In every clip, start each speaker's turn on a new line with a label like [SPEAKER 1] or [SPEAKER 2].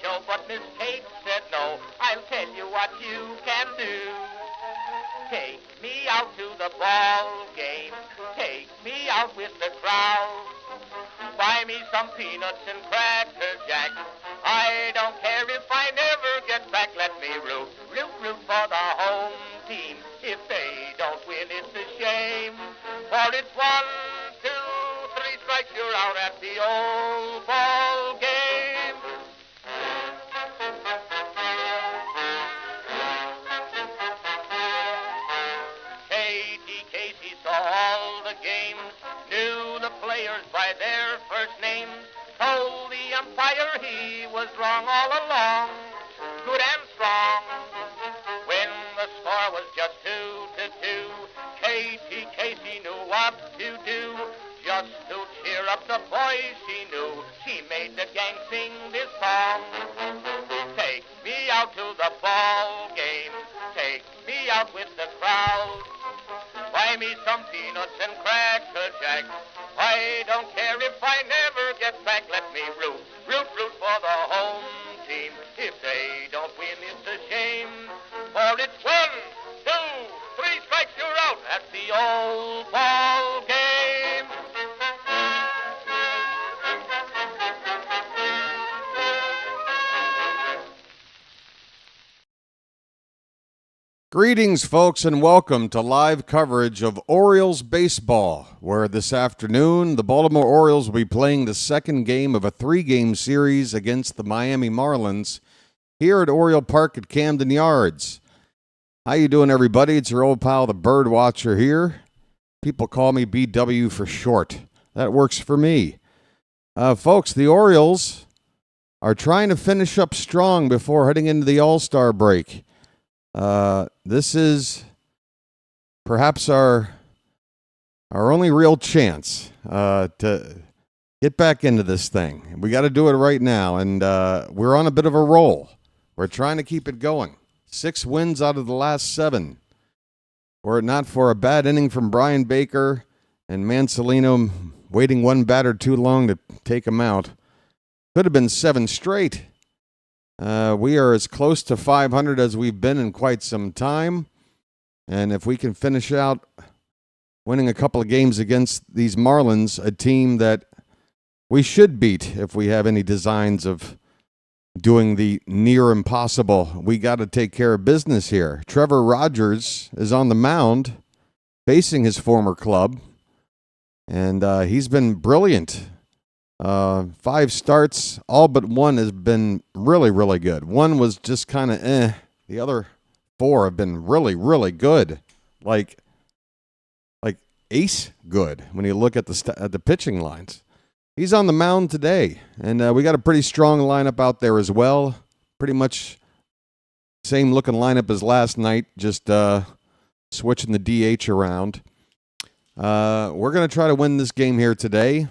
[SPEAKER 1] show, but Miss Kate said no. I'll tell you what you can do. Take me out to the ball game. Take me out with the crowd. Buy me some peanuts and cracker jack. I don't care if I never get back. Let me root for the home team. If they don't win, it's a shame. For it's 1, 2, 3 strikes, you're out at the old ball game. Katie Casey saw all the games, knew the players by their first names, told the umpire he was wrong all along, good and strong. When the score was just 2-2, Katie Casey knew what to do. Just to cheer up the boys she knew, she made the gang sing this song. Take me out to the ball game, take me out with the crowd. Buy me some peanuts and cracker jack. I don't care if I never get back. Let me root for the home team. If they don't win, it's a shame. For it's 1, 2, 3 strikes, you're out at the old ball game.
[SPEAKER 2] Greetings, folks, and welcome to live coverage of Orioles baseball, where this afternoon the Baltimore Orioles will be playing the second game of a 3-game series against the Miami Marlins here at Oriole Park at Camden Yards. How you doing, everybody? It's your old pal, the BirdWatcher here. People call me BW for short. That works for me. Folks, the Orioles are trying to finish up strong before heading into the All-Star break. This is perhaps our only real chance to get back into this thing. We got to do it right now, and we're on a bit of a roll. We're trying to keep it going. 6 wins out of the last 7. Were it not for a bad inning from Brian Baker and Mansolino waiting 1 batter too long to take him out, could have been 7 straight. We are as close to 500 as we've been in quite some time. And if we can finish out winning a couple of games against these Marlins, a team that we should beat if we have any designs of doing the near impossible, we got to take care of business here. Trevor Rogers is on the mound facing his former club, and he's been brilliant. 5 starts, all but 1 has been really, really good. 1 was just kind of The other 4 have been really, really good. Like ace good when you look at the pitching lines. He's on the mound today, and we got a pretty strong lineup out there as well. Pretty much same looking lineup as last night, just switching the DH around. We're going to try to win this game here today.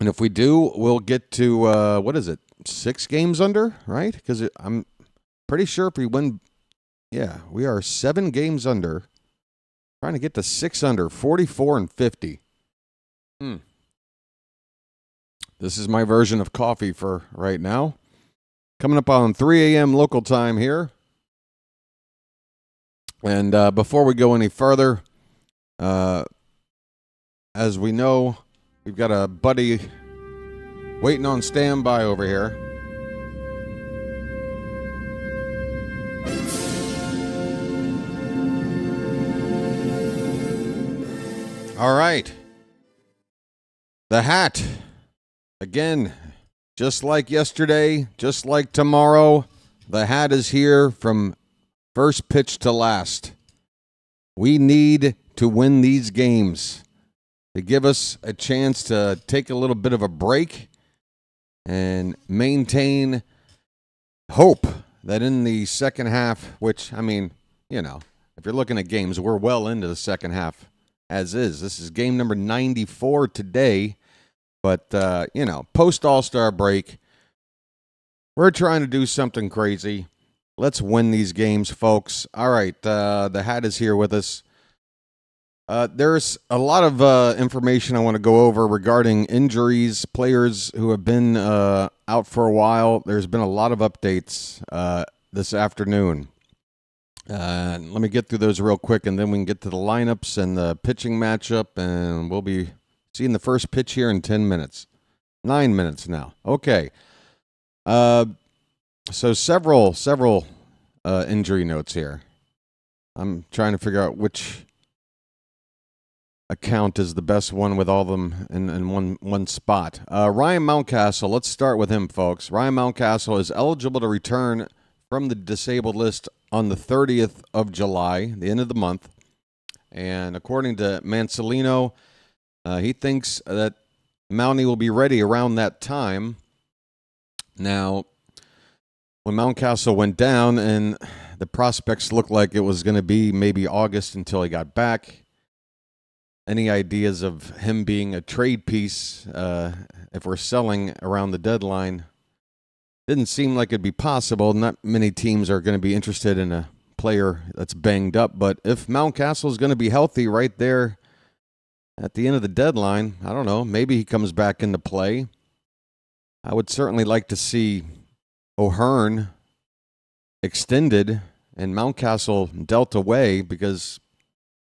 [SPEAKER 2] And if we do, we'll get to, 6 games under, right? Because I'm pretty sure if we win, we are 7 games under. Trying to get to 6 under, 44 and 50. This is my version of coffee for right now. Coming up on 3 a.m. local time here. And before we go any further, as we know, we've got a buddy waiting on standby over here. All right. The hat. Again, just like yesterday, just like tomorrow, the hat is here from first pitch to last. We need to win these games to give us a chance to take a little bit of a break and maintain hope that in the second half, which, I mean, if you're looking at games, we're well into the second half as is. This is game number 94 today. But, post All-Star break, we're trying to do something crazy. Let's win these games, folks. All right, the hat is here with us. There's a lot of information I want to go over regarding injuries, players who have been out for a while. There's been a lot of updates this afternoon. Let me get through those real quick, and then we can get to the lineups and the pitching matchup, and we'll be seeing the first pitch here in 10 minutes. 9 minutes now. Okay. So several injury notes here. I'm trying to figure out which account is the best one with all of them in one spot. Ryan Mountcastle, let's start with him, folks. Ryan Mountcastle is eligible to return from the disabled list on the 30th of July, the end of the month. And according to Mansolino, he thinks that Mountie will be ready around that time. Now, when Mountcastle went down and the prospects looked like it was going to be maybe August until he got back, any ideas of him being a trade piece if we're selling around the deadline didn't seem like it'd be possible. Not many teams are going to be interested in a player that's banged up. But if Mountcastle is going to be healthy right there at the end of the deadline, I don't know, maybe he comes back into play. I would certainly like to see O'Hearn extended and Mountcastle dealt away, because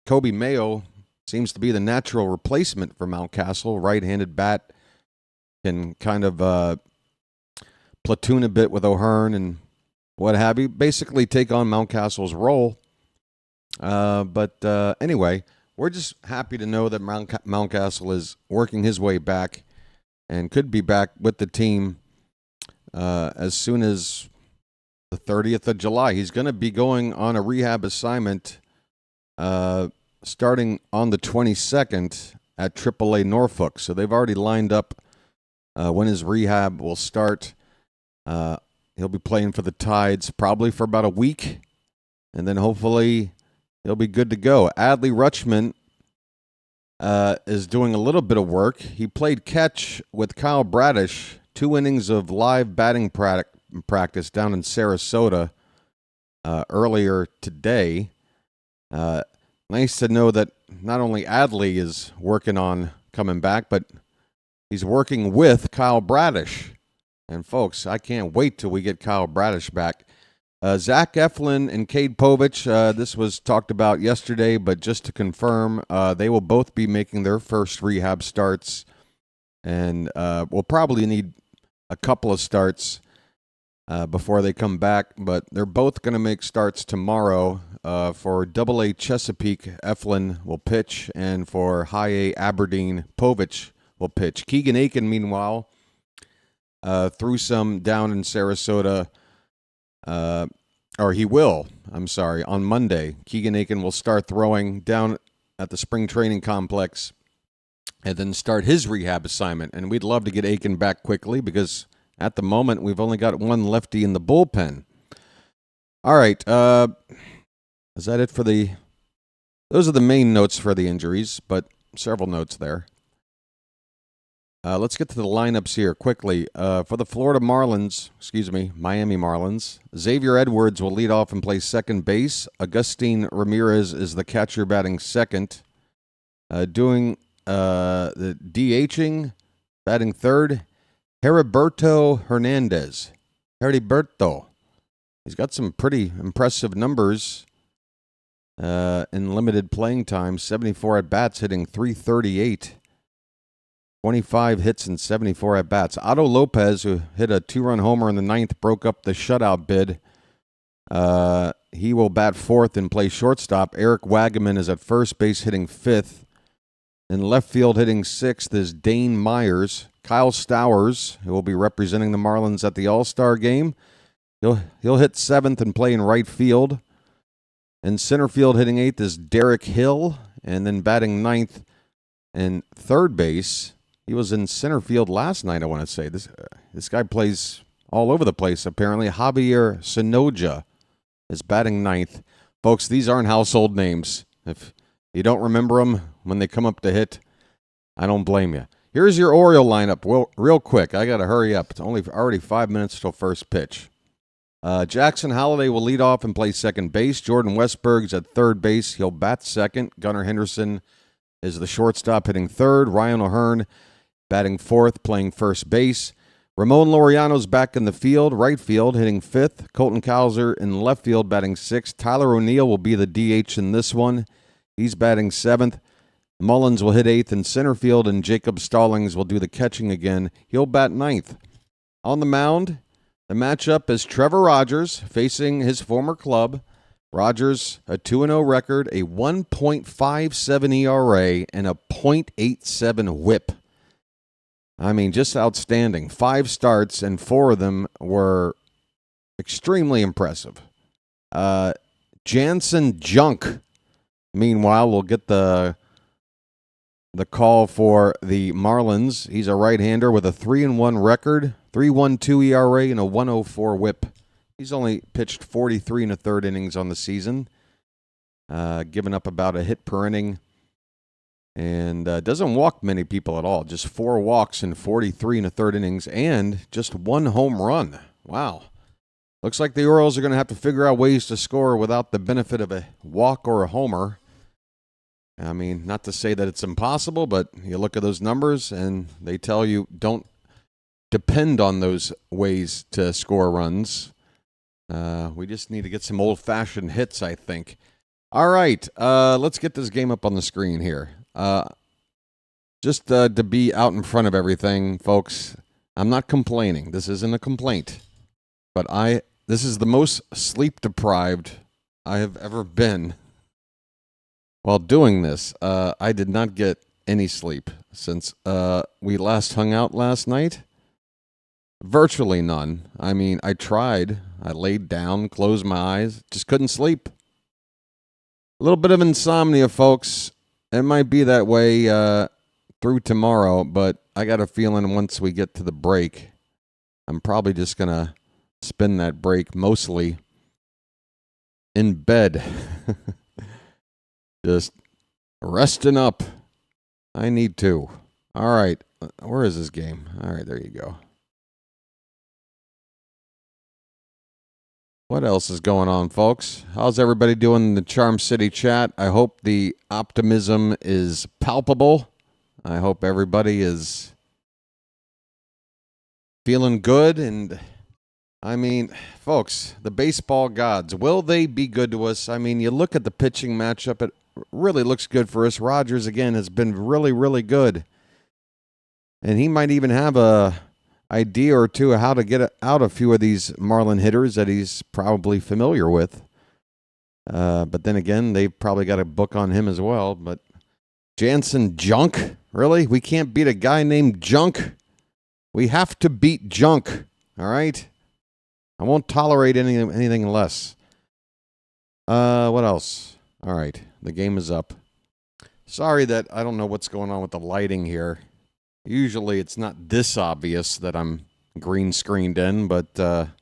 [SPEAKER 2] Kobe Mayo seems to be the natural replacement for Mountcastle. Right-handed bat, can kind of platoon a bit with O'Hearn and what have you. Basically take on Mountcastle's role. But anyway, we're just happy to know that Mountcastle is working his way back and could be back with the team as soon as the 30th of July. He's going to be going on a rehab assignment starting on the 22nd at AAA Norfolk. So they've already lined up when his rehab will start. He'll be playing for the Tides probably for about a week, and then hopefully he'll be good to go. Adley Rutschman is doing a little bit of work. He played catch with Kyle Bradish, 2 innings of live batting practice down in Sarasota earlier today. Nice to know that not only Adley is working on coming back, but he's working with Kyle Bradish. And, folks, I can't wait till we get Kyle Bradish back. Zach Eflin and Cade Povich, this was talked about yesterday, but just to confirm, they will both be making their first rehab starts. And we'll probably need a couple of starts before they come back. But they're both going to make starts tomorrow. For AA Chesapeake, Eflin will pitch. And for High A Aberdeen, Povich will pitch. Keegan Aiken, meanwhile, threw some down in Sarasota, or he will, on Monday. Keegan Aiken will start throwing down at the spring training complex and then start his rehab assignment. And we'd love to get Aiken back quickly, because at the moment we've only got one lefty in the bullpen. All right, is that it for those are the main notes for the injuries, but several notes there. Let's get to the lineups here quickly. For the Miami Marlins, Xavier Edwards will lead off and play second base. Agustin Ramirez is the catcher batting second. Doing the DHing, batting third, Heriberto Hernandez. Heriberto. He's got some pretty impressive numbers in limited playing time. 74 at-bats, hitting .338. 25 hits and 74 at-bats. Otto Lopez, who hit a 2-run homer in the ninth, broke up the shutout bid. He will bat fourth and play shortstop. Eric Wagaman is at first base, hitting fifth. In left field, hitting sixth, is Dane Myers. Kyle Stowers, who will be representing the Marlins at the All-Star game, he'll hit seventh and play in right field. In center field, hitting eighth, is Derek Hill. And then batting ninth and third base, he was in center field last night, I want to say. This guy plays all over the place, apparently. Javier Sonoja is batting ninth. Folks, these aren't household names. If you don't remember them when they come up to hit, I don't blame you. Here's your Oriole lineup. Well, real quick. I got to hurry up. It's already 5 minutes till first pitch. Jackson Holliday will lead off and play second base. Jordan Westberg's at third base. He'll bat second. Gunnar Henderson is the shortstop hitting third. Ryan O'Hearn batting fourth, playing first base. Ramon Laureano's back in the field, right field, hitting fifth. Colton Cowser in left field, batting sixth. Tyler O'Neill will be the DH in this one. He's batting seventh. Mullins will hit eighth in center field, and Jacob Stallings will do the catching again. He'll bat ninth. On the mound, the matchup is Trevor Rogers facing his former club. Rogers, a 2-0 record, a 1.57 ERA, and a .87 whip. I mean, just outstanding. 5 starts, and 4 of them were extremely impressive. Jansen Junk, meanwhile, will get the call for the Marlins. He's a right-hander with a 3-1 record, 3.12 ERA, and a 1.04 whip. He's only pitched 43 1/3 innings on the season, giving up about a hit per inning, and doesn't walk many people at all. Just 4 walks in 43 1/3 innings, and just 1 home run. Wow. Looks like the Orioles are going to have to figure out ways to score without the benefit of a walk or a homer. I mean, not to say that it's impossible, but you look at those numbers, and they tell you don't depend on those ways to score runs. We just need to get some old-fashioned hits, I think. All right, let's get this game up on the screen here. Just to be out in front of everything, folks, I'm not complaining. This isn't a complaint. But this is the most sleep-deprived I have ever been while doing this. I did not get any sleep since we last hung out last night. Virtually none. I mean, I tried. I laid down, closed my eyes, just couldn't sleep. A little bit of insomnia, folks. It might be that way through tomorrow, but I got a feeling once we get to the break, I'm probably just going to spend that break mostly in bed. Just resting up. I need to. All right. Where is this game? All right, there you go. What else is going on, folks? How's everybody doing in the Charm City chat? I hope the optimism is palpable. I hope everybody is feeling good. And, I mean, folks, the baseball gods, will they be good to us? I mean, you look at the pitching matchup, it really looks good for us. Rogers, again, has been really, really good. And he might even have a idea or two of how to get out a few of these Marlin hitters that he's probably familiar with. But then again, they've probably got a book on him as well. But Jansen Junk? Really? We can't beat a guy named Junk? We have to beat Junk. All right? I won't tolerate anything less. What else? All right. The game is up. Sorry that I don't know what's going on with the lighting here. Usually it's not this obvious that I'm green screened in, but I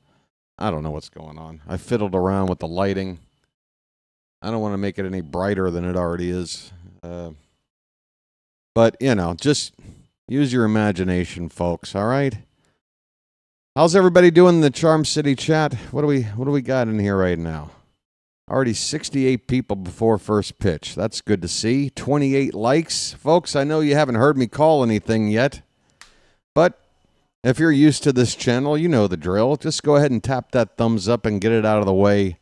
[SPEAKER 2] don't know what's going on. I fiddled around with the lighting. I don't want to make it any brighter than it already is. But, you know, just use your imagination, folks, all right? How's everybody doing in the Charm City chat? What do we got in here right now? Already 68 people before first pitch. That's good to see. 28 likes. Folks, I know you haven't heard me call anything yet, but if you're used to this channel, you know the drill. Just go ahead and tap that thumbs up and get it out of the way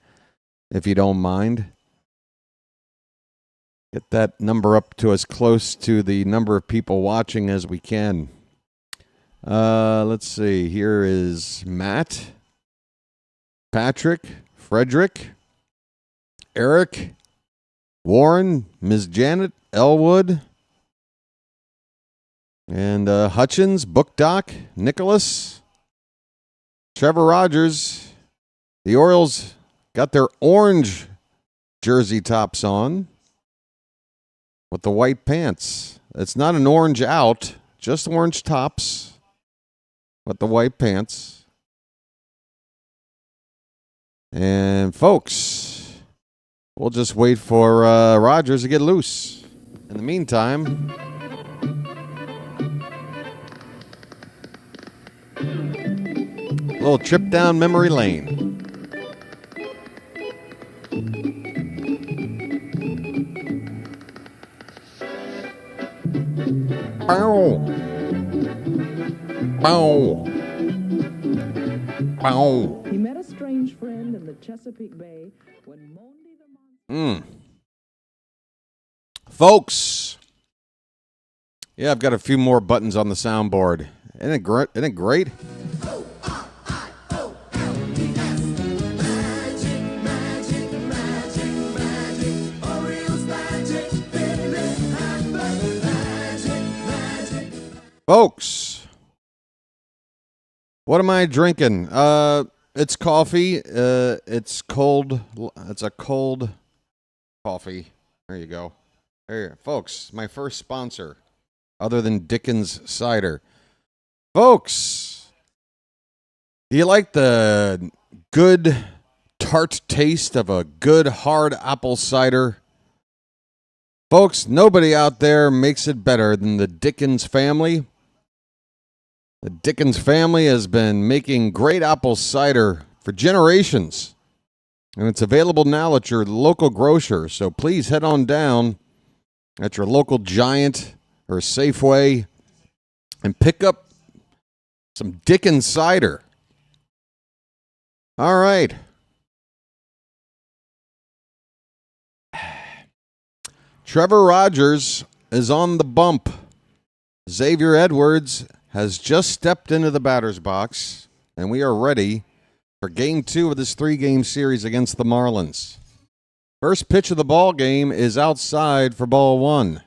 [SPEAKER 2] if you don't mind. Get that number up to as close to the number of people watching as we can. Let's see. Here is Matt, Patrick, Frederick, Eric, Warren, Ms. Janet, Elwood, and Hutchins, Book Doc, Nicholas, Trevor Rogers. The Orioles got their orange jersey tops on with the white pants. It's not an orange out, just orange tops with the white pants. And folks, we'll just wait for Rogers to get loose. In the meantime, a little trip down memory lane. Bow. Bow. Bow.
[SPEAKER 3] He met a strange friend in the Chesapeake Bay when Monday the Monster...
[SPEAKER 2] Folks. Yeah, I've got a few more buttons on the soundboard. Isn't it great? Isn't it great? Folks, what am I drinking? It's coffee. It's cold. It's a cold coffee. There you go. There, folks, my first sponsor, other than Dickens Cider. Folks, do you like the good tart taste of a good hard apple cider? Folks, nobody out there makes it better than the Dickens family. The Dickens family has been making great apple cider for generations, and it's available now at your local grocer. So please head on down at your local Giant or Safeway and pick up some Dickens cider. All right. Trevor Rogers is on the bump. Xavier Edwards has just stepped into the batter's box, and we are ready for Game 2 of this 3-game series against the Marlins. First pitch of the ball game is outside for ball 1.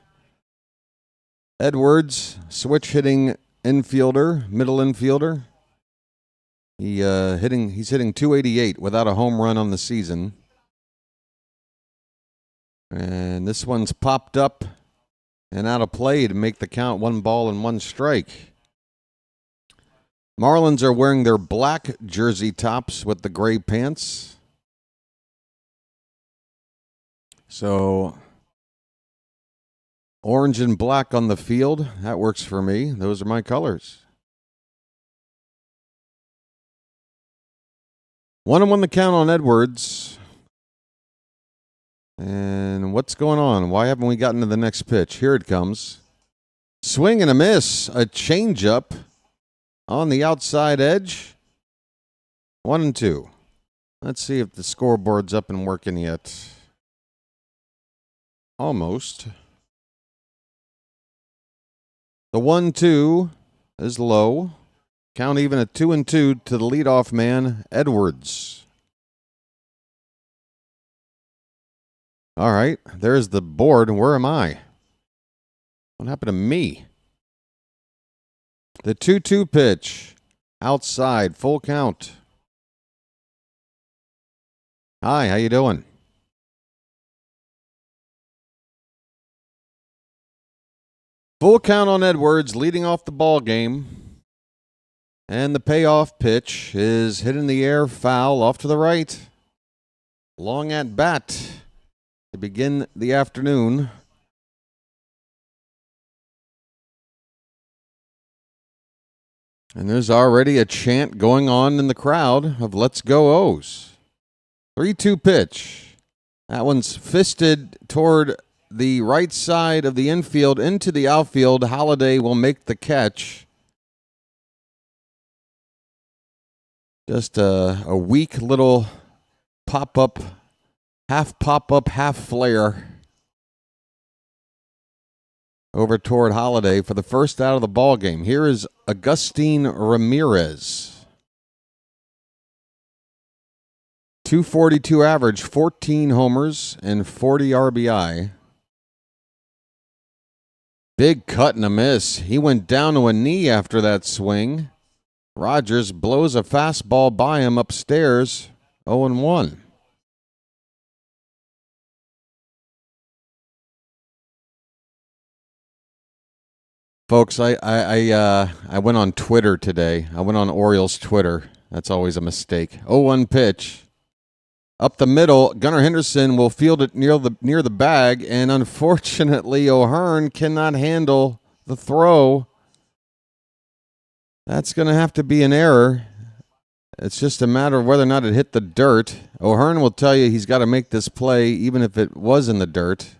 [SPEAKER 2] Edwards, switch hitting infielder, middle infielder. He's hitting 288 without a home run on the season. And this one's popped up and out of play to make the count 1 ball and 1 strike. Marlins are wearing their black jersey tops with the gray pants. So, orange and black on the field. That works for me. Those are my colors. 1-1 the count on Edwards. And what's going on? Why haven't we gotten to the next pitch? Here it comes. Swing and a miss. A changeup on the outside edge. 1-2. Let's see if the scoreboard's up and working yet. Almost. The 1-2 is low. Count even at 2-2 to the leadoff man, Edwards. All right, there's the board. Where am I? What happened to me? The 2-2 pitch. Outside, full count. Hi, how you doing? Full count on Edwards, leading off the ball game. And the payoff pitch is hit in the air, foul, off to the right. Long at bat to begin the afternoon. And there's already a chant going on in the crowd of "Let's go O's." 3-2 pitch. That one's fisted toward the right side of the infield into the outfield. Holiday will make the catch. Just a weak little pop-up, half flare over toward Holiday for the first out of the ball game. Here is Agustin Ramirez. 242 average, 14 homers, and 40 RBI. Big cut and a miss. He went down to a knee after that swing. Rogers blows a fastball by him upstairs, 0-1. Folks, I went on Twitter today. I went on Orioles Twitter. That's always a mistake. 0-1 pitch. Up the middle, Gunnar Henderson will field it near the bag, and unfortunately, O'Hearn cannot handle the throw. That's going to have to be an error. It's just a matter of whether or not it hit the dirt. O'Hearn will tell you he's got to make this play even if it was in the dirt.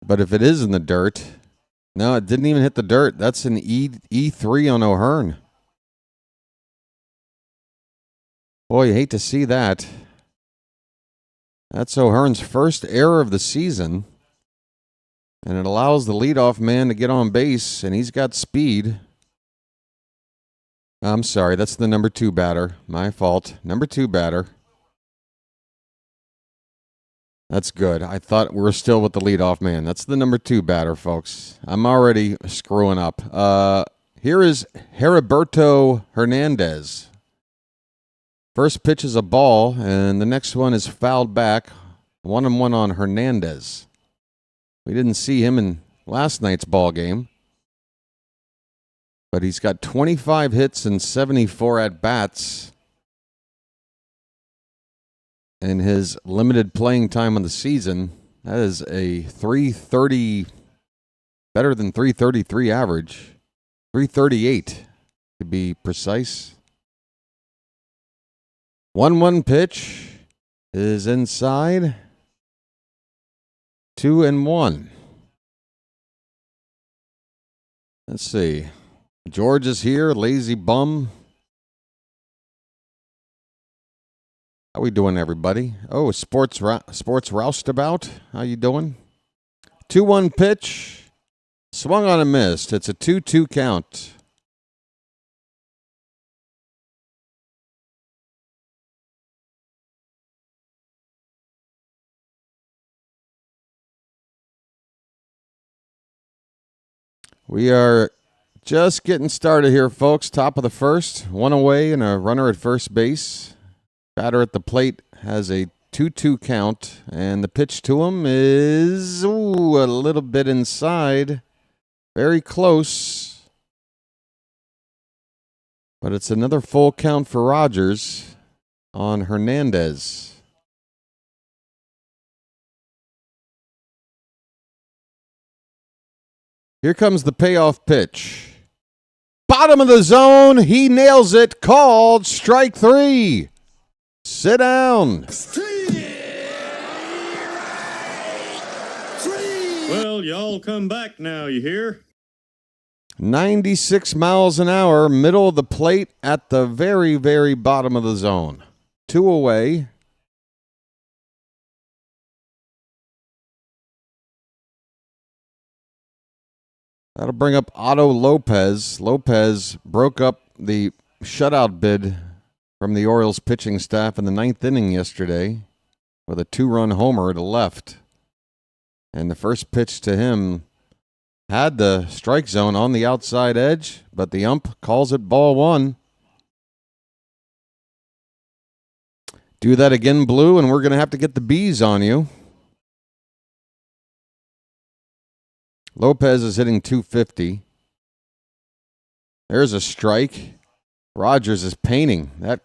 [SPEAKER 2] But if it is in the dirt, no, it didn't even hit the dirt. That's an E3 on O'Hearn. Boy, you hate to see that. That's O'Hearn's first error of the season. And it allows the leadoff man to get on base, and he's got speed. I'm sorry, that's the number 2 batter. My fault. Number 2 batter. That's good. I thought we were still with the leadoff man. That's the number 2 batter, folks. I'm already screwing up. Here is Heriberto Hernandez. First pitch is a ball, and the next one is fouled back. 1-1 on Hernandez. We didn't see him in last night's ball game. But he's got 25 hits and 74 at-bats in his limited playing time on the season. That is a 330, better than 333 average. 338 to be precise. 1-1 pitch is inside. 2-1. Let's see. George is here, lazy bum. How we doing, everybody? Oh, sports roustabout. How you doing? 2-1 pitch. Swung on and missed. It's a 2-2 count. We are just getting started here, folks. Top of the first. 1 away and a runner at first base. Batter at the plate has a 2-2 count. And the pitch to him is a little bit inside. Very close. But it's another full count for Rogers on Hernandez. Here comes the payoff pitch. Bottom of the zone. He nails it. Called strike 3. Sit down.
[SPEAKER 4] Well, y'all come back now, you hear?
[SPEAKER 2] 96 miles an hour, middle of the plate at the very, very bottom of the zone. 2 away. That'll bring up Otto Lopez. Lopez broke up the shutout bid from the Orioles pitching staff in the 9th inning yesterday with a 2-run homer to left. And the first pitch to him had the strike zone on the outside edge, but the ump calls it ball 1. Do that again, Blue, and we're going to have to get the bees on you. Lopez is hitting 250. There's a strike. Rogers is painting that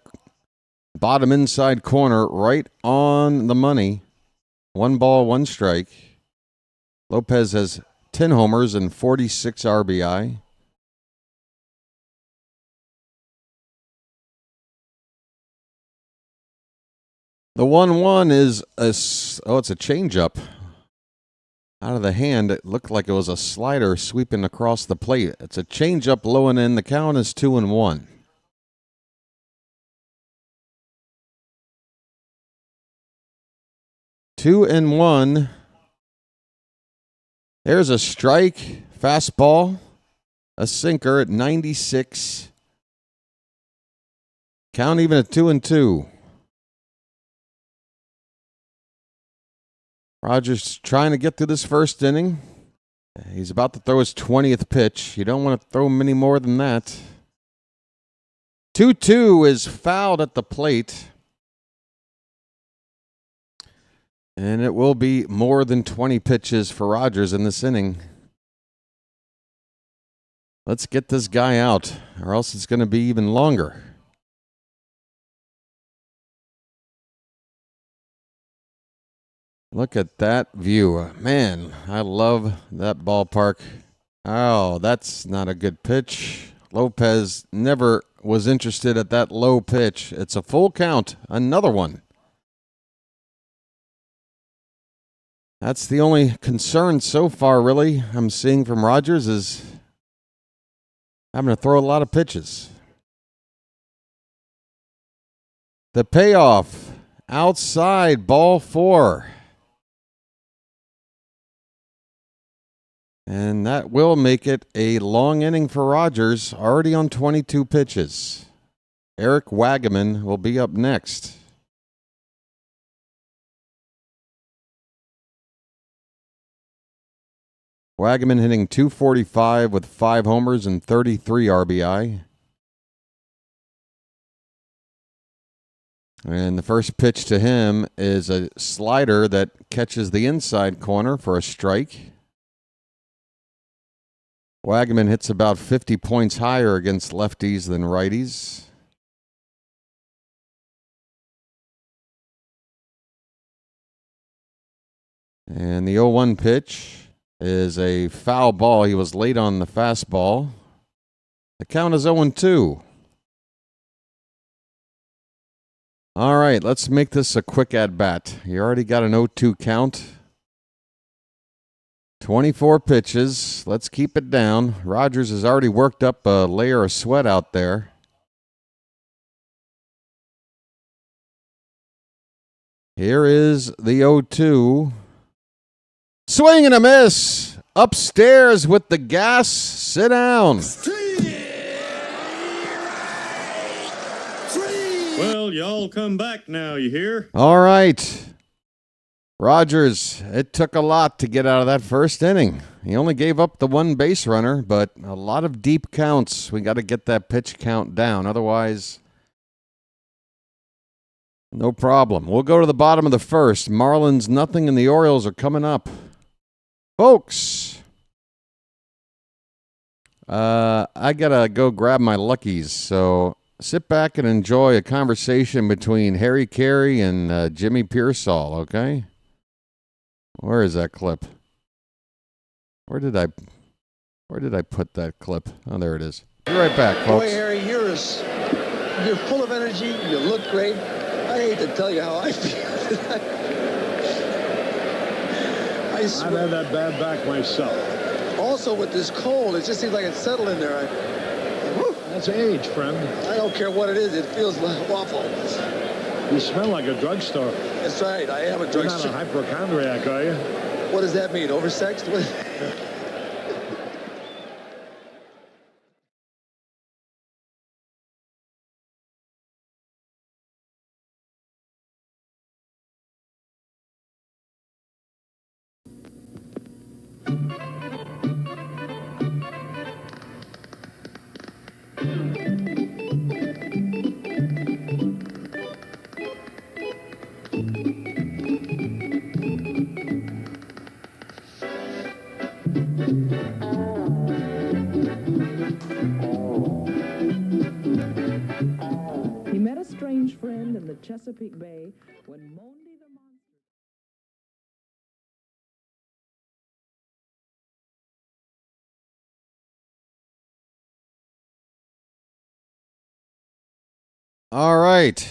[SPEAKER 2] bottom inside corner right on the money. 1 ball, 1 strike. Lopez has 10 homers and 46 RBI. The 1-1 is it's a changeup. Out of the hand, it looked like it was a slider sweeping across the plate. It's a changeup low and in. The count is 2-1. Two and one. There's a strike, fastball, a sinker at 96. Count even at 2-2. Rogers trying to get through this first inning. He's about to throw his 20th pitch. You don't want to throw many more than that. 2-2 is fouled at the plate. And it will be more than 20 pitches for Rogers in this inning. Let's get this guy out, or else it's going to be even longer. Look at that view. Man, I love that ballpark. Oh, that's not a good pitch. Lopez never was interested at that low pitch. It's a full count. Another one. That's the only concern so far, really, I'm seeing from Rogers is having to throw a lot of pitches. The payoff, outside, ball 4. And that will make it a long inning for Rogers, already on 22 pitches. Eric Wagaman will be up next. Wagaman hitting .245 with 5 homers and 33 RBI. And the first pitch to him is a slider that catches the inside corner for a strike. Wagaman hits about 50 points higher against lefties than righties. And the 0-1 pitch is a foul ball. He was late on the fastball. The count is 0-2. All right, let's make this a quick at-bat. You already got an 0-2 count. 24 pitches. Let's keep it down. Rogers has already worked up a layer of sweat out there. Here is the 0-2. Swing and a miss. Upstairs with the gas. Sit down.
[SPEAKER 4] Well, y'all come back now, you hear?
[SPEAKER 2] All right. Rogers, it took a lot to get out of that first inning. He only gave up the 1 base runner, but a lot of deep counts. We got to get that pitch count down. Otherwise, no problem. We'll go to the bottom of the first. Marlins nothing, and the Orioles are coming up. Folks, I got to go grab my luckies, so sit back and enjoy a conversation between Harry Carey and Jimmy Pearsall, okay? Where is that clip? Where did I put that clip? Oh, there it is. Be right back, folks.
[SPEAKER 5] Boy, Harry, you're full of energy. You look great. I hate to tell you how I feel. I
[SPEAKER 6] I've
[SPEAKER 5] swear.
[SPEAKER 6] had that bad back myself.
[SPEAKER 5] Also, with this cold, it just seems like it's settled in there.
[SPEAKER 6] That's age, friend.
[SPEAKER 5] I don't care what it is. It feels awful.
[SPEAKER 6] You smell like a drugstore.
[SPEAKER 5] That's right. I am a
[SPEAKER 6] You're not a
[SPEAKER 5] drugstore.
[SPEAKER 6] hypochondriac, are you?
[SPEAKER 5] What does that mean? Oversexed? What?
[SPEAKER 3] He met a strange friend in the Chesapeake Bay when Monday the monster.
[SPEAKER 2] All right.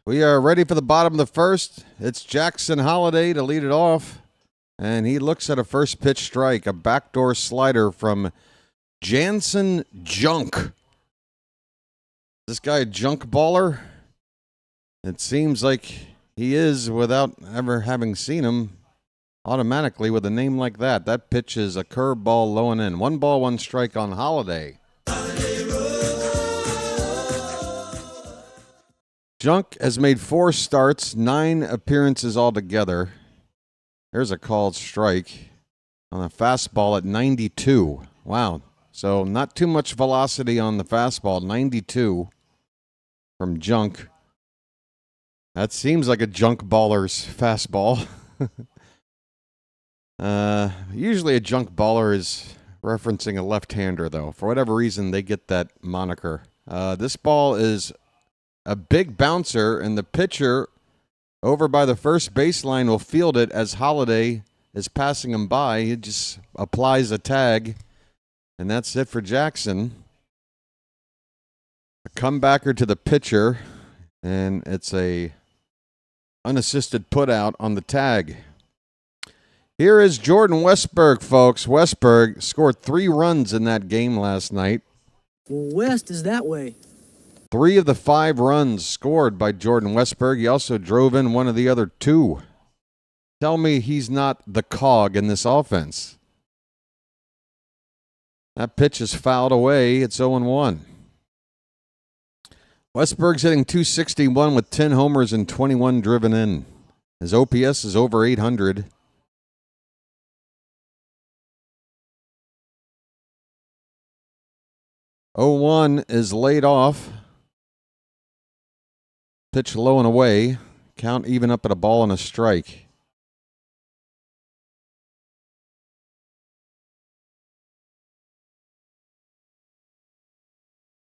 [SPEAKER 2] We are ready for the bottom of the first. It's Jackson Holliday to lead it off. And he looks at a first pitch strike, a backdoor slider from Jansen Junk. This guy a junk baller? It seems like he is without ever having seen him automatically with a name like that. That pitch is a curveball low and in. 1 ball, 1 strike on Holliday. Junk has made 4 starts, 9 appearances altogether. There's a called strike on a fastball at 92. Wow. So not too much velocity on the fastball, 92 from Junk. That seems like a junk baller's fastball. Usually a junk baller is referencing a left-hander, though. For whatever reason, they get that moniker. This ball is a big bouncer, and the pitcher over by the first baseline will field it as Holliday is passing him by. He just applies a tag, and that's it for Jackson. A comebacker to the pitcher, and it's a unassisted put out on the tag. Here is Jordan Westberg, folks. Westberg scored 3 runs in that game last night.
[SPEAKER 7] Well, West is that way.
[SPEAKER 2] 3 of the 5 runs scored by Jordan Westberg. He also drove in one of the other 2. Tell me he's not the cog in this offense. That pitch is fouled away. It's 0-1. Westberg's hitting .261 with 10 homers and 21 driven in. His OPS is over 800. .01 is laid off. Pitch low and away. Count even up at a ball and a strike.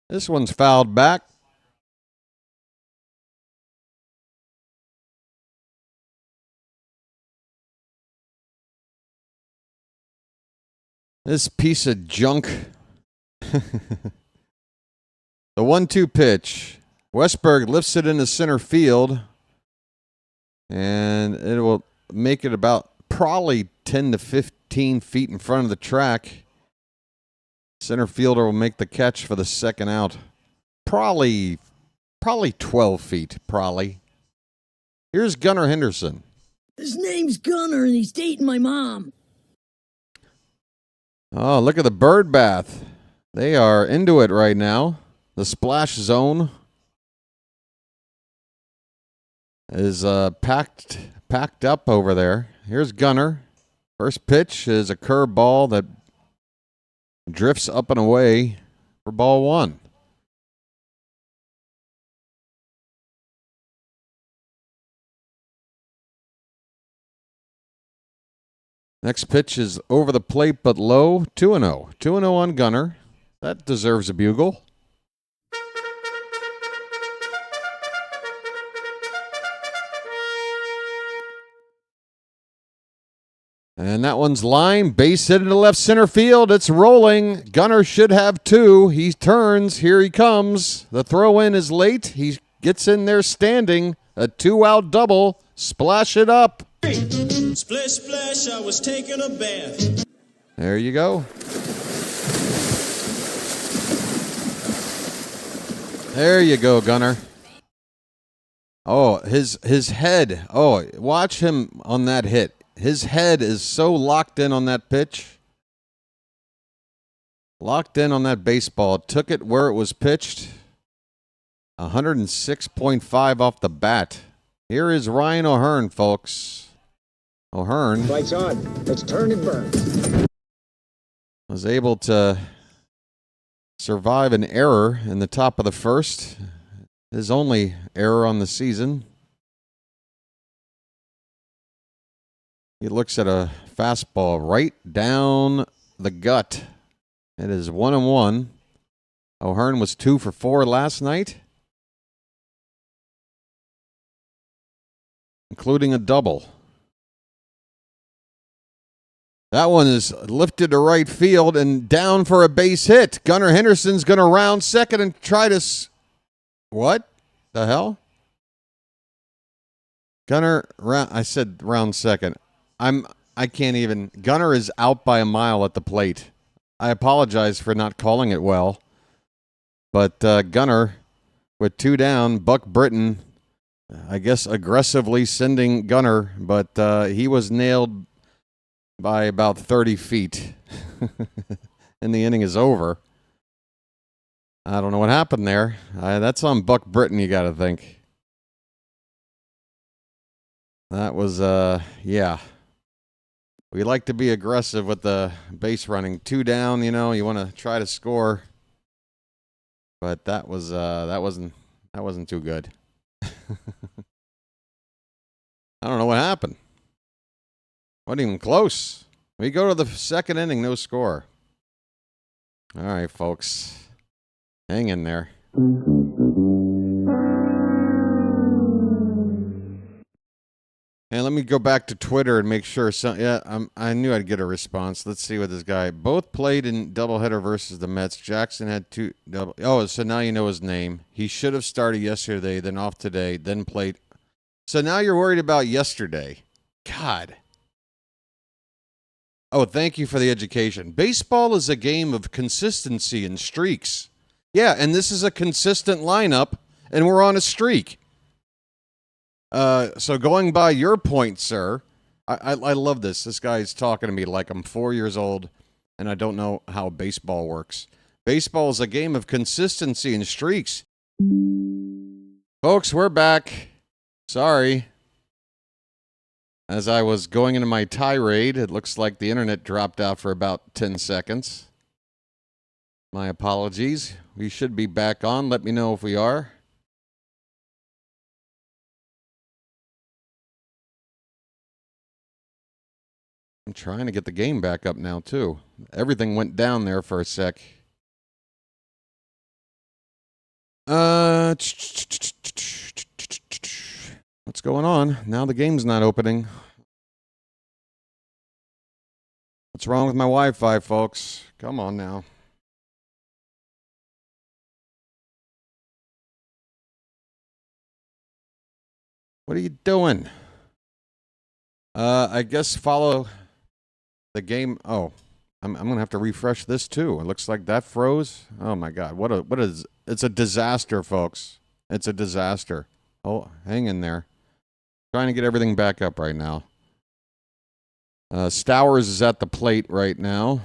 [SPEAKER 2] This one's fouled back. This piece of junk. The 1-2 pitch. Westberg lifts it into center field. And it will make it about probably 10 to 15 feet in front of the track. Center fielder will make the catch for the second out. Probably 12 feet, probably. Here's Gunnar Henderson.
[SPEAKER 7] His name's Gunnar, and he's dating my mom.
[SPEAKER 2] Oh, look at the bird bath. They are into it right now. The splash zone is packed up over there. Here's Gunnar. First pitch is a curve ball that drifts up and away for ball 1. Next pitch is over the plate but low. 2-0. 2-0 on Gunnar. That deserves a bugle. And that one's line. Base hit into left center field. It's rolling. Gunnar should have 2. He turns. Here he comes. The throw in is late. He gets in there standing. A 2-out double. Splash it up.
[SPEAKER 8] Splish, splash, I was taking a bath.
[SPEAKER 2] There you go. There you go, Gunnar. Oh, his head. Oh, watch him on that hit. His head is so locked in on that pitch. Locked in on that baseball. Took it where it was pitched. 106.5 off the bat. Here is Ryan O'Hearn, folks. O'Hearn
[SPEAKER 5] Lights on. Let's turn and burn.
[SPEAKER 2] was able to survive an error in the top of the first. His only error on the season. He looks at a fastball right down the gut. It is 1-1. O'Hearn was 2 for 4 last night, including a double. That one is lifted to right field and down for a base hit. Gunnar Henderson's going to round second and try to... What the hell? Gunnar, I said round second. I can't even... Gunnar is out by a mile at the plate. I apologize for not calling it well. But Gunnar, with 2 down, Buck Britton, I guess aggressively sending Gunnar, but he was nailed by about 30 feet. And the inning is over. I don't know what happened there. That's on Buck Britton, you got to think. That was, yeah. We like to be aggressive with the base running. 2 down, you know, you want to try to score. But that was, that wasn't too good. I don't know what happened. Wasn't even close. We go to the second inning, no score. All right, folks. Hang in there. And let me go back to Twitter and make sure. I knew I'd get a response. Let's see what this guy. Both played in doubleheader versus the Mets. Jackson had 2 double. Oh, so now you know his name. He should have started yesterday, then off today, then played. So now you're worried about yesterday. God. Oh, thank you for the education. Baseball is a game of consistency and streaks. Yeah, and this is a consistent lineup, and we're on a streak. So going by your point, sir, I love this. This guy's talking to me like I'm 4 years old, and I don't know how baseball works. Baseball is a game of consistency and streaks. Folks, we're back. Sorry. As I was going into my tirade, it looks like the internet dropped out for about 10 seconds. My apologies. We should be back on. Let me know if we are. I'm trying to get the game back up now, too. Everything went down there for a sec. What's going on? Now the game's not opening. What's wrong with my Wi-Fi, folks? Come on now. What are you doing? I guess follow the game. Oh, I'm gonna have to refresh this too. It looks like that froze. Oh my God! What is? It's a disaster, folks. It's a disaster. Oh, hang in there. Trying to get everything back up right now. Stowers is at the plate right now.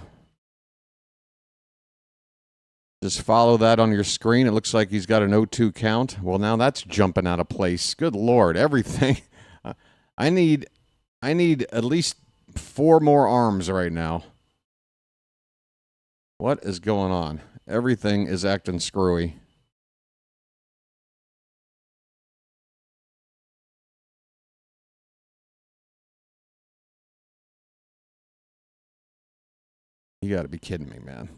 [SPEAKER 2] Just follow that on your screen. It looks like he's got an 0-2 count. Well, now that's jumping out of place. Good Lord, everything. I need at least 4 more arms right now. What is going on? Everything is acting screwy. You got to be kidding me, man.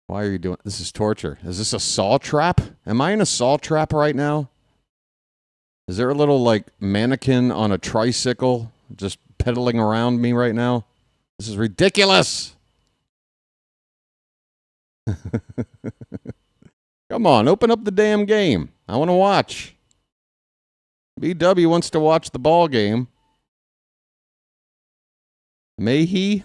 [SPEAKER 2] Why are you doing this? Is torture. Is this a saw trap? Am I in a saw trap right now? Is there a little like mannequin on a tricycle just pedaling around me right now? This is ridiculous. Come on, open up the damn game. I want to watch. BW wants to watch the ball game. May he?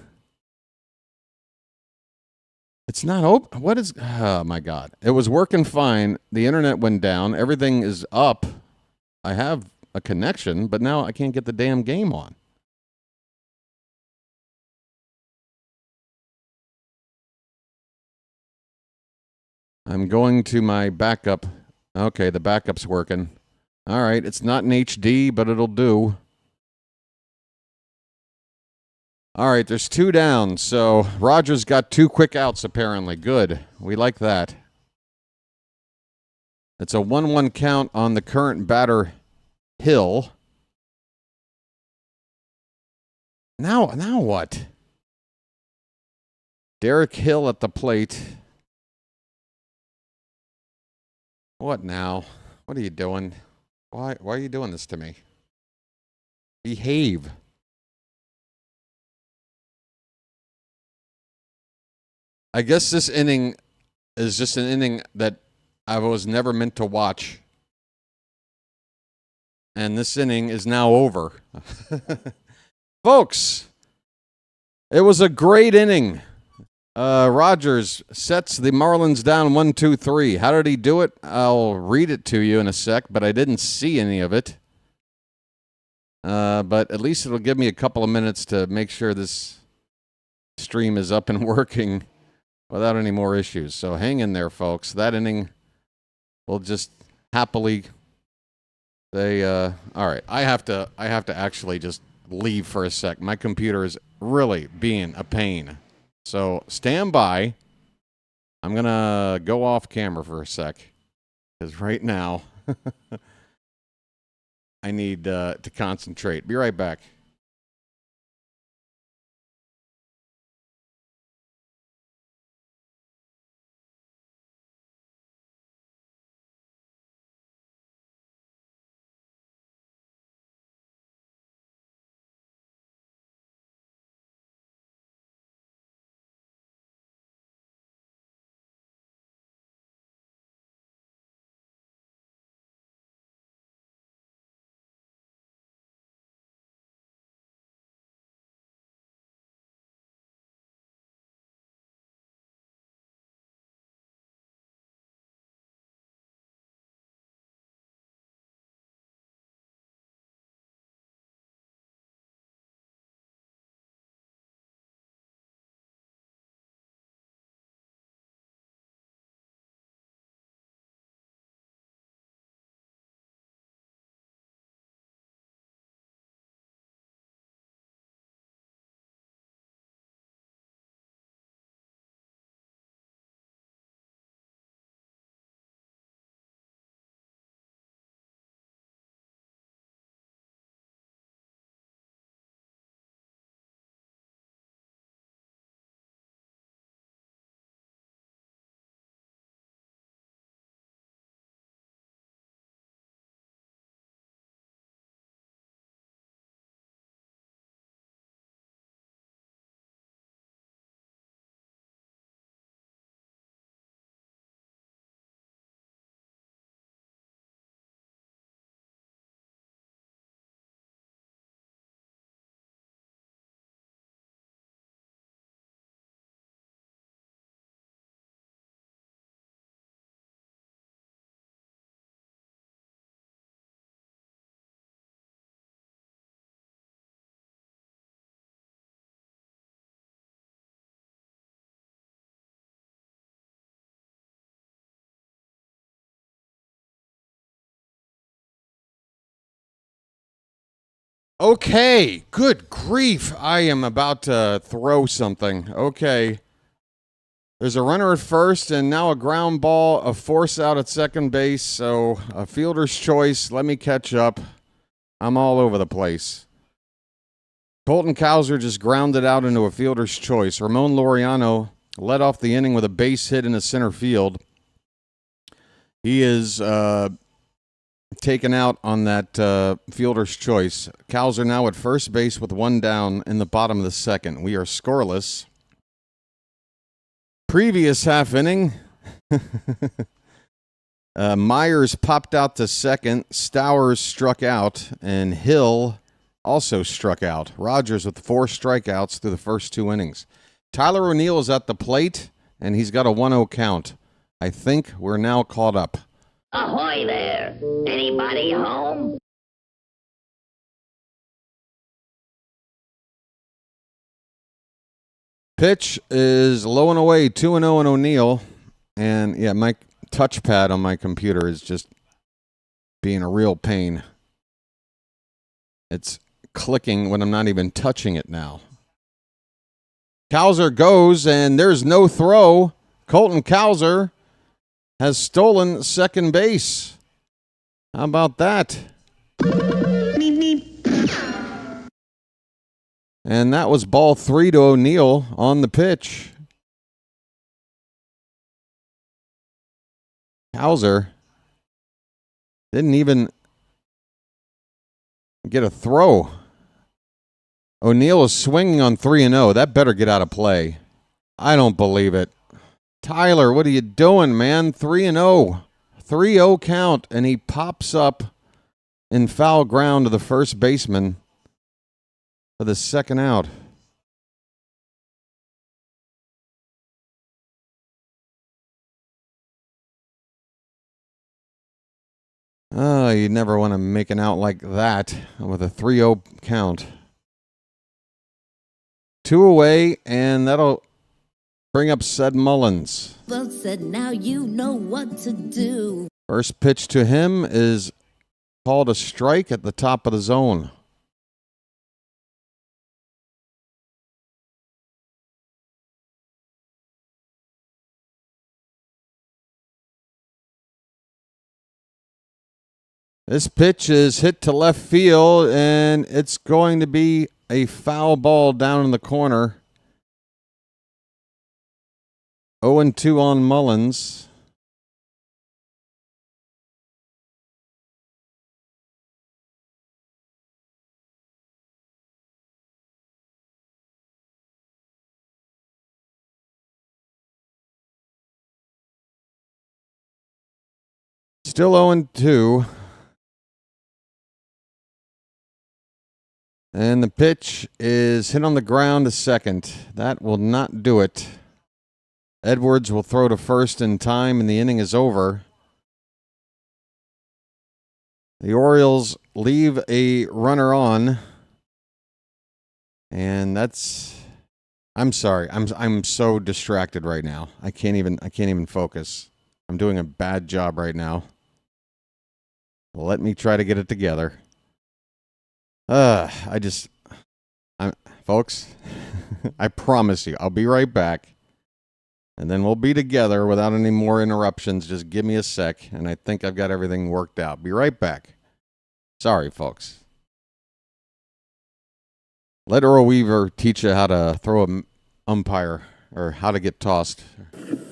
[SPEAKER 2] It's not open. What is? Oh my God! It was working fine. The internet went down. Everything is up. I have a connection, but now I can't get the damn game on. I'm going to my backup. Okay, the backup's working. All right, it's not in HD, but it'll do. All right, there's 2 down, so Rogers got 2 quick outs apparently. Good. We like that. It's a 1-1 count on the current batter, Hill. Now what? Derek Hill at the plate. What now? What are you doing? Why are you doing this to me? Behave. I guess this inning is just an inning that I was never meant to watch. And this inning is now over. Folks, it was a great inning. Rogers sets the Marlins down 1-2-3. How did he do it? I'll read it to you in a sec, but I didn't see any of it. But at least it'll give me a couple of minutes to make sure this stream is up and working without any more issues. So hang in there, folks. That inning will just happily say, all right, I have to actually just leave for a sec. My computer is really being a pain. So stand by. I'm going to go off camera for a sec. Because right now, I need to concentrate. Be right back. Okay, good grief. I am about to throw something. Okay. There's a runner at first, and now a ground ball, a force out at second base, so a fielder's choice. Let me catch up. I'm all over the place. Colton Cowser just grounded out into a fielder's choice. Ramon Laureano led off the inning with a base hit in the center field. He is taken out on that fielder's choice. Cowser now at first base with one down in the bottom of the second. We are scoreless. Previous half inning, Myers popped out to second. Stowers struck out, and Hill also struck out. Rogers with 4 strikeouts through the first 2 innings. Tyler O'Neill is at the plate, and he's got a 1-0 count. I think we're now caught up.
[SPEAKER 9] Ahoy there! Anybody home?
[SPEAKER 2] Pitch is low and away, 2-0 and O'Neill. And, yeah, my touchpad on my computer is just being a real pain. It's clicking when I'm not even touching it now. Cowser goes, and there's no throw. Colton Cowser has stolen second base. How about that? And that was ball 3 to O'Neill on the pitch. Cowser didn't even get a throw. O'Neill is swinging on 3-0. That better get out of play. I don't believe it. Tyler, what are you doing, man? 3-0. 3-0 count, and he pops up in foul ground to the first baseman for the second out. Oh, you never want to make an out like that with a 3-0 count. 2 away, and that'll bring up Sed Mullins.
[SPEAKER 10] Well said, now you know what to do.
[SPEAKER 2] First pitch to him is called a strike at the top of the zone. This pitch is hit to left field, and it's going to be a foul ball down in the corner. 0-2 on Mullins. Still 0-2. And the pitch is hit on the ground to second. That will not do it. Edwards will throw to first in time, and the inning is over. The Orioles leave a runner on. And that's... I'm sorry. I'm so distracted right now. I can't even focus. I'm doing a bad job right now. Let me try to get it together. Folks, I promise you, I'll be right back. And then we'll be together without any more interruptions. Just give me a sec, and I think I've got everything worked out. Be right back. Sorry, folks. Let Earl Weaver teach you how to throw an umpire or how to get tossed.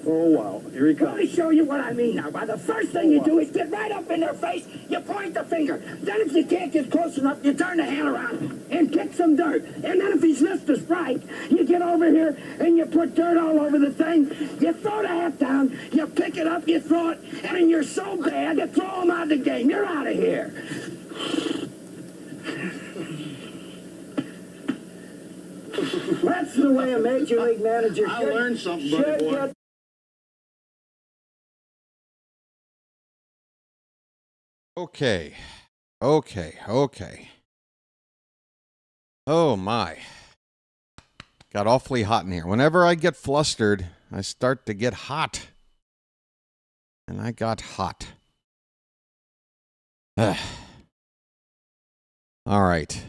[SPEAKER 6] Oh, wow. Here he comes.
[SPEAKER 9] Let me show you what I mean now. By the first thing you do is get right up in their face, you point the finger. Then if you can't get close enough, you turn the hand around and kick some dirt. And then if he's missed a strike, you get over here and you put dirt all over the thing. You throw the hat down, you pick it up, you throw it, and then you're so bad, you throw him out of the game. You're out of here. That's the way a major league manager should.
[SPEAKER 6] I learned something, buddy boy.
[SPEAKER 2] Okay. Oh, my. Got awfully hot in here. Whenever I get flustered, I start to get hot. And I got hot. All right.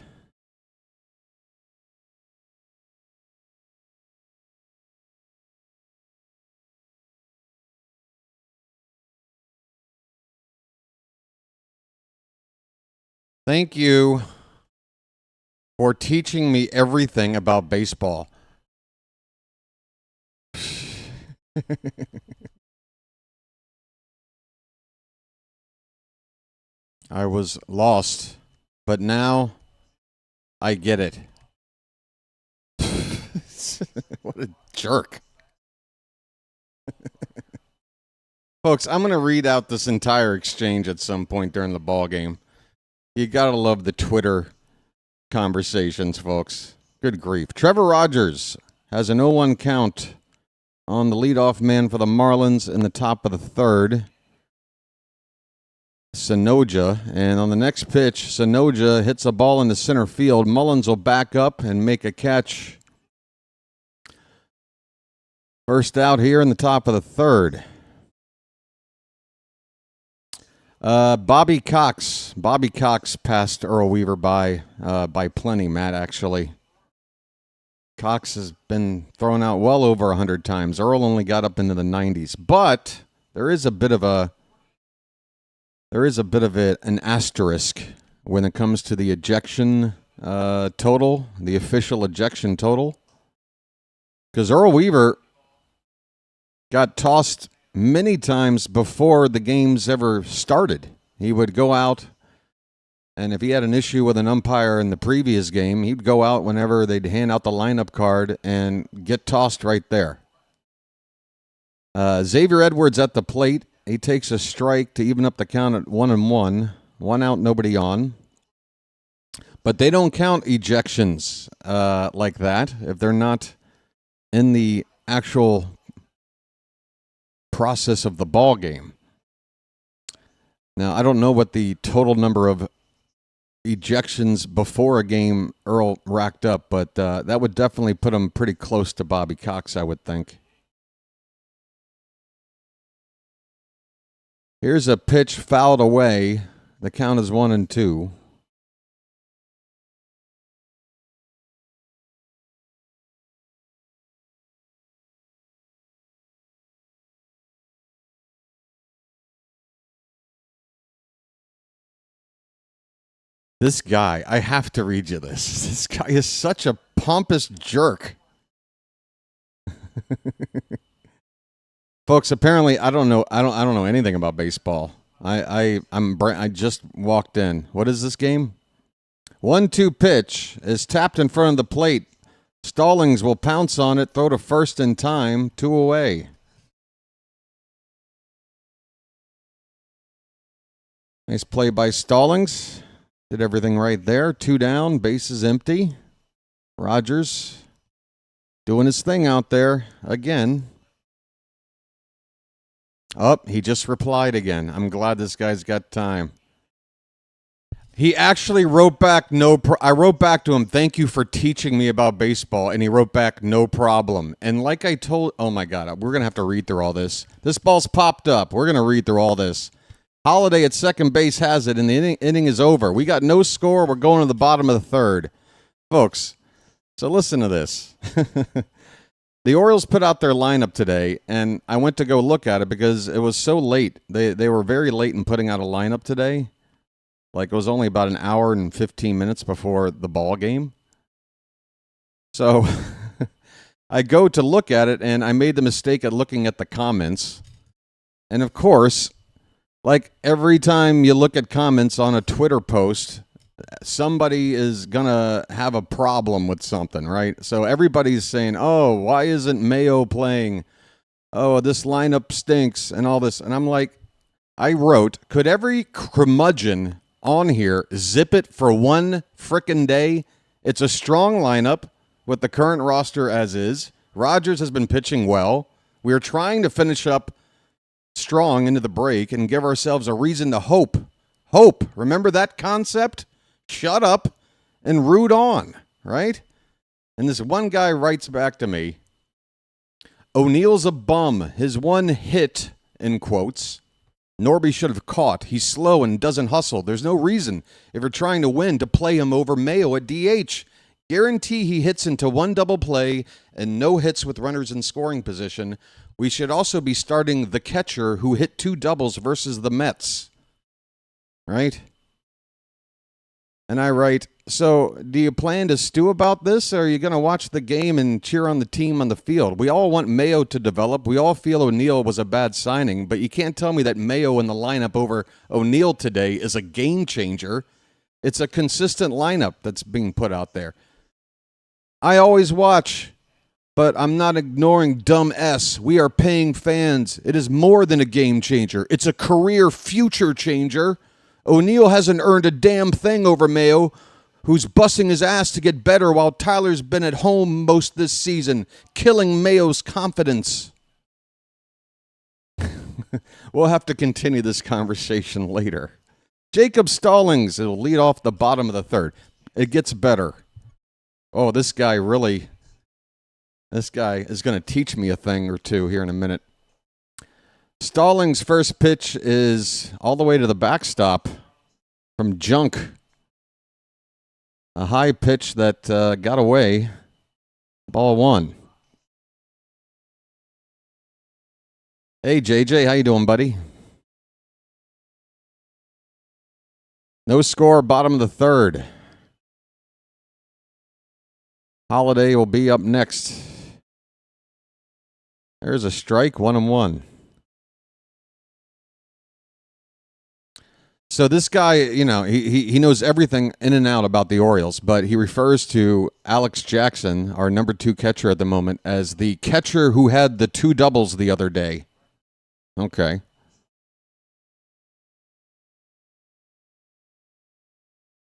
[SPEAKER 2] Thank you for teaching me everything about baseball. I was lost, but now I get it. What a jerk. Folks, I'm going to read out this entire exchange at some point during the ball game. You got to love the Twitter conversations, folks. Good grief. Trevor Rogers has an 0-1 count on the leadoff man for the Marlins in the top of the third. Sonoja, and on the next pitch, Sonoja hits a ball into center field. Mullins will back up and make a catch. First out here in the top of the third. Bobby Cox passed Earl Weaver by plenty, Matt, actually. Cox has been thrown out well over 100 times. Earl only got up into the 90s, but there is a bit of an asterisk when it comes to the ejection total, the official ejection total, because Earl Weaver got tossed many times before the games ever started. He would go out, and if he had an issue with an umpire in the previous game, he'd go out whenever they'd hand out the lineup card and get tossed right there. Xavier Edwards at the plate. He takes a strike to even up the count at 1-1. 1 out, nobody on. But they don't count ejections like that if they're not in the actual process of the ball game. Now, I don't know what the total number of ejections before a game Earl racked up, but that would definitely put him pretty close to Bobby Cox, I would think. Here's a pitch fouled away. The count is 1-2. This guy, I have to read you this. This guy is such a pompous jerk. Folks, apparently I don't know anything about baseball. I just walked in. What is this game? 1-2 pitch is tapped in front of the plate. Stallings will pounce on it, throw to first in time, 2 away. Nice play by Stallings. Did everything right there. 2 down, bases empty. Rogers doing his thing out there again. Oh, he just replied again. I'm glad this guy's got time. He actually wrote back, I wrote back to him, thank you for teaching me about baseball. And he wrote back, no problem. And like I told, oh my God, we're going to have to read through all this. This ball's popped up. We're going to read through all this. Holiday at second base has it, and the inning is over. We got no score. We're going to the bottom of the third. Folks, so listen to this. The Orioles put out their lineup today, and I went to go look at it because it was so late. They were very late in putting out a lineup today. Like, it was only about an hour and 15 minutes before the ball game. So I go to look at it, and I made the mistake of looking at the comments. And, of course, like every time you look at comments on a Twitter post, somebody is going to have a problem with something, right? So everybody's saying, oh, why isn't Mayo playing? Oh, this lineup stinks and all this. And I'm like, I wrote, could every curmudgeon on here zip it for one frickin' day? It's a strong lineup with the current roster as is. Rogers has been pitching well. We are trying to finish up strong into the break and give ourselves a reason to hope. Hope. Remember that concept? Shut up and root on, right? And this one guy writes back to me, O'Neill's a bum. His one hit, in quotes, Norby should have caught. He's slow and doesn't hustle. There's no reason, if you're trying to win, to play him over Mayo at DH. Guarantee he hits into one double play and no hits with runners in scoring position. We should also be starting the catcher who hit 2 doubles versus the Mets. Right? And I write, so do you plan to stew about this, or are you going to watch the game and cheer on the team on the field? We all want Mayo to develop. We all feel O'Neill was a bad signing, but you can't tell me that Mayo in the lineup over O'Neill today is a game changer. It's a consistent lineup that's being put out there. I always watch, but I'm not ignoring dumb S. We are paying fans. It is more than a game changer. It's a career future changer. O'Neill hasn't earned a damn thing over Mayo, who's busting his ass to get better while Tyler's been at home most this season, killing Mayo's confidence. We'll have to continue this conversation later. Jacob Stallings will lead off the bottom of the third. It gets better. Oh, this guy is going to teach me a thing or two here in a minute. Stallings' first pitch is all the way to the backstop from Junk. A high pitch that got away. Ball one. Hey, JJ, how you doing, buddy? No score, bottom of the third. Holiday will be up next. There's a strike, 1-1. So this guy, you know, he knows everything in and out about the Orioles, but he refers to Alex Jackson, our number 2 catcher at the moment, as the catcher who had the 2 doubles the other day. Okay.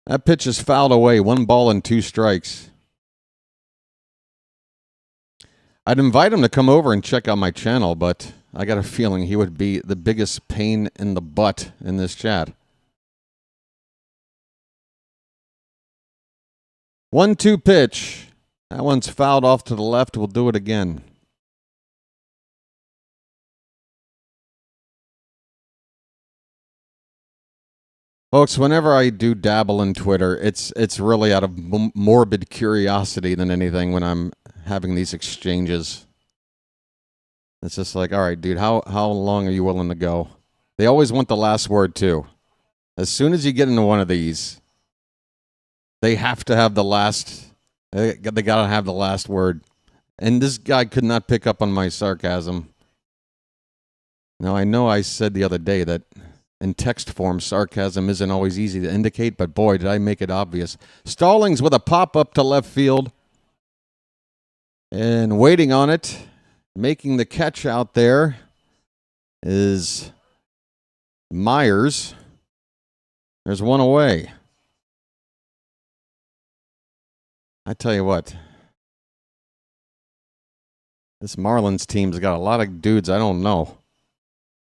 [SPEAKER 2] That pitch is fouled away, 1 ball and 2 strikes. I'd invite him to come over and check out my channel, but I got a feeling he would be the biggest pain in the butt in this chat. 1-2 pitch. That one's fouled off to the left. We'll do it again. Folks, whenever I do dabble in Twitter, it's really out of morbid curiosity than anything when I'm having these exchanges. It's just like, all right, dude, how long are you willing to go? They always want the last word, too. As soon as you get into one of these, they have to have the last, they got to have the last word. And this guy could not pick up on my sarcasm. Now, I know I said the other day that in text form, sarcasm isn't always easy to indicate, but boy, did I make it obvious. Stallings with a pop-up to left field. And waiting on it, making the catch out there is Myers. There's one away. I tell you what, this Marlins team's got a lot of dudes I don't know.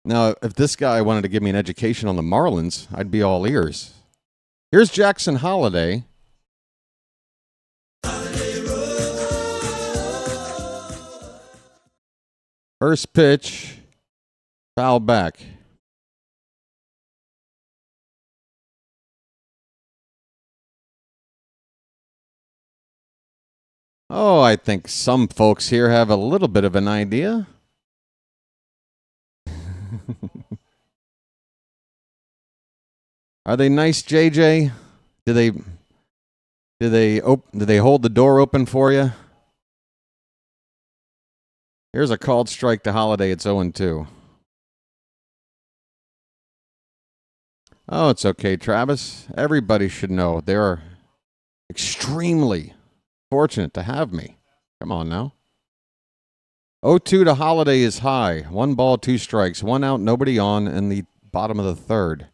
[SPEAKER 2] Now, if this guy wanted to give me an education on the Marlins, I'd be all ears. Here's Jackson Holiday. First pitch, foul back. Oh, I think some folks here have a little bit of an idea. Are they nice, JJ? Did they hold the door open for you? Here's a called strike to Holiday. It's 0-2. Oh, it's okay, Travis. Everybody should know they're extremely fortunate to have me. Come on now. 0-2 to Holiday is high. 1 ball, 2 strikes. 1 out, nobody on in the bottom of the third.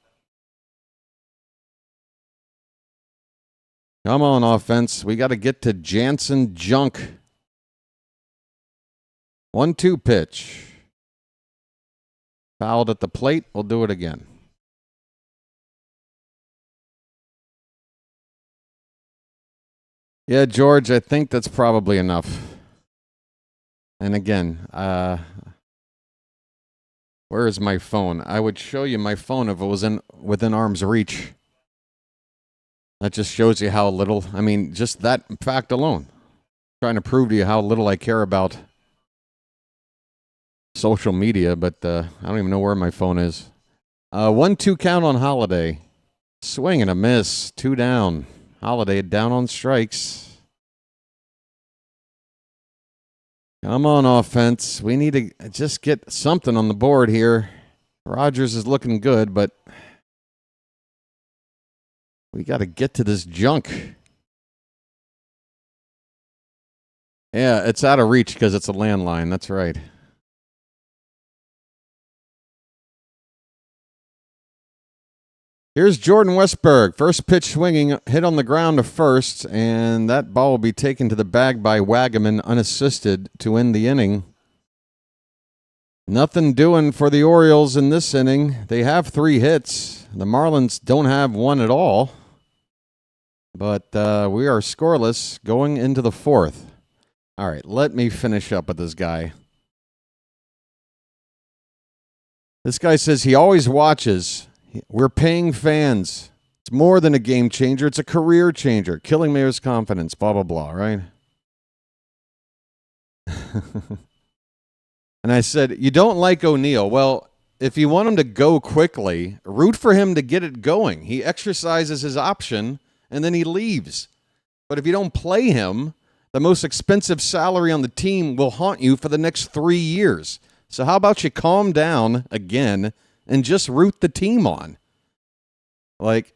[SPEAKER 2] Come on, offense. We got to get to Jansen Junk. 1-2 pitch. Fouled at the plate. We'll do it again. Yeah, George, I think that's probably enough. And again, where is my phone? I would show you my phone if it was within arm's reach. That just shows you how little, I mean, just that fact alone. Trying to prove to you how little I care about social media, but I don't even know where my phone is. 1-2 count on Holiday. Swing and a miss. 2 down. Holiday down on strikes. Come on, offense. We need to just get something on the board here. Rogers is looking good, but we got to get to this junk. Yeah, it's out of reach because it's a landline. That's right. Here's Jordan Westberg. First pitch swinging, hit on the ground to first, and that ball will be taken to the bag by Wagaman unassisted to end the inning. Nothing doing for the Orioles in this inning. They have 3 hits. The Marlins don't have one at all. But we are scoreless going into the 4th. All right, let me finish up with this guy. This guy says he always watches. We're paying fans. It's more than a game changer. It's a career changer. Killing Mayor's confidence, blah, blah, blah, right? And I said, you don't like O'Neill. Well, if you want him to go quickly, root for him to get it going. He exercises his option, and then he leaves. But if you don't play him, the most expensive salary on the team will haunt you for the next 3 years. So how about you calm down again and just root the team on? Like,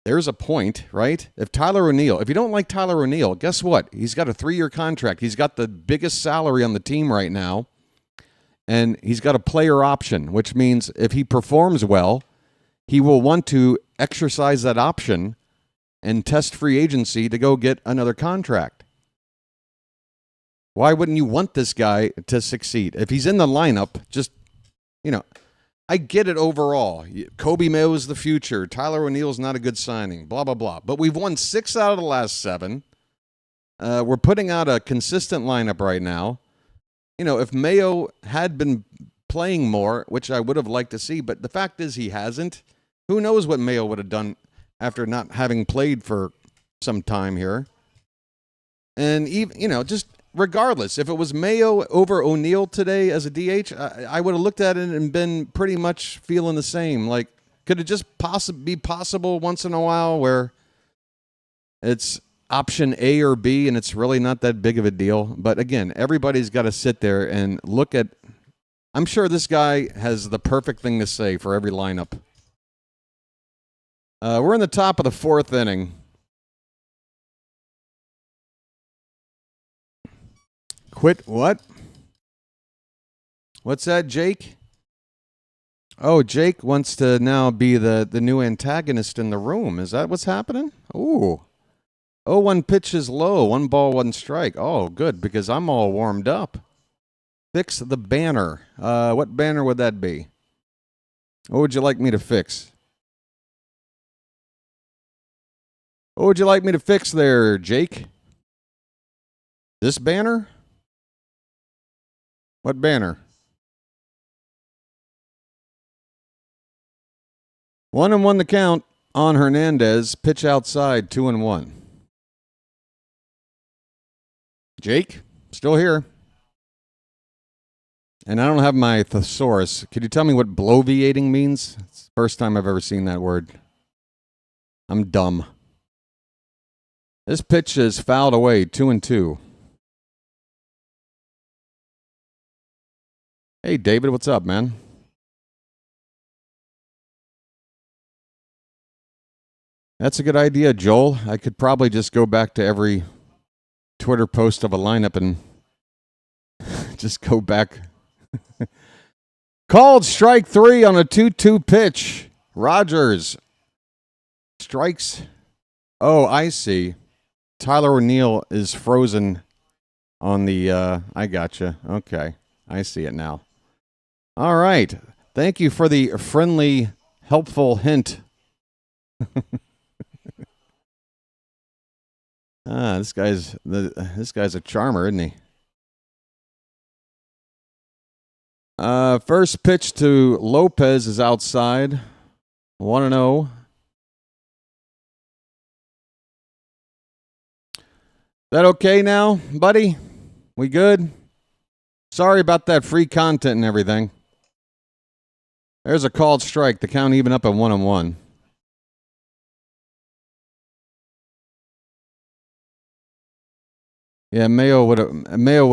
[SPEAKER 2] there's a point, right? If you don't like Tyler O'Neill, guess what? He's got a 3-year contract. He's got the biggest salary on the team right now. And he's got a player option, which means if he performs well, he will want to exercise that option and test free agency to go get another contract. Why wouldn't you want this guy to succeed? If he's in the lineup, just, I get it overall. Kobe Mayo is the future. Tyler O'Neill's not a good signing, blah, blah, blah. But we've won 6 out of the last 7. We're putting out a consistent lineup right now. If Mayo had been playing more, which I would have liked to see, but the fact is he hasn't. Who knows what Mayo would have done after not having played for some time here. And even, just regardless, if it was Mayo over O'Neill today as a DH, I would have looked at it and been pretty much feeling the same. Like, could it just be possible once in a while where it's option A or B and it's really not that big of a deal? But again, everybody's got to sit there and look at, I'm sure this guy has the perfect thing to say for every lineup. We're in the top of the 4th inning. Quit what? What's that, Jake? Oh, Jake wants to now be the new antagonist in the room. Is that what's happening? Ooh. 0-1 pitch is low. 1 ball, 1 strike. Oh, good, because I'm all warmed up. Fix the banner. What banner would that be? What would you like me to fix? What would you like me to fix there, Jake? This banner? What banner? 1-1 the count on Hernandez. Pitch outside, 2-1. Jake, still here. And I don't have my thesaurus. Could you tell me what bloviating means? It's the first time I've ever seen that word. I'm dumb. This pitch is fouled away, 2-2. Hey, David, what's up, man? That's a good idea, Joel. I could probably just go back to every Twitter post of a lineup and just go back. Called strike 3 on a 2-2 pitch. Rogers strikes. Oh, I see. Tyler O'Neill is frozen on the, I gotcha. Okay. I see it now. All right. Thank you for the friendly, helpful hint. This guy's a charmer, isn't he? First pitch to Lopez is outside. 1-0. That okay now, buddy? We good? Sorry about that free content and everything. There's a called strike. The count even up at 1-1. Yeah, Mayo would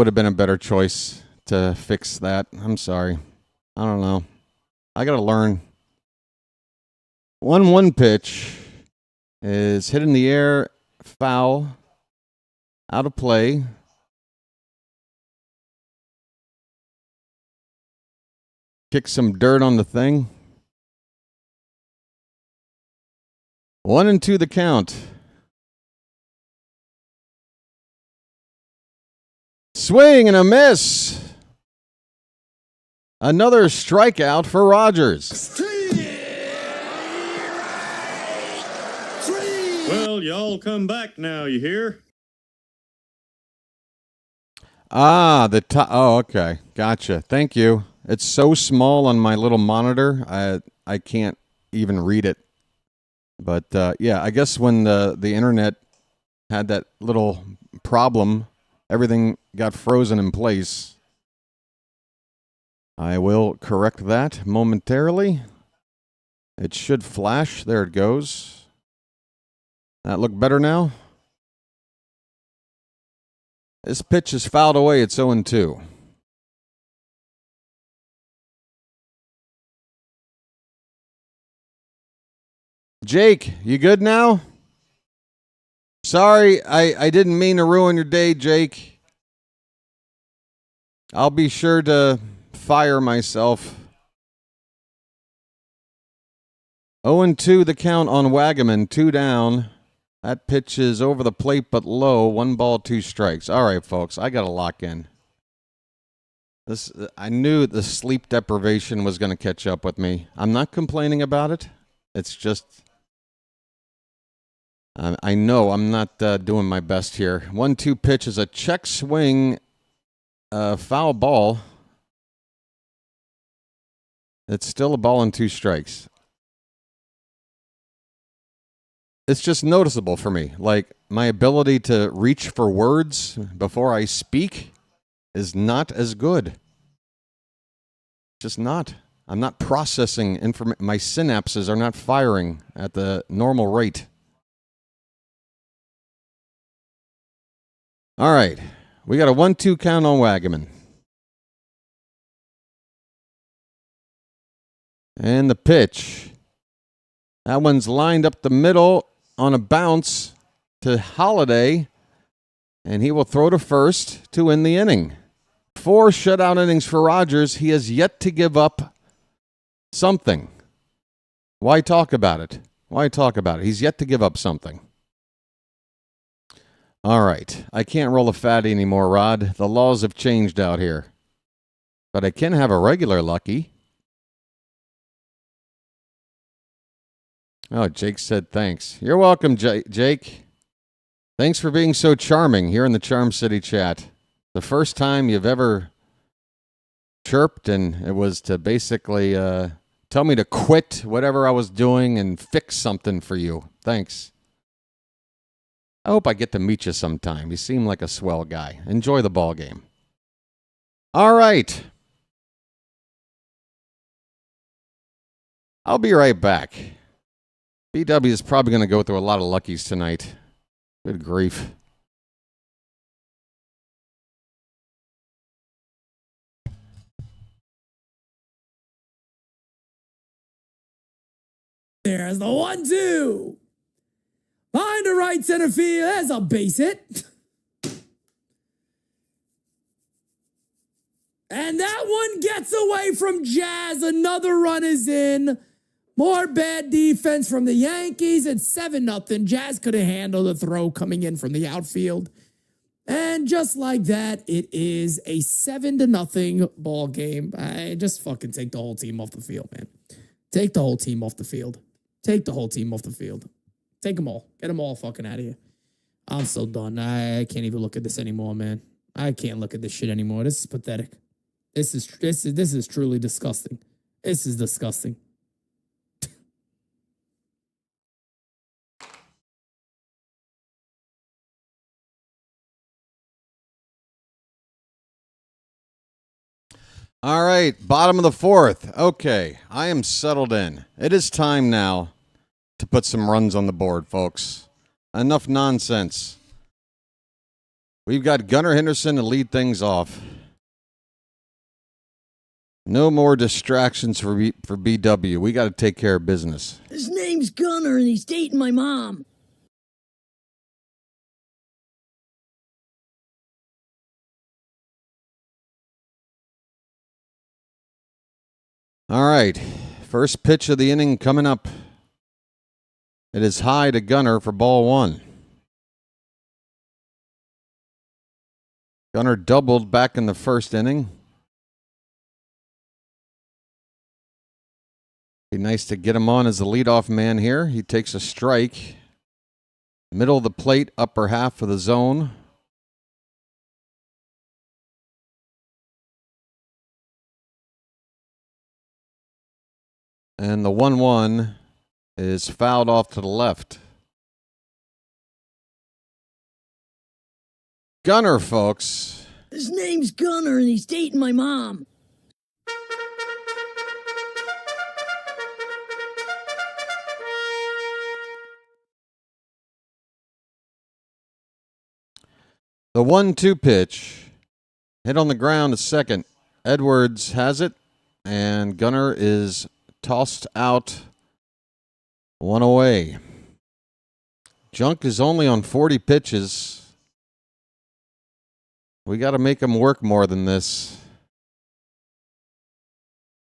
[SPEAKER 2] have been a better choice to fix that. I'm sorry. I don't know. I got to learn. 1-1 pitch is hit in the air, foul, out of play. Kick some dirt on the thing. 1-2 the count. Swing and a miss. Another strikeout for Rogers.
[SPEAKER 4] Well, y'all come back now, you hear?
[SPEAKER 2] Ah, oh, okay. Gotcha. Thank you. It's so small on my little monitor, I can't even read it. But yeah, I guess when the internet had that little problem, everything got frozen in place. I will correct that momentarily. It should flash. There it goes. That look better now? This pitch is fouled away. It's 0-2. Jake, you good now? Sorry, I didn't mean to ruin your day, Jake. I'll be sure to fire myself. 0-2 the count on Wagaman, 2 down. That pitch is over the plate but low. 1 ball, 2 strikes. All right, folks, I got to lock in. I knew the sleep deprivation was going to catch up with me. I'm not complaining about it. It's just I know I'm not doing my best here. 1-2 pitch is a check swing, foul ball. It's still a ball and 2 strikes. It's just noticeable for me. Like, my ability to reach for words before I speak is not as good. Just not. I'm not processing information. My synapses are not firing at the normal rate. All right. We got a 1-2 count on Wagaman. And the pitch. That one's lined up the middle on a bounce to Holiday, and he will throw to first to end the inning. 4 shutout innings for Rogers. He has yet to give up something. Why talk about it? Why talk about it? He's yet to give up something. All right. I can't roll a fatty anymore, Rod. The laws have changed out here. But I can have a regular lucky. Oh, Jake said thanks. You're welcome, Jake. Thanks for being so charming here in the Charm City chat. The first time you've ever chirped, and it was to basically tell me to quit whatever I was doing and fix something for you. Thanks. I hope I get to meet you sometime. You seem like a swell guy. Enjoy the ball game. All right. I'll be right back. BW is probably going to go through a lot of luckies tonight. Good grief.
[SPEAKER 7] There's the 1-2. Behind the right center field, there's a base hit. And that one gets away from Jazz. Another run is in. More bad defense from the Yankees. It's 7-0. Jazz could have handled the throw coming in from the outfield. And just like that, it is a 7-0 ball game. I just fucking take the whole team off the field, man. Take the whole team off the field. Take the whole team off the field. Take them all. Get them all fucking out of here. I'm so done. I can't even look at this anymore, man. I can't look at this shit anymore. This is pathetic. This is truly disgusting. This is disgusting.
[SPEAKER 2] All right, bottom of the 4th. Okay, I am settled in. It is time now to put some runs on the board, folks. Enough nonsense. We've got Gunnar Henderson to lead things off. No more distractions for BW. We got to take care of business.
[SPEAKER 10] His name's Gunnar and he's dating my mom.
[SPEAKER 2] All right. First pitch of the inning coming up. It is high to Gunnar for ball one. Gunnar doubled back in the first inning. Be nice to get him on as the leadoff man here. He takes a strike. Middle of the plate, upper half of the zone. And the 1-1 is fouled off to the left. Gunnar, folks.
[SPEAKER 10] His name's Gunnar and he's dating my mom.
[SPEAKER 2] The 1-2 pitch. Hit on the ground to second. Edwards has it, and Gunnar is tossed out. One away. Junk is only on 40 pitches. We got to make him work more than this.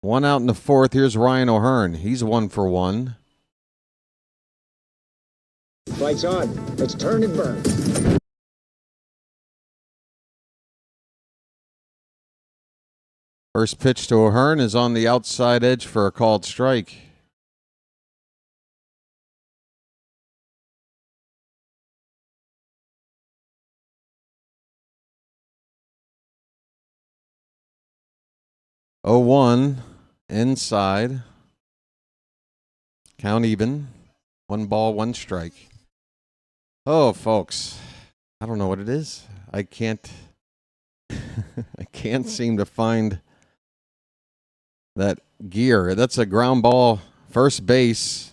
[SPEAKER 2] One out in the fourth. Here's Ryan O'Hearn. He's 1 for 1.
[SPEAKER 5] Lights on. Let's turn and burn.
[SPEAKER 2] First pitch to O'Hearn is on the outside edge for a called strike. Oh, 1 inside. Count even. 1 ball, 1 strike. Oh, folks, I don't know what it is. I can't seem to find that gear. That's a ground ball, first base,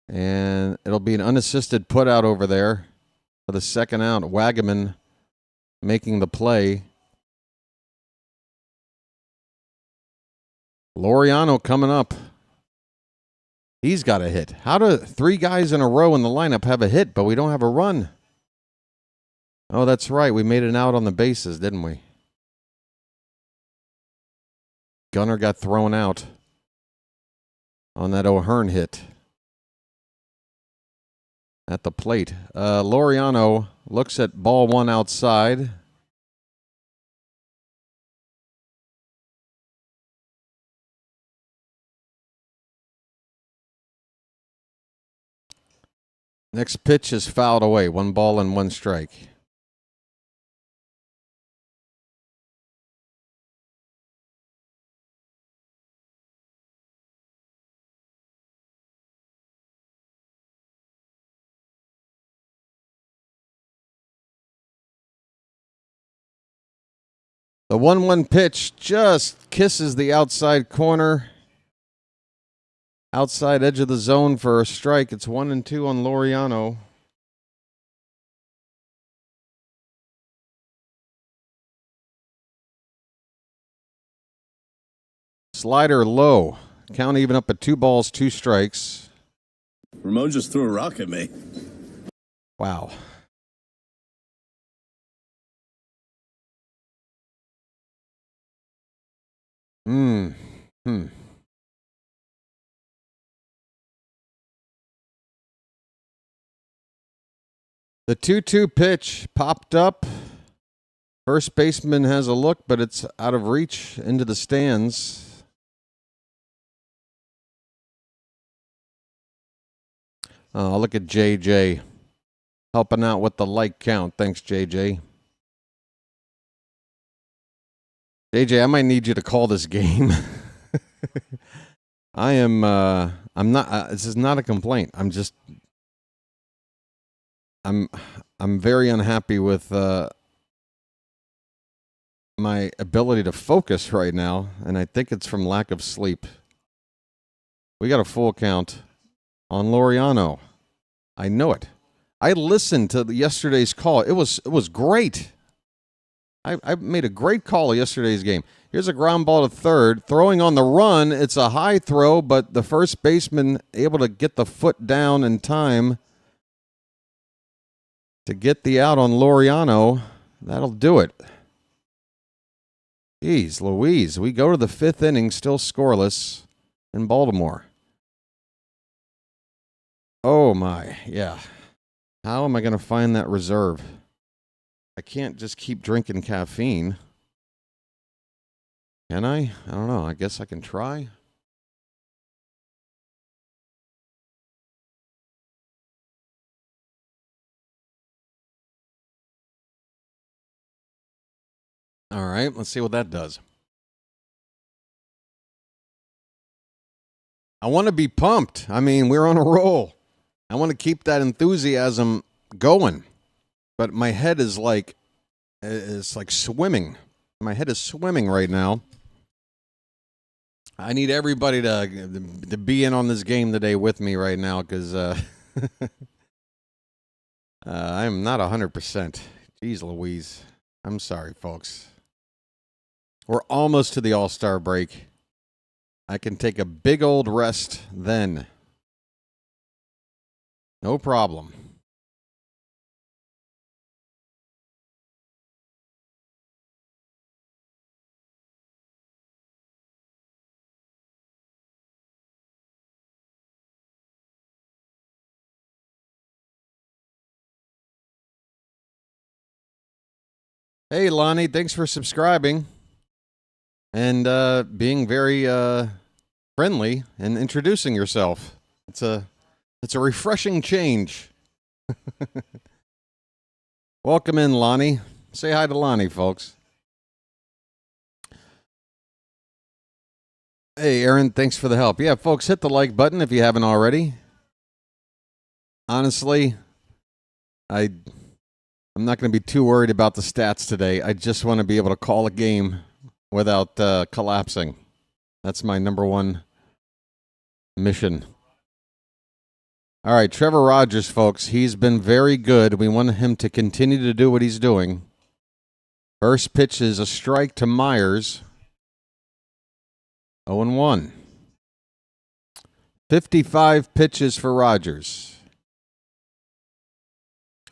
[SPEAKER 2] and it'll be an unassisted put out over there for the second out. Wagaman making the play. Laureano coming up. He's got a hit. How do 3 guys in a row in the lineup have a hit, but we don't have a run? Oh, that's right. We made an out on the bases, didn't we? Gunnar got thrown out on that O'Hearn hit at the plate. Laureano looks at ball 1 outside. Next pitch is fouled away. 1 ball and 1 strike. The 1-1 pitch just kisses the outside corner. Outside edge of the zone for a strike. It's 1-2 on Laureano. Slider low. Count even up at 2 balls, 2 strikes.
[SPEAKER 8] Ramon just threw a rock at me.
[SPEAKER 2] Wow. The 2-2 pitch popped up. First baseman has a look, but it's out of reach into the stands. I'll look at JJ helping out with the like count. Thanks, JJ. JJ, I might need you to call this game. I'm not, this is not a complaint. I'm very unhappy with my ability to focus right now, and I think it's from lack of sleep. We got a full count on Laureano. I know it. I listened to yesterday's call. It was great. I made a great call yesterday's game. Here's a ground ball to third. Throwing on the run. It's a high throw, but the first baseman able to get the foot down in time to get the out on Laureano. That'll do it. Jeez Louise. We go to the fifth inning, still scoreless in Baltimore. Oh, my. Yeah. How am I going to find that reserve? I can't just keep drinking caffeine. Can I? I don't know. I guess I can try. All right, let's see what that does. I want to be pumped. I mean, we're on a roll. I want to keep that enthusiasm going. But my head is like, it's like swimming. My head is swimming right now. I need everybody to be in on this game today with me right now because I'm not 100%. Jeez Louise. I'm sorry, folks. We're almost to the All-Star break. I can take a big old rest then. No problem. Hey, Lonnie, thanks for subscribing and being very friendly and introducing yourself. It's a refreshing change. Welcome in, Lonnie. Say hi to Lonnie, folks. Hey, Aaron, thanks for the help. Yeah, folks, hit the like button if you haven't already. Honestly, I'm not going to be too worried about the stats today. I just want to be able to call a game without collapsing. That's my number one mission. All right, Trevor Rogers, folks. He's been very good. We want him to continue to do what he's doing. First pitch is a strike to Myers. 0-1. 55 pitches for Rogers.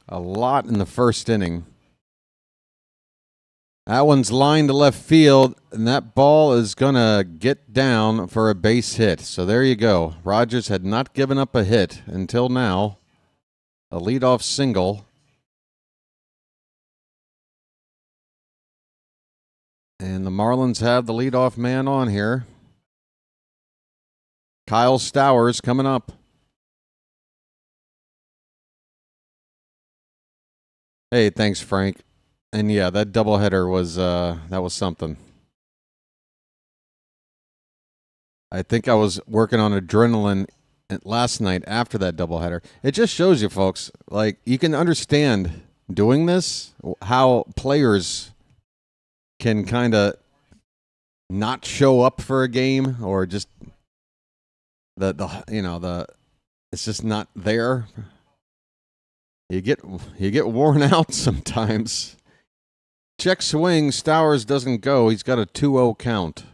[SPEAKER 2] A lot in the first inning. That one's lined to left field, and that ball is going to get down for a base hit. So there you go. Rogers had not given up a hit until now. A leadoff single. And the Marlins have the leadoff man on here. Kyle Stowers coming up. Hey, thanks, Frank. And yeah, that doubleheader was that was something. I think I was working on adrenaline last night after that doubleheader. It just shows you, folks, like you can understand doing this, how players can kind of not show up for a game or just it's just not there. You get worn out sometimes. Check swing. Stowers doesn't go. He's got a 2-0 count.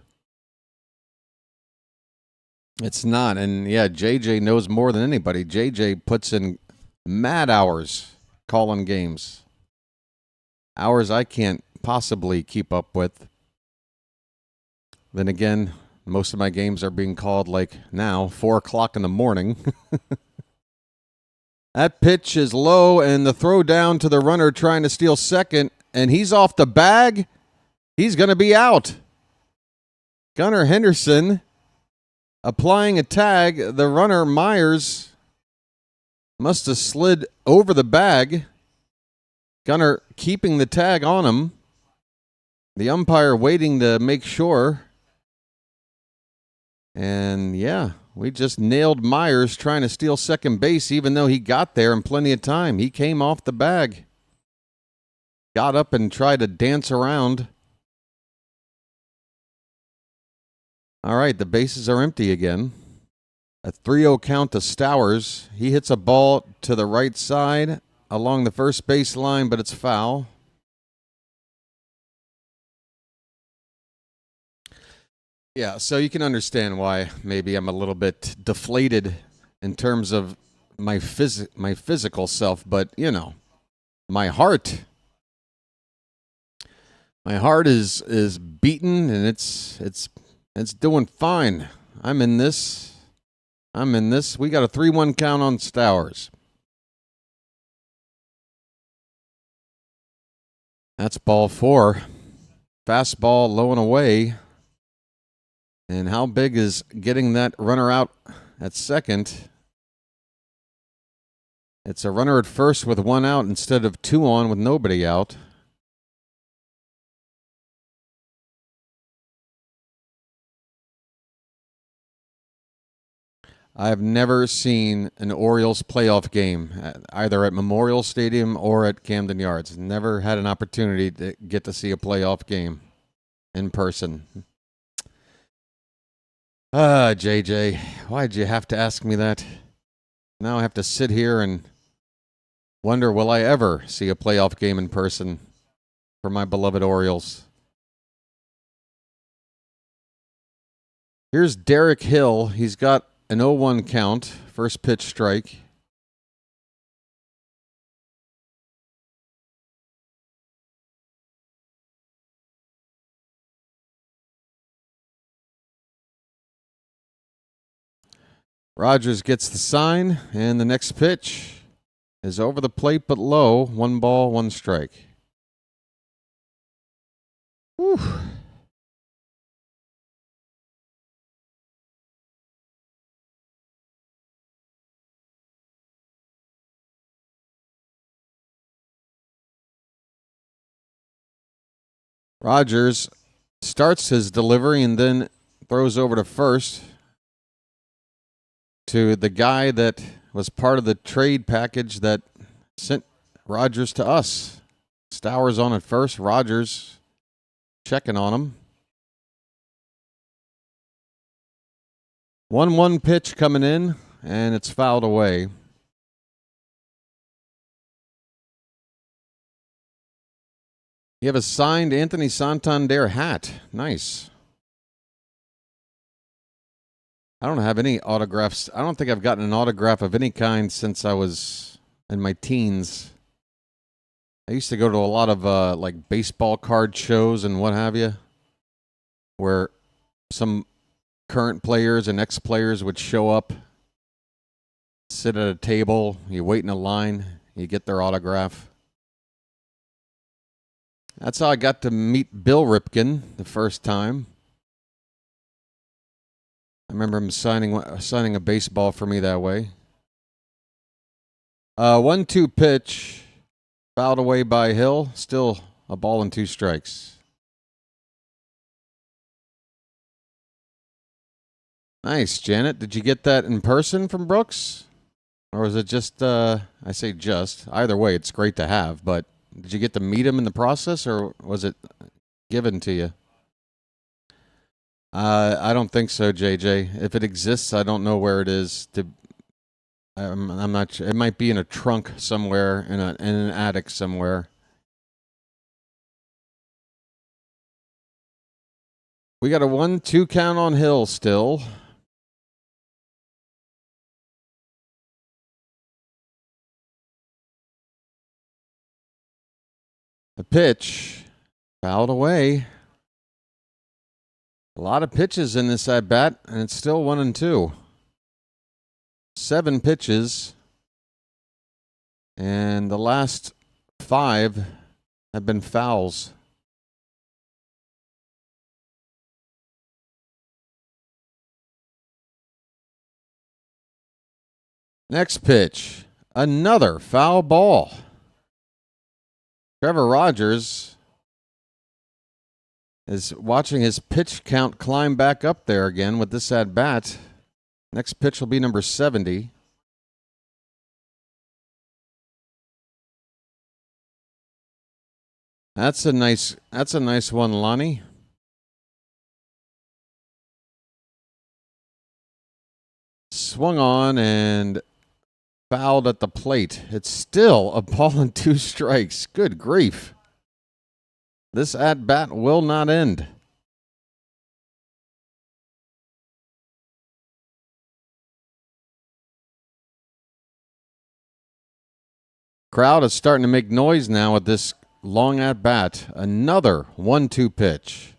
[SPEAKER 2] It's not. And yeah, JJ knows more than anybody. JJ puts in mad hours calling games. Hours I can't possibly keep up with. Then again, most of my games are being called like now, 4 o'clock in the morning. That pitch is low, and the throw down to the runner trying to steal second, and he's off the bag. He's going to be out. Gunnar Henderson applying a tag. The runner, Myers, must have slid over the bag. Gunnar keeping the tag on him. The umpire waiting to make sure. And, yeah, we just nailed Myers trying to steal second base, even though he got there in plenty of time. He came off the bag. Got up and tried to dance around. All right, the bases are empty again. A 3-0 count to Stowers. He hits a ball to the right side, along the first base line, but it's foul. Yeah, so you can understand why maybe I'm a little bit deflated in terms of my physical self, but you know, my heart is beaten and it's doing fine. I'm in this. We got a 3-1 count on Stowers. That's ball 4. Fastball low and away. And how big is getting that runner out at second? It's a runner at first with 1 out instead of 2 on with nobody out. I have never seen an Orioles playoff game, either at Memorial Stadium or at Camden Yards. Never had an opportunity to get to see a playoff game in person. JJ, why'd you have to ask me that? Now I have to sit here and wonder, will I ever see a playoff game in person for my beloved Orioles? Here's Derek Hill. He's got an 0-1 count, first pitch strike. Rogers gets the sign, and the next pitch is over the plate but low. 1 ball, 1 strike. Whew. Rogers starts his delivery and then throws over to first to the guy that was part of the trade package that sent Rogers to us. Stowers on at first. Rogers checking on him. 1-1 pitch coming in, and it's fouled away. You have a signed Anthony Santander hat. Nice. I don't have any autographs. I don't think I've gotten an autograph of any kind since I was in my teens. I used to go to a lot of like baseball card shows and what have you, where some current players and ex-players would show up, sit at a table, you wait in a line, you get their autograph. That's how I got to meet Bill Ripken the first time. I remember him signing a baseball for me that way. 1-2 pitch, fouled away by Hill. Still a ball and 2 strikes. Nice, Janet. Did you get that in person from Brooks? Or was it just, I say just, either way, it's great to have, but did you get to meet him in the process, or was it given to you? I don't think so, JJ. If it exists, I don't know where it is. I'm not sure. It might be in a trunk somewhere, in an attic somewhere. We got a 1-2 count on Hill still. The pitch fouled away. A lot of pitches in this at bat, and it's still 1-2. 7 pitches, and the last 5 have been fouls. Next pitch, another foul ball. Trevor Rogers is watching his pitch count climb back up there again with this at bat. Next pitch will be number 70. That's a nice one, Lonnie. Swung on and fouled at the plate. It's still a ball and 2 strikes. Good grief. This at-bat will not end. Crowd is starting to make noise now with this long at-bat. Another 1-2 pitch.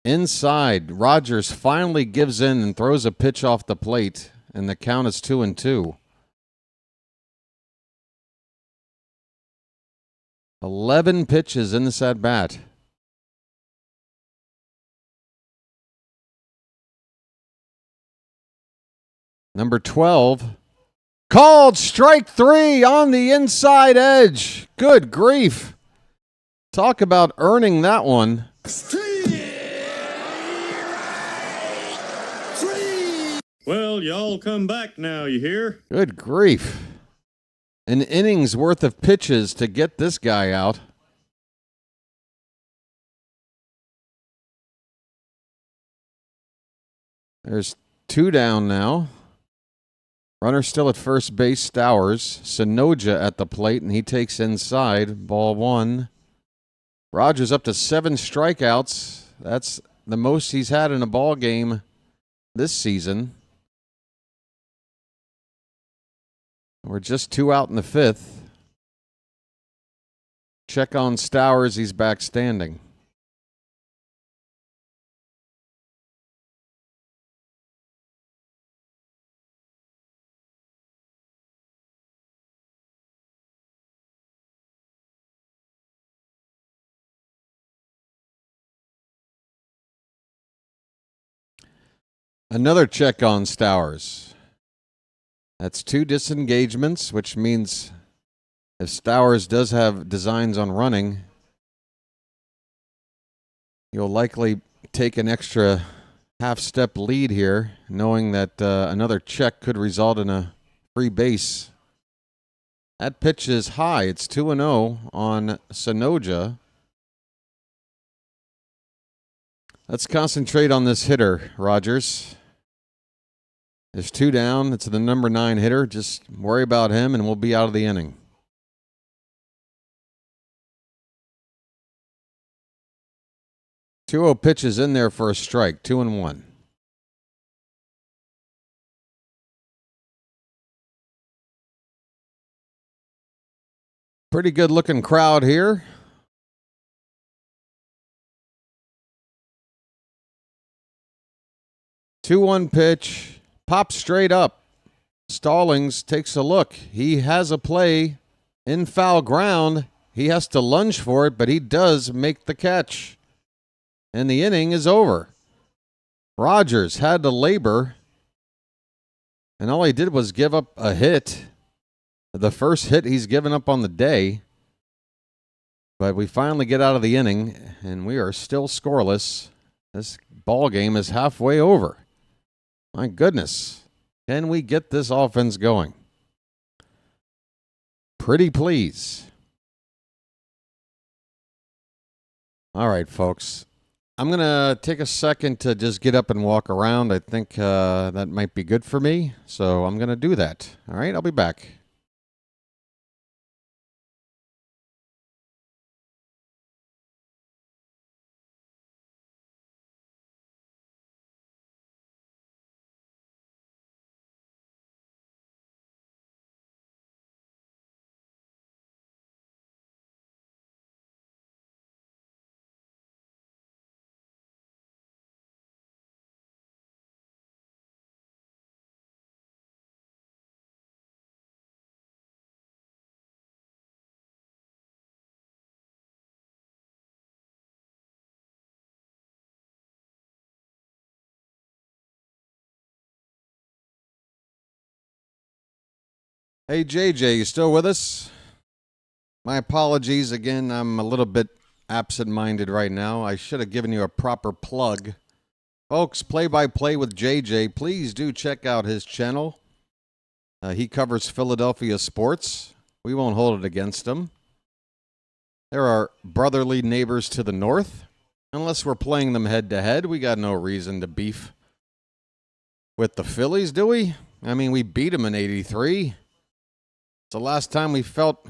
[SPEAKER 2] Inside, Rogers finally gives in and throws a pitch off the plate, and the count is 2-2. 11 pitches in this at-bat. Number 12. Called strike 3 on the inside edge. Good grief. Talk about earning that one.
[SPEAKER 4] Well, y'all come back now, you hear?
[SPEAKER 2] Good grief. An inning's worth of pitches to get this guy out. There's 2 down now. Runner still at first base, Stowers. Sonoja at the plate, and he takes inside. Ball 1. Rogers up to 7 strikeouts. That's the most he's had in a ball game this season. We're just 2 out in the 5th. Check on Stowers. He's back standing. Another check on Stowers. That's 2 disengagements, which means if Stowers does have designs on running, you'll likely take an extra half-step lead here, knowing that another check could result in a free base. That pitch is high. It's 2-0 on Sonoja. Let's concentrate on this hitter, Rogers. There's 2 down. It's the number 9 hitter. Just worry about him, and we'll be out of the inning. Two-0 pitches in there for a strike. 2-1. Pretty good-looking crowd here. Two-one pitch, pops straight up. Stallings takes a look. He has a play in foul ground. He has to lunge for it, but he does make the catch. And the inning is over. Rogers had to labor, and all he did was give up a hit. The first hit he's given up on the day. But we finally get out of the inning, and we are still scoreless. This ball game is halfway over. My goodness. Can we get this offense going? Pretty please. All right, folks. I'm going to take a second to just get up and walk around. I think that might be good for me. So I'm going to do that. All right, I'll be back. Hey, JJ, you still with us? My apologies. Again, I'm a little bit absent-minded right now. I should have given you a proper plug. Folks, play-by-play with JJ. Please do check out his channel. He covers Philadelphia sports. We won't hold it against him. There are brotherly neighbors to the north. Unless we're playing them head-to-head, we got no reason to beef with the Phillies, do we? I mean, we beat them in '83. It's the last time we felt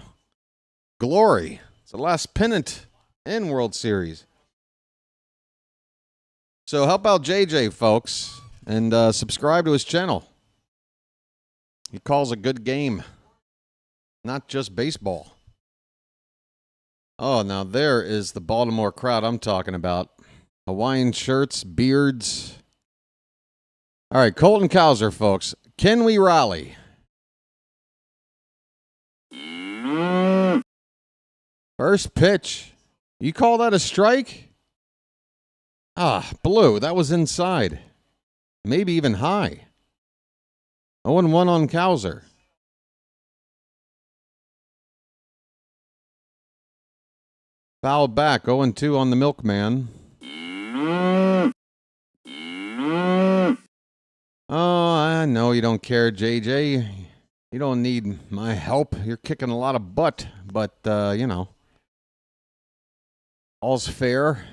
[SPEAKER 2] glory. It's the last pennant in World Series. So help out JJ, folks, and subscribe to his channel. He calls a good game, not just baseball. Oh, now there is the Baltimore crowd I'm talking about. Hawaiian shirts, beards. All right, Colton Cowser, folks. Can we rally? First pitch. You call that a strike? Ah, blue. That was inside. Maybe even high. 0-1 on Cowser. Foul back. 0-2 on the Milkman. Oh, I know you don't care, JJ. You don't need my help. You're kicking a lot of butt. But, you know, all's fair.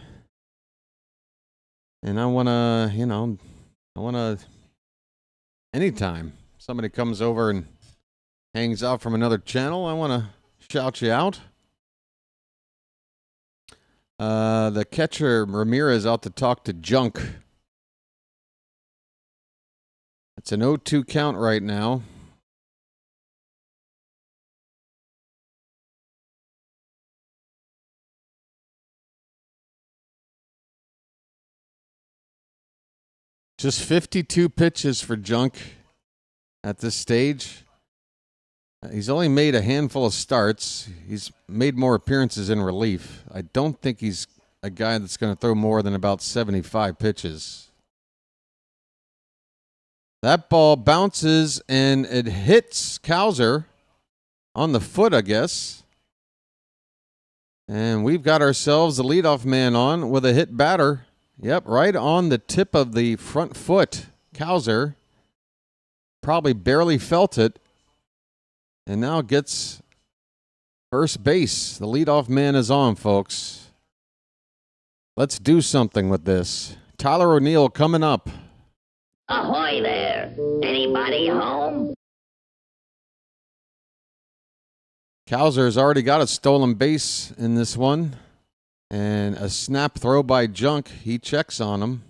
[SPEAKER 2] And I want to, anytime somebody comes over and hangs out from another channel, I want to shout you out. The catcher, Ramirez, out to talk to Junk. It's an 0-2 count right now. Just 52 pitches for Junk at this stage. He's only made a handful of starts. He's made more appearances in relief. I don't think he's a guy that's going to throw more than about 75 pitches. That ball bounces and it hits Cowser on the foot, I guess. And we've got ourselves the leadoff man on with a hit batter. Yep, right on the tip of the front foot. Cowser probably barely felt it. And now gets first base. The leadoff man is on, folks. Let's do something with this. Tyler O'Neill coming up.
[SPEAKER 9] Ahoy there! Anybody home?
[SPEAKER 2] Cowser's already got a stolen base in this one. And a snap throw by Junk. He checks on him.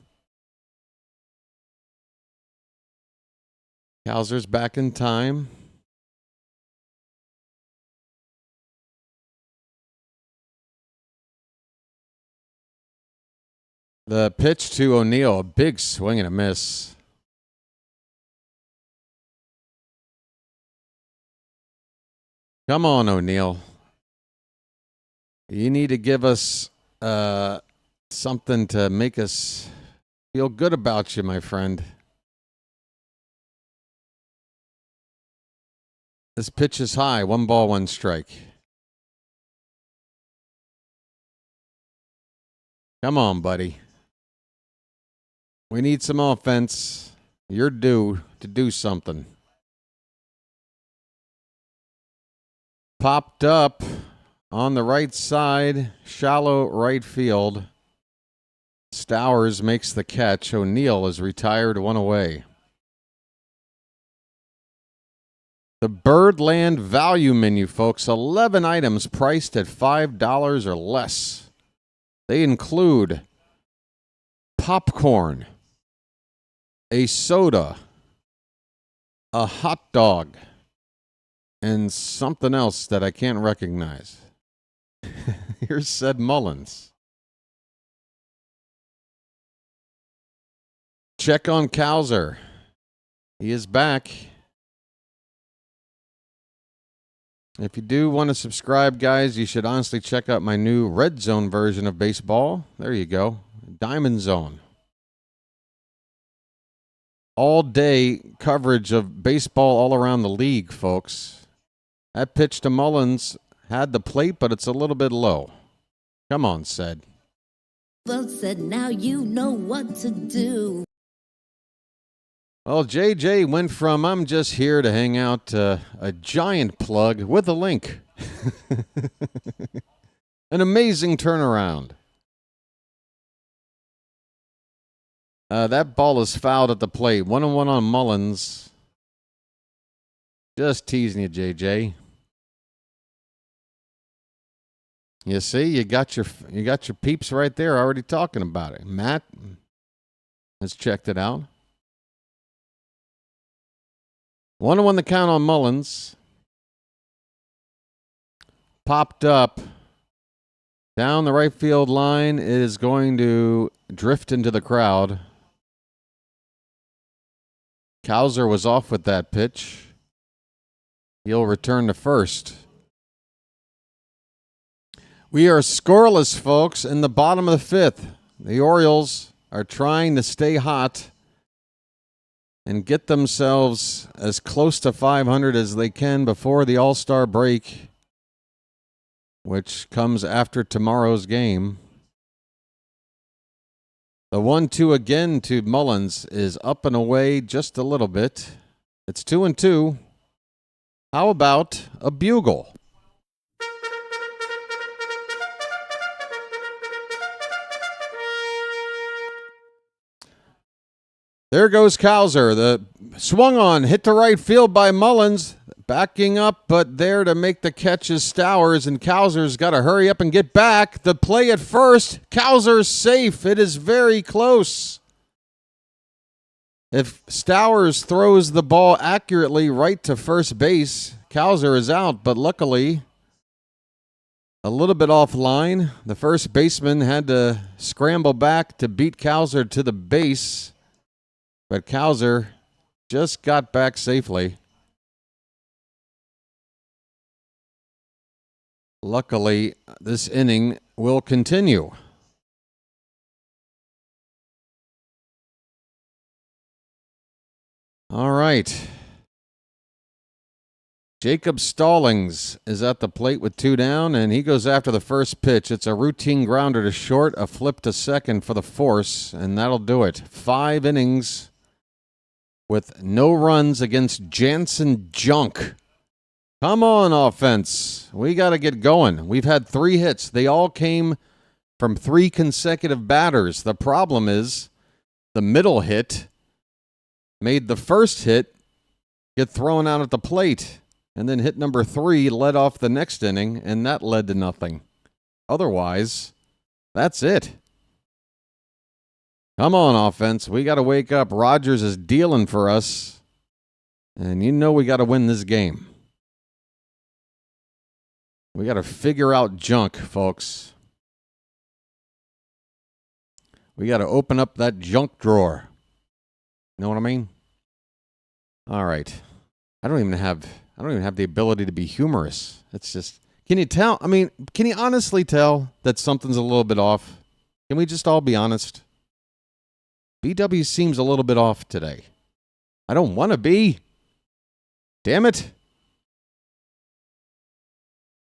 [SPEAKER 2] Cowser's back in time. The pitch to O'Neill, a big swing and a miss. Come on, O'Neill. You need to give us something to make us feel good about you, my friend. This pitch is high. 1 ball, 1 strike. Come on, buddy. We need some offense. You're due to do something. Popped up on the right side, shallow right field. Stowers makes the catch. O'Neill is retired, 1 away. The Birdland value menu, folks. 11 items priced at $5 or less. They include popcorn, a soda, a hot dog, and something else that I can't recognize. Here's said Mullins. Check on Cowser. He is back. If you do want to subscribe, guys, you should honestly check out my new Red Zone version of baseball. There you go. Diamond Zone. All day coverage of baseball all around the league, folks. That pitch to Mullins had the plate, but it's a little bit low. Come on, said.
[SPEAKER 10] Folks said, now you know what to do.
[SPEAKER 2] Well, JJ went from I'm just here to hang out to a giant plug with a link. An amazing turnaround. That ball is fouled at the plate. 1-1 on Mullins. Just teasing you, JJ. You see, you got your peeps right there already talking about it. Matt has checked it out. 1-1 the count on Mullins. Popped up down the right field line. It is going to drift into the crowd. Cowser was off with that pitch. He'll return to first. We are scoreless, folks, in the bottom of the fifth. The Orioles are trying to stay hot and get themselves as close to 500 as they can before the All-Star break, which comes after tomorrow's game. The 1-2 again to Mullins is up and away just a little bit. It's 2-2. How about a bugle? There goes Cowser. The swung on, hit to right field by Mullins. Backing up, but there to make the catch is Stowers, and Cowser's got to hurry up and get back. The play at first, Cowser's safe. It is very close. If Stowers throws the ball accurately right to first base, Cowser is out, but luckily a little bit offline. The first baseman had to scramble back to beat Cowser to the base, but Cowser just got back safely. Luckily, this inning will continue. All right. Jacob Stallings is at the plate with 2 down, and he goes after the first pitch. It's a routine grounder to short, a flip to second for the force, and that'll do it. 5 innings with no runs against Jansen Junk. Come on, offense. We got to get going. We've had 3 hits. They all came from 3 consecutive batters. The problem is the middle hit made the first hit get thrown out at the plate. And then hit number 3 led off the next inning, and that led to nothing. Otherwise, that's it. Come on, offense. We got to wake up. Rogers is dealing for us. And you know we got to win this game. We got to figure out Junk, folks. We got to open up that junk drawer. Know what I mean? All right. I don't even have the ability to be humorous. It's just, can you honestly tell that something's a little bit off? Can we just all be honest? BW seems a little bit off today. I don't want to be. Damn it.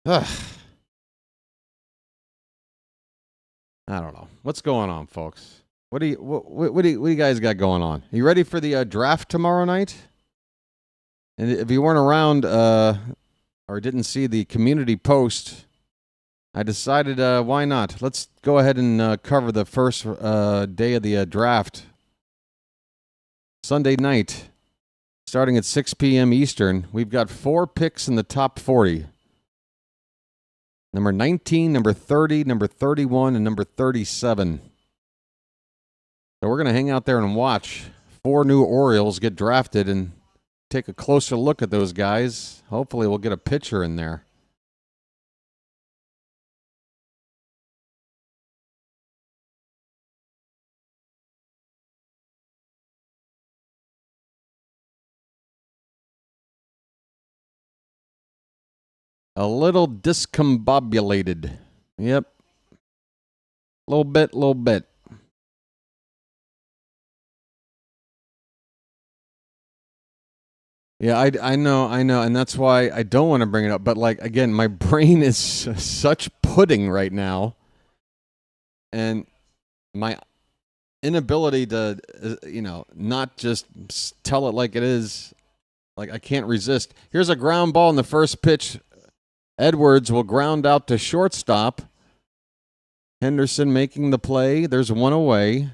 [SPEAKER 2] Ugh. I don't know. What's going on, folks? What do you guys got going on? Are you ready for the draft tomorrow night? And if you weren't around or didn't see the community post, I decided why not? Let's go ahead and cover the first day of the draft. Sunday night, starting at 6 p.m. Eastern. We've got 4 picks in the top 40. Number 19, number 30, number 31, and number 37. So we're going to hang out there and watch 4 new Orioles get drafted and take a closer look at those guys. Hopefully we'll get a pitcher in there. A little discombobulated. Yep. Little bit. Yeah, I know, and that's why I don't want to bring it up. But, like, again, my brain is such pudding right now. And my inability to, not just tell it like it is, like, I can't resist. Here's a ground ball in the first pitch. Edwards will ground out to shortstop. Henderson making the play. There's one away.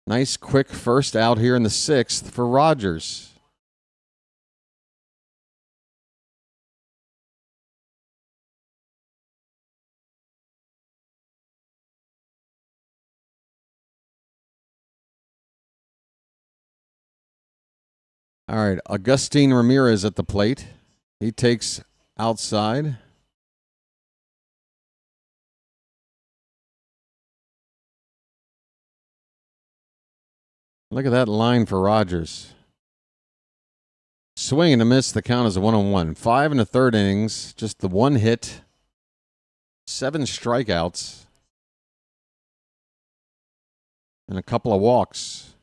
[SPEAKER 2] Nice quick first out here in the 6th for Rogers. All right, Agustin Ramirez at the plate. He takes outside. Look at that line for Rogers. Swing and a miss. The count is a 1-1. 5 in the third innings. Just the one hit. 7 strikeouts. And a couple of walks.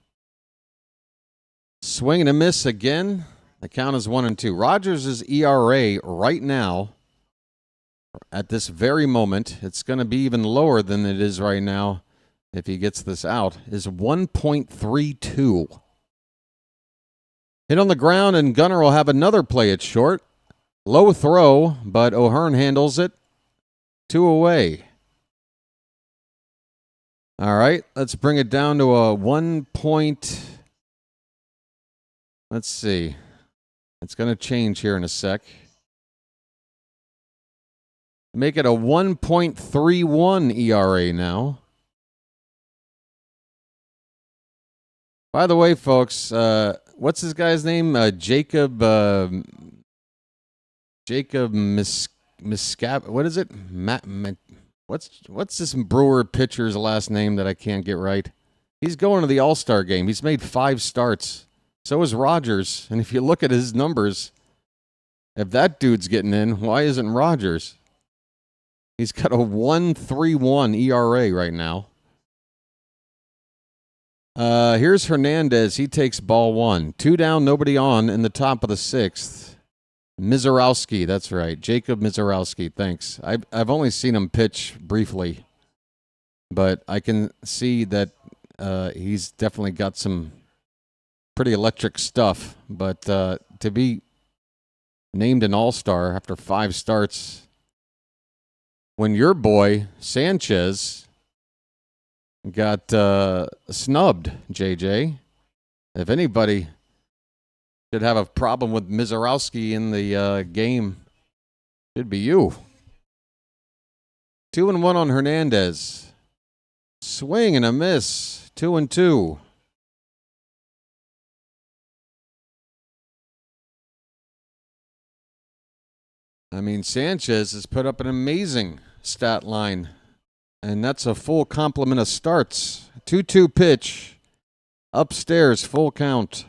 [SPEAKER 2] Swing and a miss again. The count is 1-2. Rogers' ERA right now, at this very moment, it's going to be even lower than it is right now if he gets this out, is 1.32. Hit on the ground, and Gunnar will have another play at short. Low throw, but O'Hearn handles it. 2 away. All right, let's bring it down to a 1 point. Let's see. It's going to change here in a sec. Make it a 1.31 ERA now. By the way, folks, what's this guy's name? Jacob Miscap. What is it? What's this Brewer pitcher's last name that I can't get right? He's going to the All-Star game. He's made 5 starts. So is Rogers. And if you look at his numbers, if that dude's getting in, why isn't Rogers? He's got a 1.31 ERA right now. Here's Hernandez. He takes ball 1. 2 down, nobody on in the top of the 6th. Mizorowski, that's right. Jacob Mizorowski, thanks. I've only seen him pitch briefly, but I can see that he's definitely got some pretty electric stuff. But to be named an all-star after 5 starts, when your boy, Sanchez, got snubbed, JJ. If anybody should have a problem with Mizorowski in the game, should be you. 2-1 on Hernandez. Swing and a miss. 2-2. I mean, Sanchez has put up an amazing stat line. And that's a full complement of starts. 2-2 pitch. Upstairs, full count.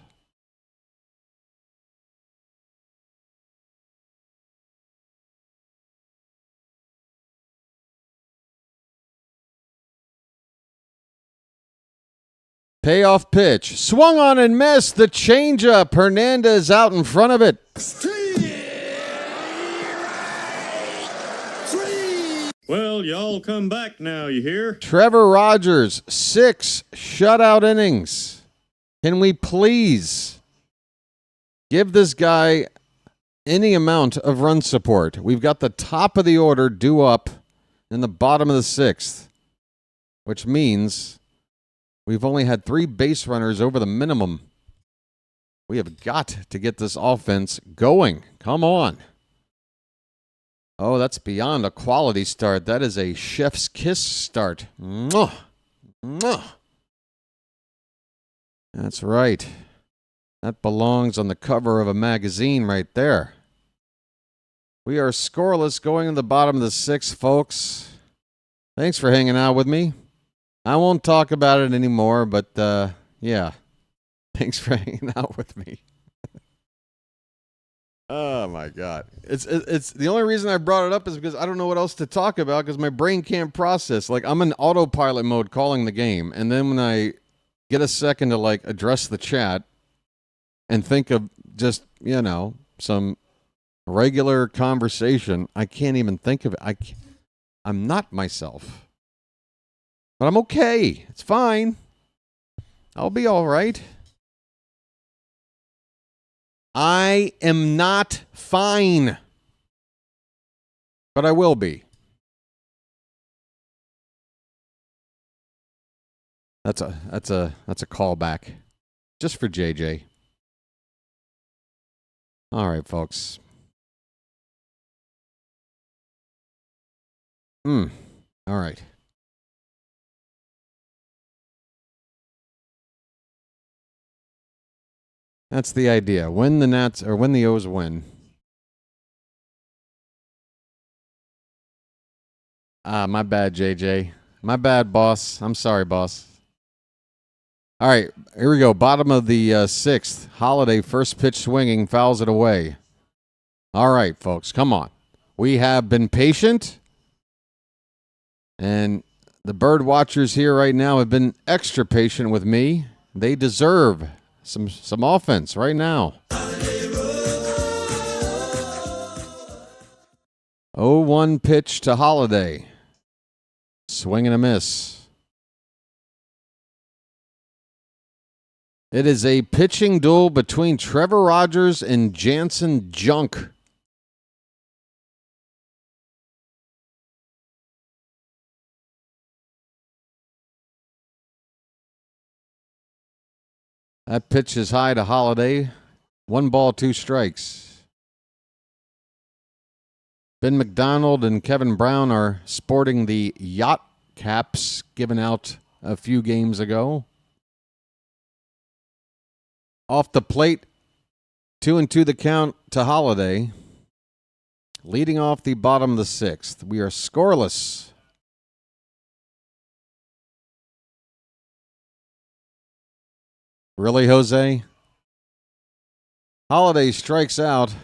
[SPEAKER 2] Payoff pitch. Swung on and missed. The changeup. Hernandez out in front of it.
[SPEAKER 4] Well, y'all come back now, you hear?
[SPEAKER 2] Trevor Rogers, 6 shutout innings. Can we please give this guy any amount of run support? We've got the top of the order due up in the bottom of the 6th, which means we've only had 3 base runners over the minimum. We have got to get this offense going. Come on. Oh, that's beyond a quality start. That is a chef's kiss start. Mwah. Mwah. That's right. That belongs on the cover of a magazine right there. We are scoreless going in the bottom of the 6th, folks. Thanks for hanging out with me. I won't talk about it anymore, but yeah. Thanks for hanging out with me. Oh my God. It's the only reason I brought it up is because I don't know what else to talk about because my brain can't process. Like, I'm in autopilot mode calling the game, and then when I get a second to like address the chat and think of just, some regular conversation, I can't even think of it. I'm not myself. But I'm okay. It's fine. I'll be all right. I am not fine, but I will be. That's a callback, just for JJ. All right, folks. All right. That's the idea. Win the Nats or win the O's win. My bad, JJ. My bad, boss. I'm sorry, boss. All right, here we go. Bottom of the sixth. Holiday first pitch swinging, fouls it away. All right, folks, come on. We have been patient, and the bird watchers here right now have been extra patient with me. They deserve some offense right now. 0-1 pitch to Holiday. Swing and a miss. It is a pitching duel between Trevor Rogers and Jansen Junk. That pitch is high to Holiday. 1 ball, 2 strikes. Ben McDonald and Kevin Brown are sporting the yacht caps given out a few games ago. Off the plate, 2-2 the count to Holiday. Leading off the bottom of the sixth. We are scoreless. Really, Jose? Holiday strikes out.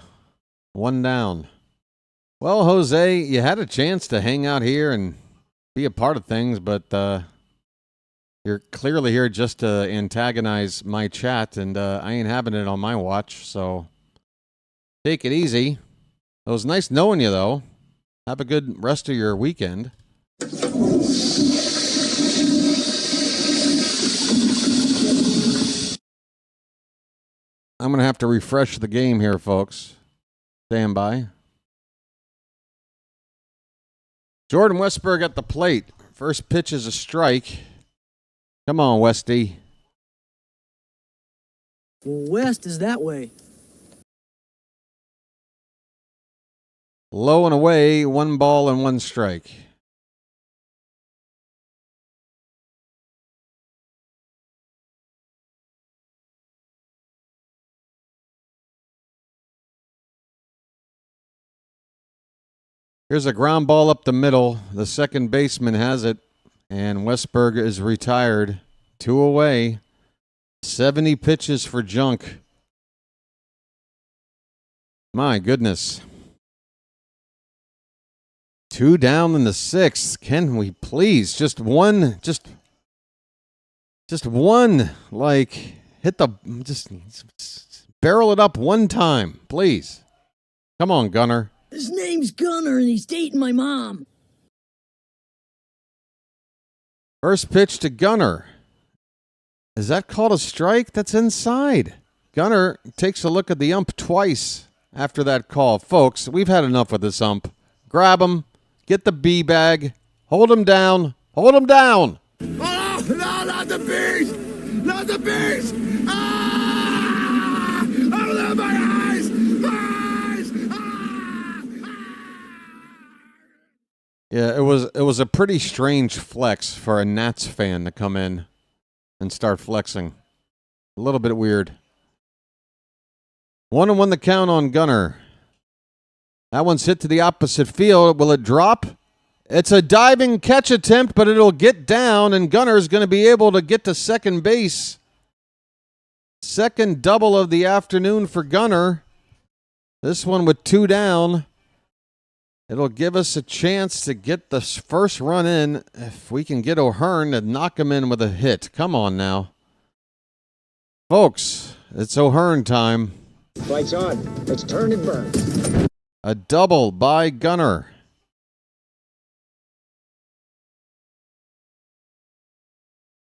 [SPEAKER 2] 1 down. Well, Jose, you had a chance to hang out here and be a part of things, but you're clearly here just to antagonize my chat, and I ain't having it on my watch, so take it easy. It was nice knowing you, though. Have a good rest of your weekend. I'm going to have to refresh the game here, folks. Stand by. Jordan Westburg at the plate. First pitch is a strike. Come on, Westy.
[SPEAKER 11] Well, West is that way.
[SPEAKER 2] Low and away, 1 ball and 1 strike. Here's a ground ball up the middle. The second baseman has it, and Westburg is retired. 2 away. 70 pitches for Junk. My goodness. 2 down in the 6th. Can we please just one, like hit the, just barrel it up 1 time, please. Come on, Gunner.
[SPEAKER 11] His name's Gunner, and he's dating my mom.
[SPEAKER 2] First pitch to Gunner. Is that called a strike? That's inside. Gunner takes a look at the ump twice after that call. Folks, we've had enough with this ump. Grab him. Get the bee bag. Hold him down. Hold him down.
[SPEAKER 9] Oh, no, not the bees! Not the bees! Ah! Oh, my eyes! Eyes!
[SPEAKER 2] Yeah, it was a pretty strange flex for a Nats fan to come in and start flexing. A little bit weird. 1-1 the count on Gunner. That one's hit to the opposite field. Will it drop? It's a diving catch attempt, but it'll get down, and Gunner's going to be able to get to second base. Second double of the afternoon for Gunner. This one with 2 down. It'll give us a chance to get the first run in if we can get O'Hearn to knock him in with a hit. Come on now. Folks, it's O'Hearn time.
[SPEAKER 5] Lights on. Let's turn and burn.
[SPEAKER 2] A double by Gunner.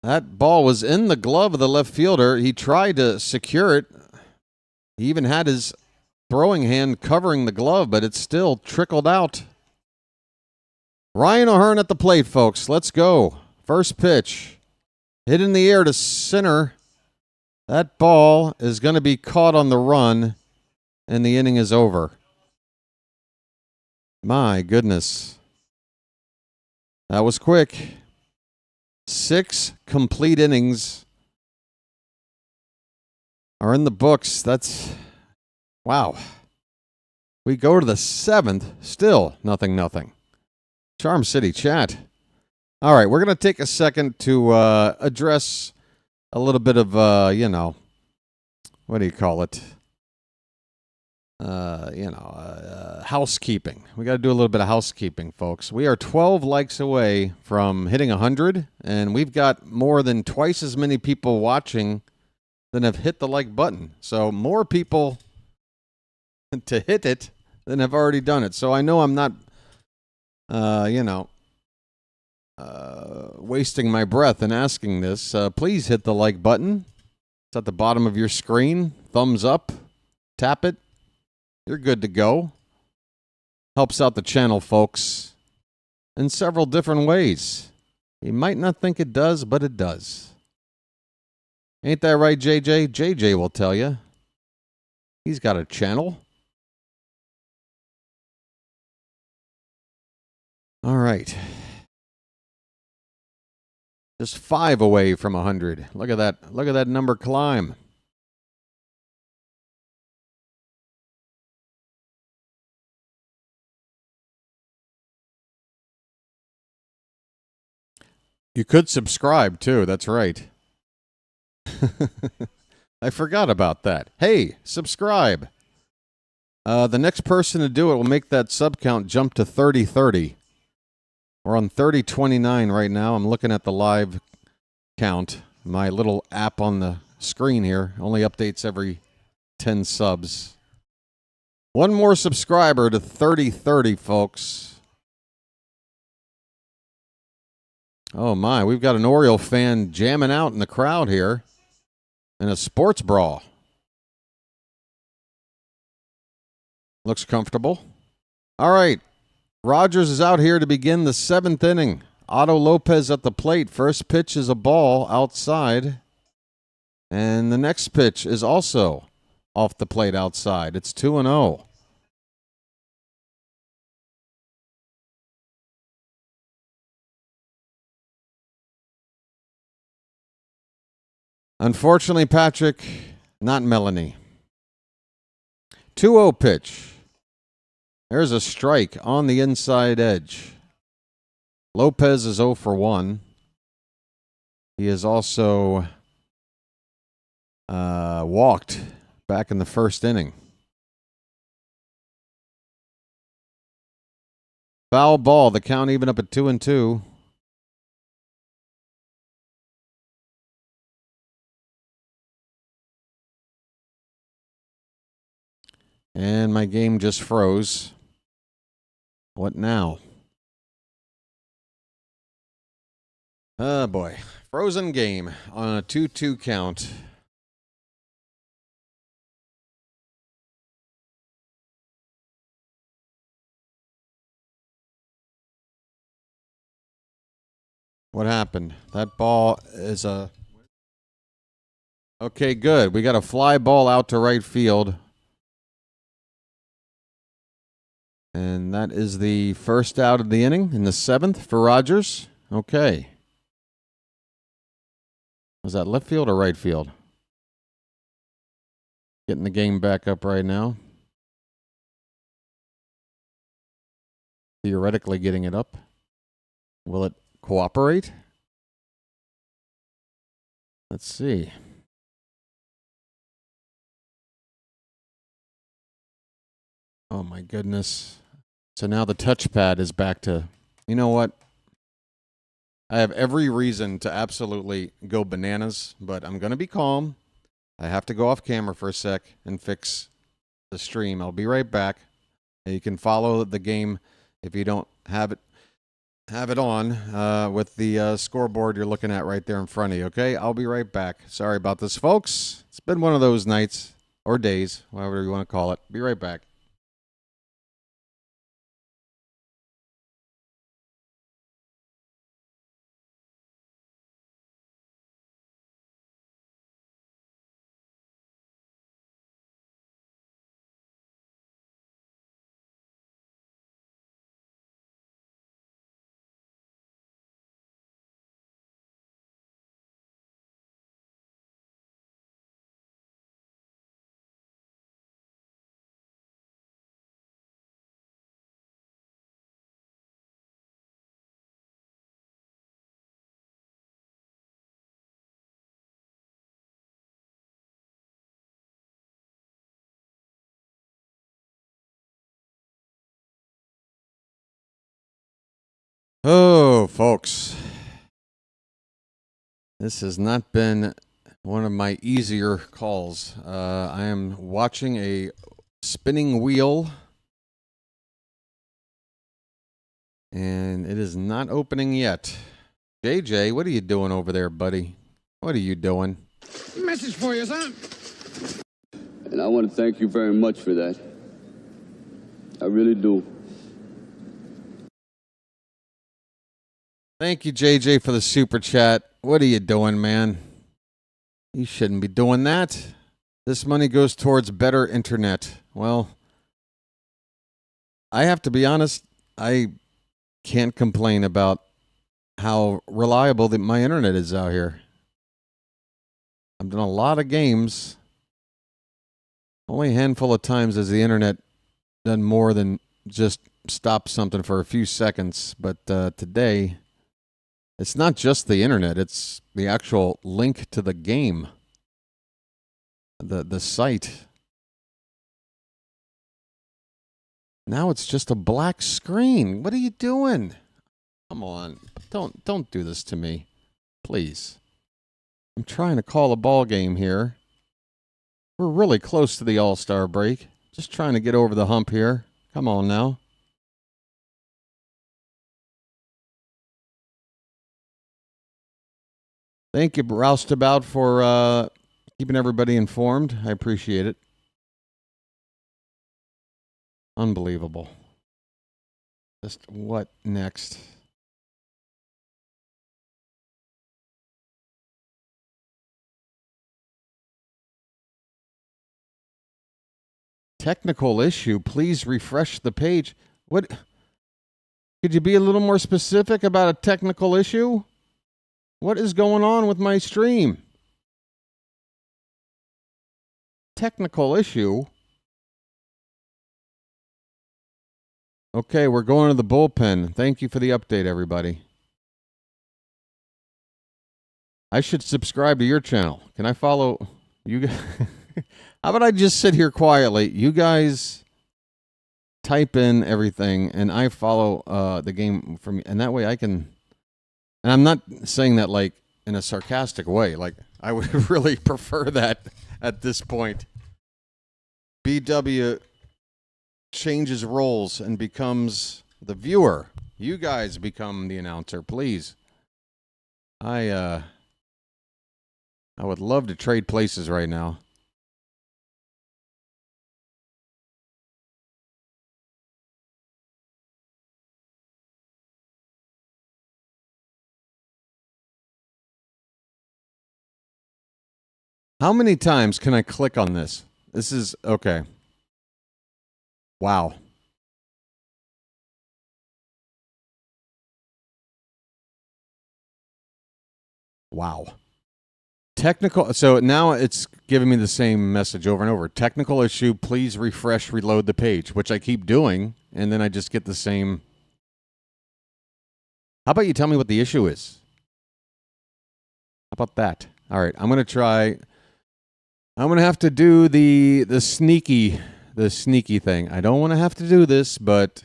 [SPEAKER 2] That ball was in the glove of the left fielder. He tried to secure it. He even had his throwing hand covering the glove, but it still trickled out. Ryan O'Hearn at the plate, folks. Let's go. First pitch. Hit in the air to center. That ball is going to be caught on the run, and the inning is over. My goodness. That was quick. 6 complete innings. are in the books. That's, wow. We go to the 7th, still nothing. Charm City chat. All right, we're going to take a second to address a little bit of, what do you call it? Housekeeping. We got to do a little bit of housekeeping, folks. We are 12 likes away from hitting 100, and we've got more than twice as many people watching than have hit the like button. So more people to hit it than have already done it. So I know I'm not, wasting my breath in asking this. Please hit the like button. It's at the bottom of your screen. Thumbs up. Tap it. You're good to go. Helps out the channel, folks, in several different ways. You might not think it does, but it does. Ain't that right, JJ? JJ will tell you. He's got a channel. All right. Just 5 away from 100. Look at that. Look at that number climb. You could subscribe, too. That's right. I forgot about that. Hey, subscribe. The next person to do it will make that sub count jump to 3030. We're on 3029 right now. I'm looking at the live count. My little app on the screen here only updates every 10 subs. One more subscriber to 3030, folks. Oh, my. We've got an Oriole fan jamming out in the crowd here in a sports bra. Looks comfortable. All right. Rogers is out here to begin the 7th inning. Otto Lopez at the plate. First pitch is a ball outside. And the next pitch is also off the plate outside. It's 2-0. Unfortunately, Patrick, not Melanie. 2-0 pitch. There's a strike on the inside edge. Lopez is 0 for 1. He is also walked back in the first inning. Foul ball. The count even up at 2-2. And my game just froze. What now? Oh, boy. Frozen game on a 2-2 count. What happened? That ball is a... Okay, good. We got a fly ball out to right field. And that is the first out of the inning in the 7th for Rogers. Okay. Was that left field or right field? Getting the game back up right now. Theoretically getting it up. Will it cooperate? Let's see. Oh, my goodness. So now the touchpad is back to, you know what? I have every reason to absolutely go bananas, but I'm going to be calm. I have to go off camera for a sec and fix the stream. I'll be right back. You can follow the game if you don't have it on with the scoreboard you're looking at right there in front of you, okay? I'll be right back. Sorry about this, folks. It's been one of those nights or days, whatever you want to call it. Be right back. Oh, folks. This has not been one of my easier calls. I am watching a spinning wheel, and it is not opening yet. JJ, what are you doing over there, buddy? What are you doing?
[SPEAKER 12] Message for you, son.
[SPEAKER 13] And I want to thank you very much for that. I really do.
[SPEAKER 2] Thank you, JJ, for the super chat. What are you doing, man? You shouldn't be doing that. This money goes towards better internet. Well, I have to be honest, I can't complain about how reliable my internet is out here. I've done a lot of games. Only a handful of times has the internet done more than just stop something for a few seconds. But today, it's not just the internet. It's the actual link to the game. The site. Now it's just a black screen. What are you doing? Come on. Don't do this to me. Please. I'm trying to call a ball game here. We're really close to the All-Star break. Just trying to get over the hump here. Come on now. Thank you, Roustabout, for keeping everybody informed. I appreciate it. Unbelievable. Just what next? Technical issue. Please refresh the page. What? Could you be a little more specific about a technical issue? What is going on with my stream? Technical issue? Okay, we're going to the bullpen. Thank you for the update, everybody. I should subscribe to your channel. Can I follow you guys? How about I just sit here quietly? You guys type in everything, and I follow the game from, and that way I can. And I'm not saying that like in a sarcastic way. Like I would really prefer that at this point. BW changes roles and becomes the viewer. You guys become the announcer, please. I would love to trade places right now. How many times can I click on this? This is okay. Wow. Wow. Technical. So now it's giving me the same message over and over. Technical issue. Please refresh, reload the page, which I keep doing. And then I just get the same. How about you tell me what the issue is? How about that? All right. I'm going to try. I'm going to have to do the sneaky thing. I don't want to have to do this, but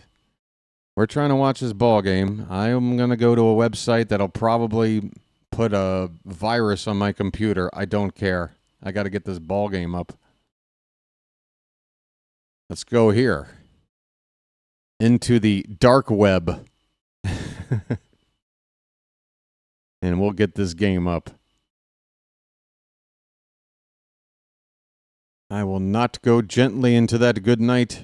[SPEAKER 2] we're trying to watch this ball game. I am going to go to a website that'll probably put a virus on my computer. I don't care. I got to get this ball game up. Let's go here into the dark web. And we'll get this game up. I will not go gently into that good night.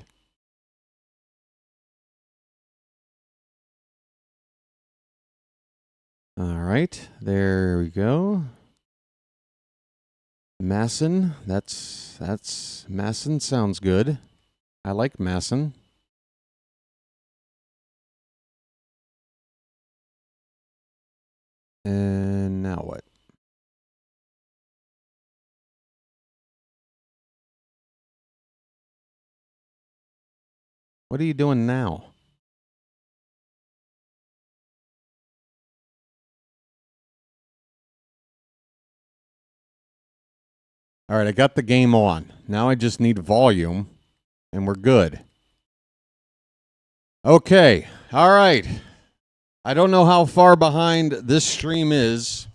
[SPEAKER 2] All right, there we go. Masson, that's Masson sounds good. I like Masson. And now what? What are you doing now? All right, I got the game on. Now I just need volume, and we're good. Okay, all right. I don't know how far behind this stream is,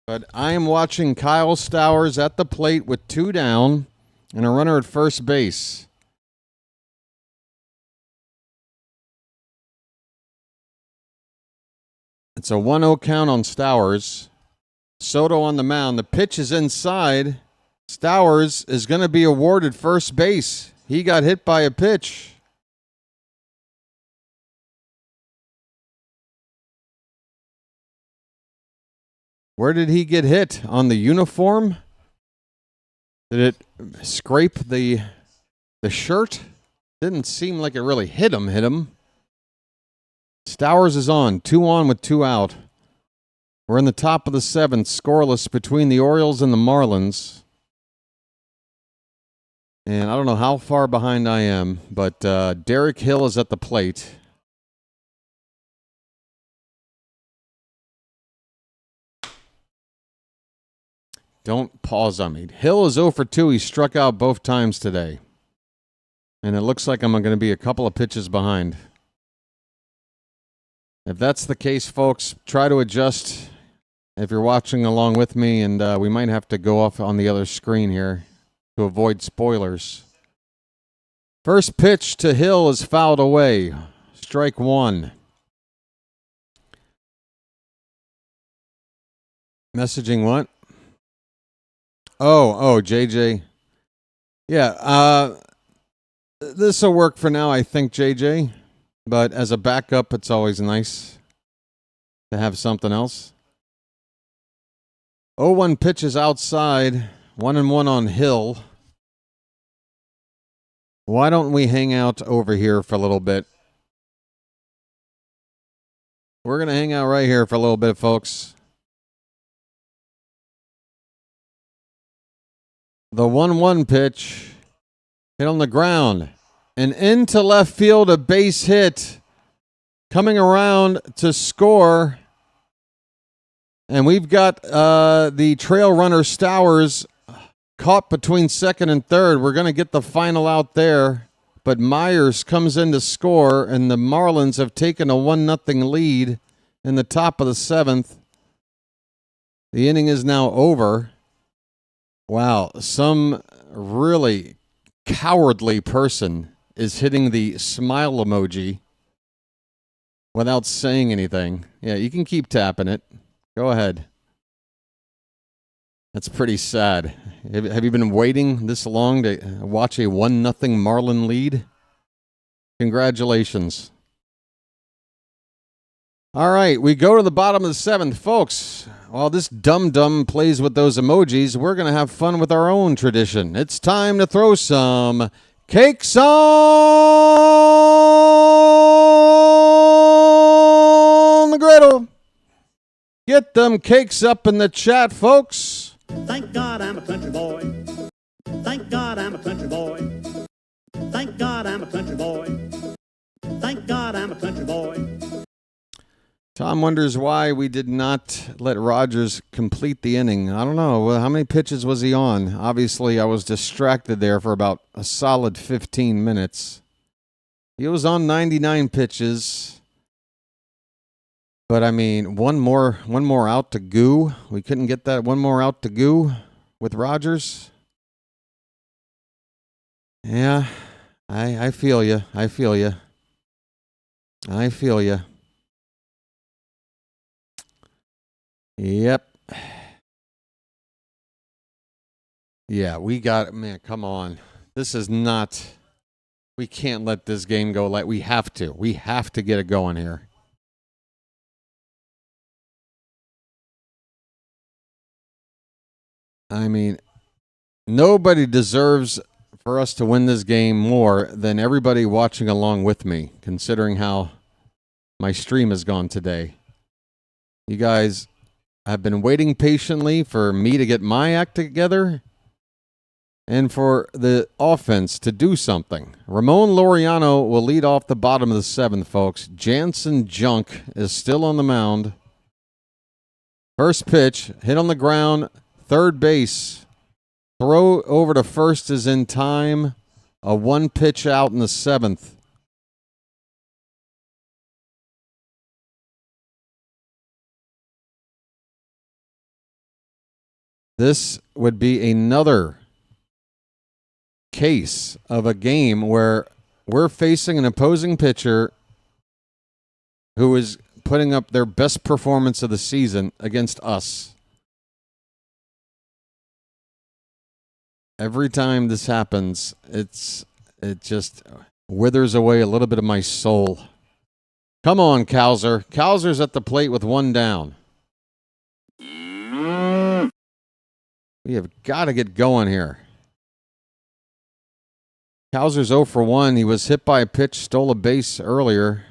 [SPEAKER 2] but I am watching Kyle Stowers at the plate with 2 down and a runner at first base. It's a 1-0 count on Stowers. Soto on the mound. The pitch is inside. Stowers is going to be awarded first base. He got hit by a pitch. Where did he get hit? On the uniform? Did it scrape the shirt? Didn't seem like it really hit him. Stowers is on. 2 on with 2 out. We're in the top of the 7th, scoreless between the Orioles and the Marlins. And I don't know how far behind I am, but Derek Hill is at the plate. Don't pause on me. Hill is 0 for 2. He struck out both times today. And it looks like I'm going to be a couple of pitches behind. If that's the case, folks, try to adjust if you're watching along with me, and we might have to go off on the other screen here to avoid spoilers. First pitch to Hill is fouled away. Strike 1. Messaging what? Oh, JJ. Yeah, this will work for now, I think, JJ. But as a backup, it's always nice to have something else. 0-1 pitches outside. 1-1 on Hill. Why don't we hang out over here for a little bit? We're going to hang out right here for a little bit, folks. The 1-1 pitch hit on the ground. And into left field, a base hit. Coming around to score. And we've got the trail runner Stowers caught between second and third. We're going to get the final out there. But Myers comes in to score, and the Marlins have taken a 1-0 lead in the top of the 7th. The inning is now over. Wow, some really cowardly person is hitting the smile emoji without saying anything. Yeah, you can keep tapping it. Go ahead. That's pretty sad. Have you been waiting this long to watch a 1-0 Marlin lead? Congratulations. All right, we go to the bottom of the 7th. Folks, while this dum-dum plays with those emojis, we're going to have fun with our own tradition. It's time to throw some cakes on the griddle. Get them cakes up in the chat, folks.
[SPEAKER 8] Thank God I'm a country boy. Thank God I'm a country boy. Thank God I'm a country boy. Thank God I'm a country boy.
[SPEAKER 2] Tom wonders why we did not let Rogers complete the inning. I don't know. How many pitches was he on? Obviously, I was distracted there for about a solid 15 minutes. He was on 99 pitches. But, I mean, one more out to go. We couldn't get that one more out to go with Rogers. Yeah, I feel you. I feel you. I feel you. Yep. Yeah, we got, man, come on. This is not, we can't let this game go like, we have to. We have to get it going here. I mean, nobody deserves for us to win this game more than everybody watching along with me, considering how my stream has gone today. You guys have been waiting patiently for me to get my act together and for the offense to do something. Ramon Laureano will lead off the bottom of the 7th, folks. Jansen Junk is still on the mound. First pitch, hit on the ground, third base. Throw over to first is in time. A 1-pitch out in the 7th. This would be another case of a game where we're facing an opposing pitcher who is putting up their best performance of the season against us. Every time this happens, it just withers away a little bit of my soul. Come on, Cowser. Cowser's at the plate with one down. We have got to get going here. Cowser's 0 for 1. He was hit by a pitch, stole a base earlier.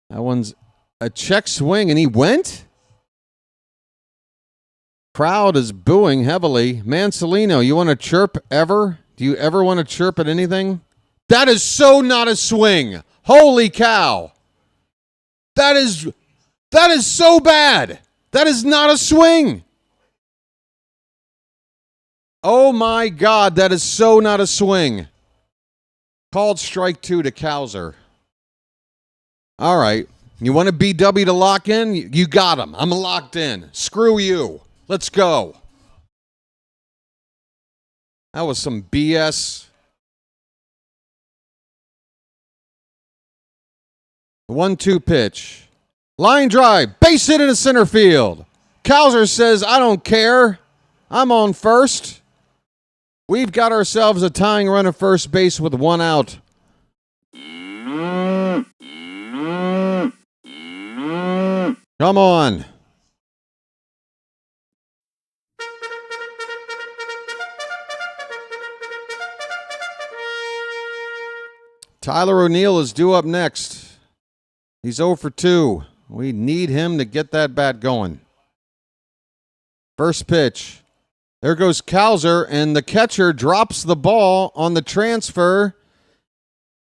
[SPEAKER 2] That one's a check swing, and he went? Crowd is booing heavily. Mansolino, you want to chirp ever? Do you ever want to chirp at anything? That is so not a swing. Holy cow. That is so bad. That is not a swing. Oh my God, that is so not a swing. Called strike 2 to Cowser. All right. You want a BW to lock in? You got him. I'm locked in. Screw you. Let's go. That was some BS. 1-2 pitch. Line drive. Base hit into center field. Cowser says, I don't care. I'm on first. We've got ourselves a tying run at first base with one out. Come on. Tyler O'Neill is due up next. He's 0 for 2. We need him to get that bat going. First pitch. There goes Cowser, and the catcher drops the ball on the transfer.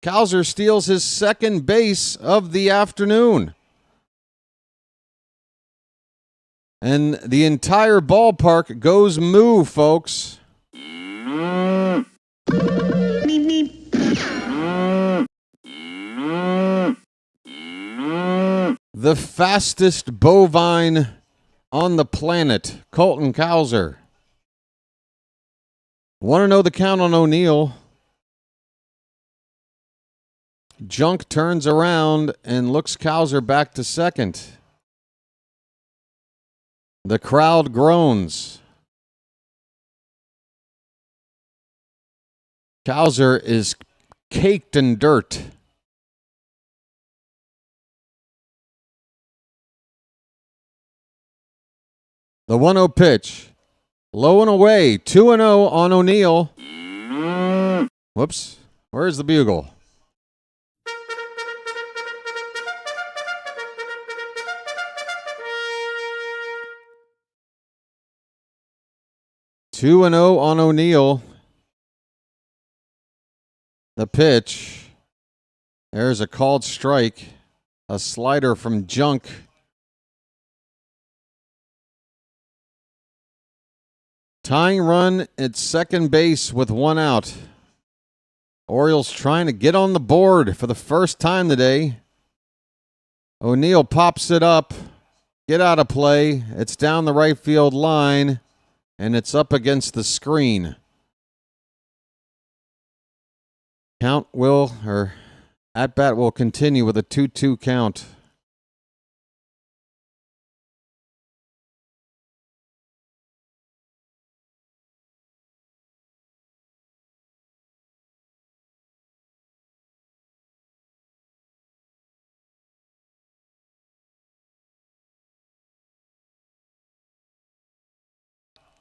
[SPEAKER 2] Cowser steals his second base of the afternoon. And the entire ballpark goes moo, folks. The fastest bovine on the planet, Colton Cowser. Want to know the count on O'Neill? Junk turns around and looks Cowser back to second. The crowd groans. Cowser is caked in dirt. The 1-0 pitch. Low and away. 2-0 on O'Neill. Whoops. Where's the bugle? Two and 0 on O'Neill. The pitch. There's a called strike. A slider from Junk. Tying run at second base with one out. Orioles trying to get on the board for the first time today. O'Neill pops it up. Get out of play. It's down the right field line. And it's up against the screen. At-bat will continue with a 2-2 count.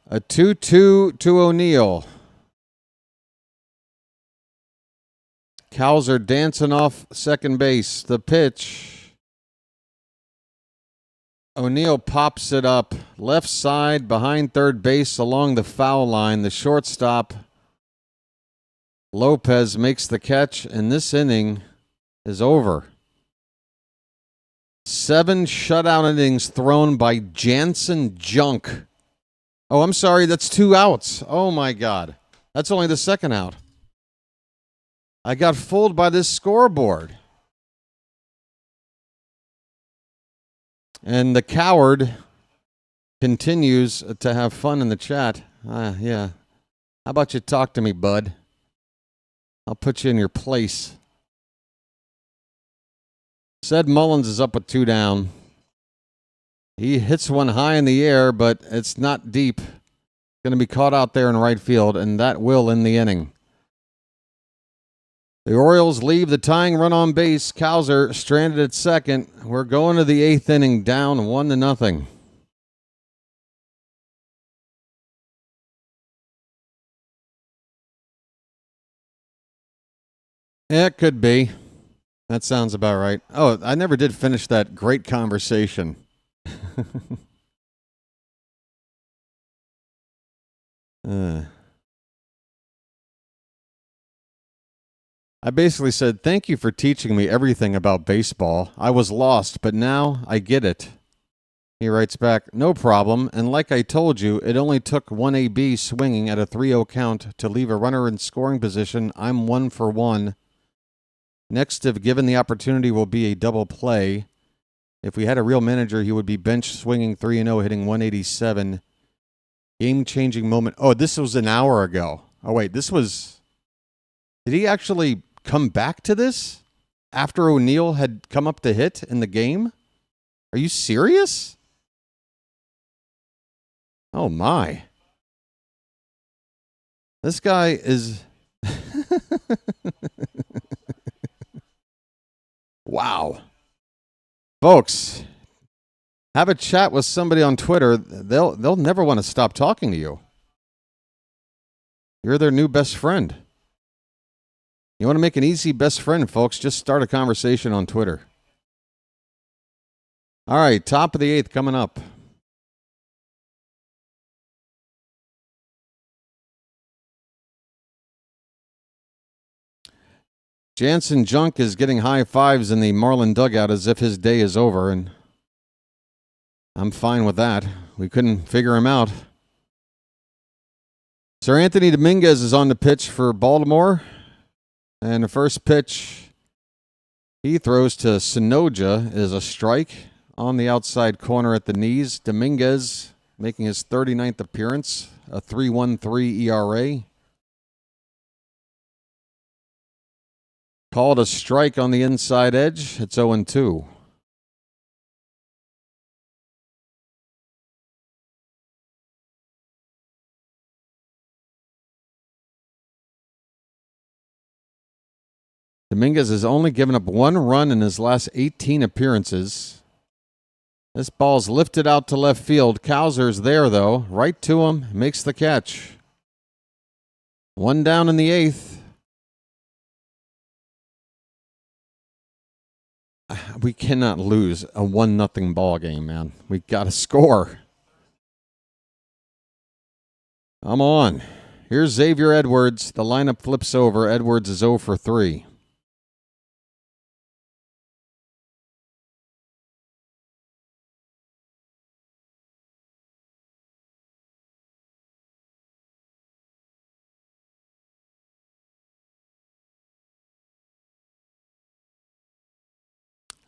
[SPEAKER 2] A 2-2 to O'Neill. Cowser dancing off second base. The pitch. O'Neill pops it up. Left side behind third base along the foul line. The shortstop, Lopez, makes the catch, and this inning is over. 7 shutout innings thrown by Jansen Junk. Oh, I'm sorry, that's 2 outs. Oh, my God. That's only the second out. I got fooled by this scoreboard. And the coward continues to have fun in the chat. Yeah. How about you talk to me, bud? I'll put you in your place. Said Mullins is up with 2 down. He hits one high in the air, but it's not deep. Going to be caught out there in right field, and that will end the inning. The Orioles leave the tying run on base. Cowser stranded at second. We're going to the 8th inning, down 1-0. It could be. That sounds about right. Oh, I never did finish that great conversation. I basically said, thank you for teaching me everything about baseball. I was lost, but now I get it. He writes back, no problem, and like I told you, it only took one AB swinging at a 3-0 count to leave a runner in scoring position. I'm 1 for 1. Next, if given the opportunity, will be a double play. If we had a real manager, he would be bench swinging 3-0, hitting 187. Game-changing moment. Oh, this was an hour ago. Oh, wait, this was... Did he actually come back to this after O'Neill had come up to hit in the game? Are you serious? Oh, my. This guy is... Wow. Folks, have a chat with somebody on Twitter. They'll never want to stop talking to you. You're their new best friend. You want to make an easy best friend, folks? Just start a conversation on Twitter. All right, top of the 8th coming up. Jansen Junk is getting high fives in the Marlin dugout as if his day is over, and I'm fine with that. We couldn't figure him out. Sir Anthony Dominguez is on the pitch for Baltimore, and the first pitch he throws to Sonoja is a strike on the outside corner at the knees. Dominguez making his 39th appearance, a 3.13 ERA. Called a strike on the inside edge. It's 0-2. Dominguez has only given up 1 run in his last 18 appearances. This ball's lifted out to left field. Cowser's there, though. Right to him. Makes the catch. 1 down in the 8th. We cannot lose a 1-0 ball game, man. We got to score. Come on. Here's Xavier Edwards. The lineup flips over. Edwards is 0 for 3.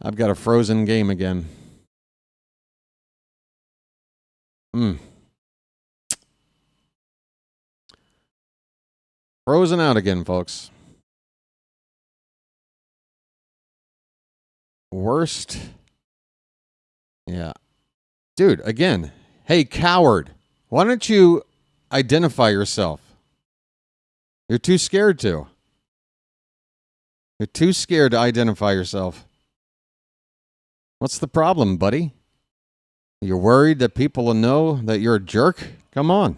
[SPEAKER 2] I've got a frozen game again. Frozen out again, folks. Worst. Yeah. Dude, again. Hey, coward. Why don't you identify yourself? You're too scared to. You're too scared to identify yourself. What's the problem, buddy? You're worried that people will know that you're a jerk? Come on.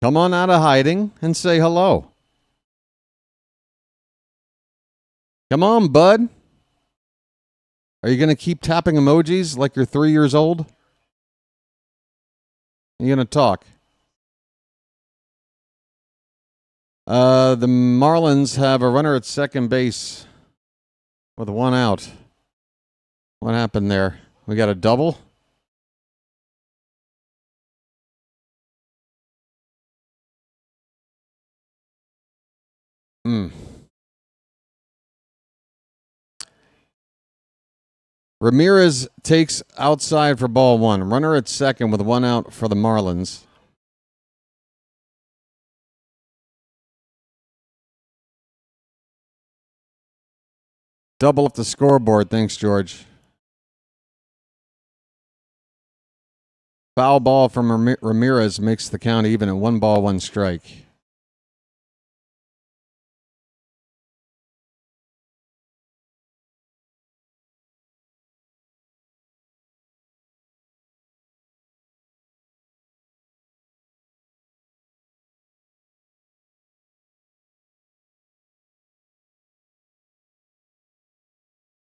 [SPEAKER 2] Come on out of hiding and say hello. Come on, bud. Are you going to keep tapping emojis like you're 3 years old? Are you going to talk? The Marlins have a runner at second base with 1 out. What happened there? We got a double? Ramirez takes outside for ball one. Runner at second with one out for the Marlins. Double up the scoreboard. Thanks, George. Foul ball from Ramirez makes the count even at 1 ball, 1 strike.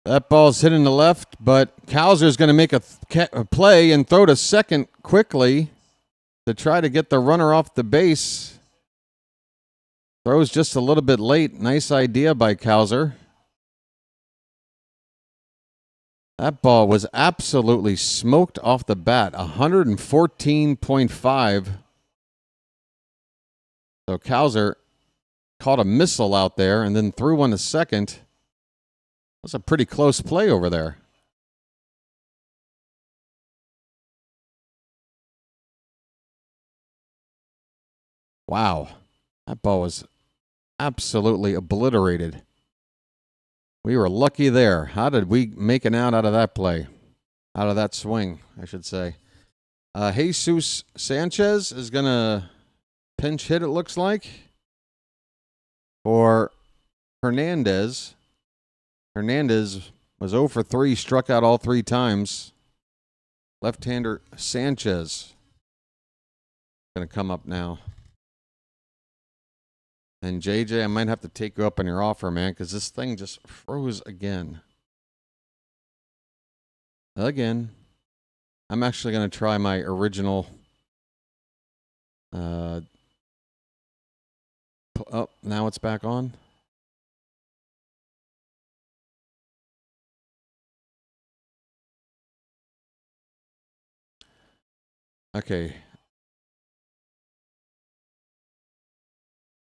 [SPEAKER 2] That ball's hitting the left, but Cowser's going to make a play and throw to second quickly to try to get the runner off the base. Throws just a little bit late. Nice idea by Cowser. That ball was absolutely smoked off the bat. 114.5. So Cowser caught a missile out there and then threw one to second. That's a pretty close play over there. Wow. That ball was absolutely obliterated. We were lucky there. How did we make an out of that play? Out of that swing, I should say. Jesus Sanchez is going to pinch hit, it looks like, for Hernandez. Hernandez was 0 for 3, struck out all 3 times. Left-hander Sanchez going to come up now. And JJ, I might have to take you up on your offer, man, because this thing just froze again. Again. I'm actually going to try my original. Oh, now it's back on. Okay.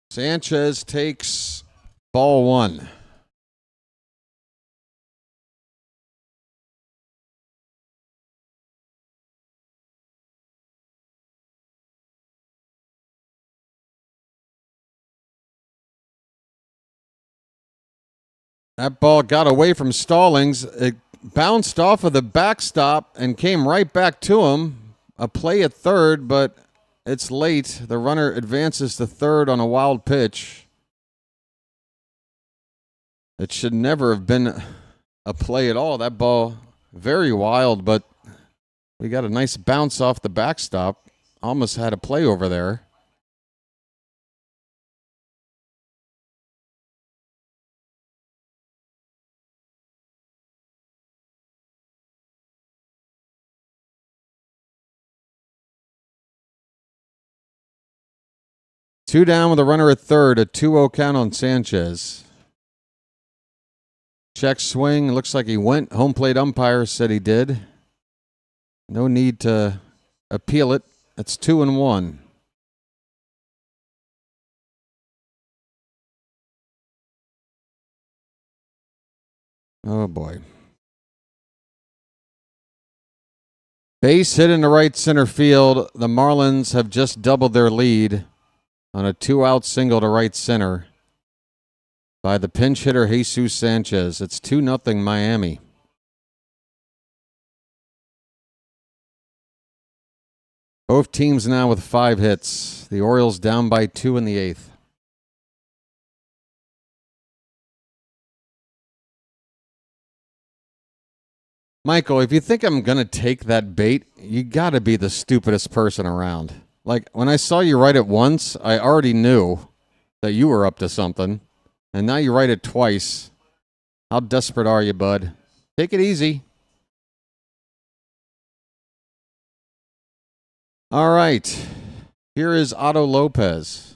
[SPEAKER 2] Sanchez takes ball one. That ball got away from Stallings. It bounced off of the backstop and came right back to him. A play at third, but it's late. The runner advances to third on a wild pitch. It should never have been a play at all. That ball, very wild, but we got a nice bounce off the backstop. Almost had a play over there. Two down with a runner at third, a 2-0 count on Sanchez. Check swing, looks like he went. Home plate umpire said he did. No need to appeal it. It's 2-1. Oh boy. Base hit in the right center field. The Marlins have just doubled their lead on a 2-out single to right center by the pinch hitter Jesus Sanchez. It's 2-0 Miami. Both teams now with 5 hits. The Orioles down by 2 in the 8th. Michael, if you think I'm going to take that bait, you got to be the stupidest person around. Like, when I saw you write it once, I already knew that you were up to something. And now you write it twice. How desperate are you, bud? Take it easy. All right. Here is Otto Lopez.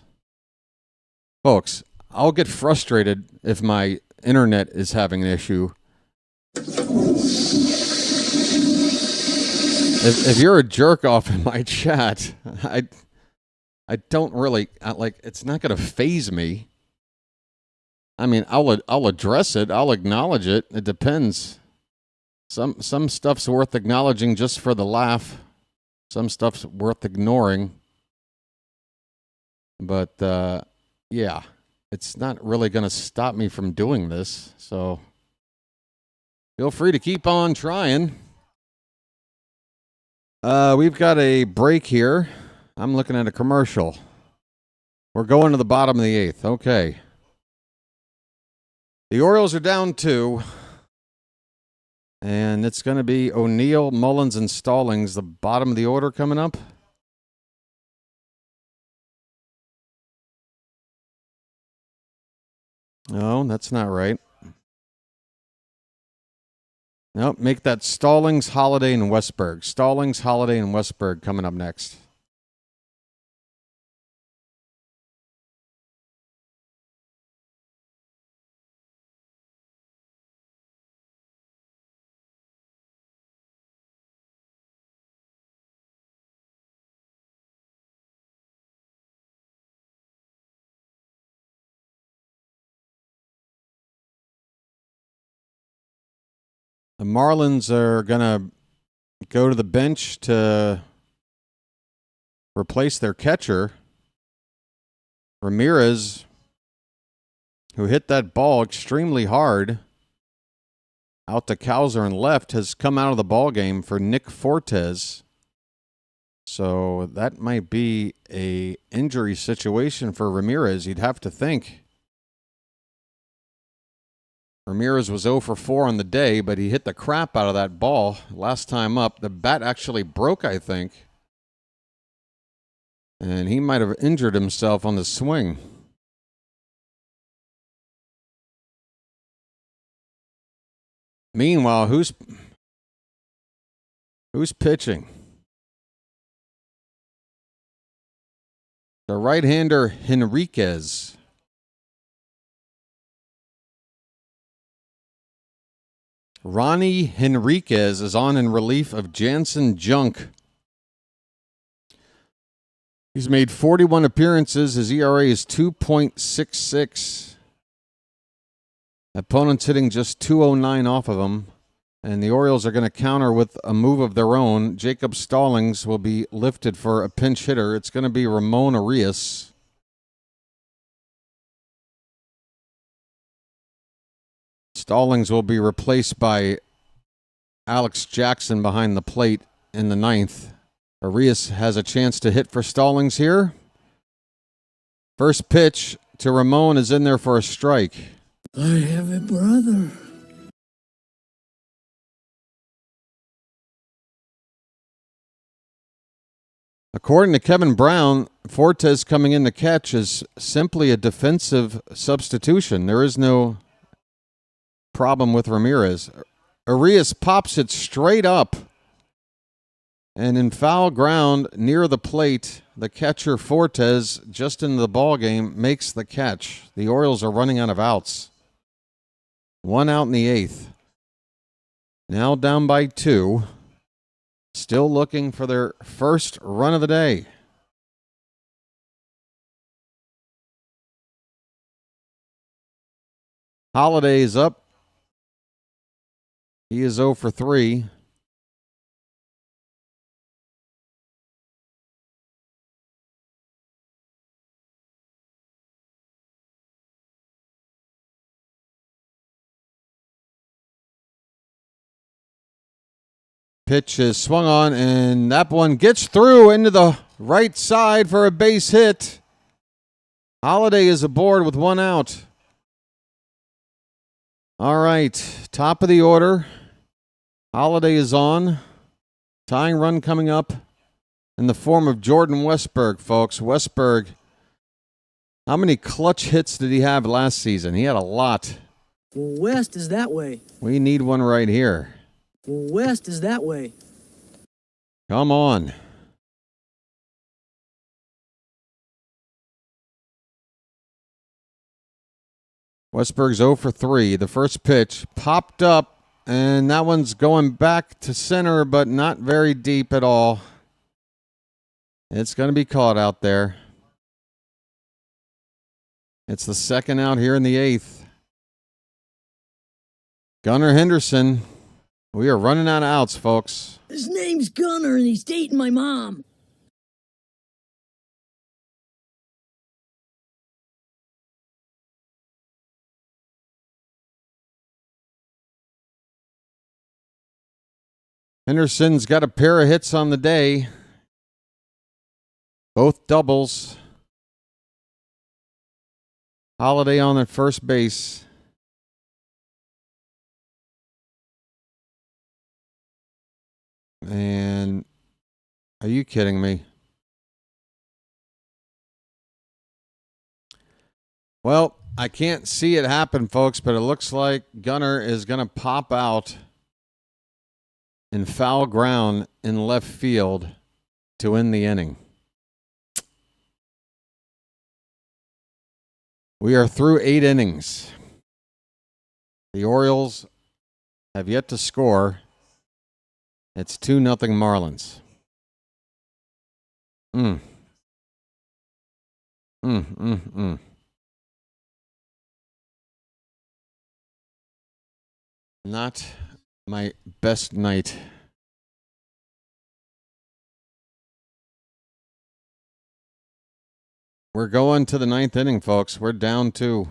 [SPEAKER 2] Folks, I'll get frustrated if my internet is having an issue. If you're a jerk off in my chat, I don't really like. It's not going to faze me. I mean, I'll address it. I'll acknowledge it. It depends. Some stuff's worth acknowledging just for the laugh. Some stuff's worth ignoring. But, yeah, it's not really going to stop me from doing this. So feel free to keep on trying. We've got a break here. I'm looking at a commercial. We're going to the bottom of the 8th. Okay. The Orioles are down 2. And it's going to be O'Neill, Mullins, and Stallings, the bottom of the order coming up. No, that's not right. Nope, make that Stallings, Holiday, and Westberg. Stallings, Holiday, and Westberg coming up next. The Marlins are going to go to the bench to replace their catcher, Ramirez, who hit that ball extremely hard out to Cowser and left, has come out of the ball game for Nick Fortes. So that might be a injury situation for Ramirez, you'd have to think. Ramirez was 0 for 4 on the day, but he hit the crap out of that ball last time up. The bat actually broke, I think. And he might have injured himself on the swing. Meanwhile, who's pitching? The right-hander Henriquez. Ronnie Henriquez is on in relief of Jansen Junk. He's made 41 appearances. His ERA is 2.66. Opponents hitting just 209 off of him. And the Orioles are going to counter with a move of their own. Jacob Stallings will be lifted for a pinch hitter. It's going to be Ramon Arias. Stallings will be replaced by Alex Jackson behind the plate in the 9th. Arias has a chance to hit for Stallings here. First pitch to Ramon is in there for a strike.
[SPEAKER 11] I have a brother.
[SPEAKER 2] According to Kevin Brown, Fortes coming in to catch is simply a defensive substitution. There is no problem with Ramirez. Arias pops it straight up. And in foul ground near the plate, the catcher Fortes, just into the ball game, makes the catch. The Orioles are running out of outs. 1 out in the 8th. Now down by 2. Still looking for their first run of the day. Holiday is up. He is 0 for 3. Pitch is swung on, and that one gets through into the right side for a base hit. Holiday is aboard with 1 out. All right, top of the order. Holiday is on. Tying run coming up in the form of Jordan Westberg, folks. Westberg, how many clutch hits did he have last season? He had a lot.
[SPEAKER 11] West is that way.
[SPEAKER 2] We need one right here.
[SPEAKER 11] West is that way.
[SPEAKER 2] Come on. Westberg's 0 for 3. The first pitch popped up, and that one's going back to center, but not very deep at all. It's going to be caught out there. It's the second out here in the 8th. Gunnar Henderson We are running out of outs, folks.
[SPEAKER 11] His name's Gunner, and he's dating my mom.
[SPEAKER 2] Henderson's got a pair of hits on the day. Both doubles. Holiday on at first base. And are you kidding me? Well, I can't see it happen, folks, but it looks like Gunner is going to pop out in foul ground in left field to end the inning. We are through 8 innings. The Orioles have yet to score. It's 2-0 Marlins. Not my best night. We're going to the 9th inning, folks. We're down 2.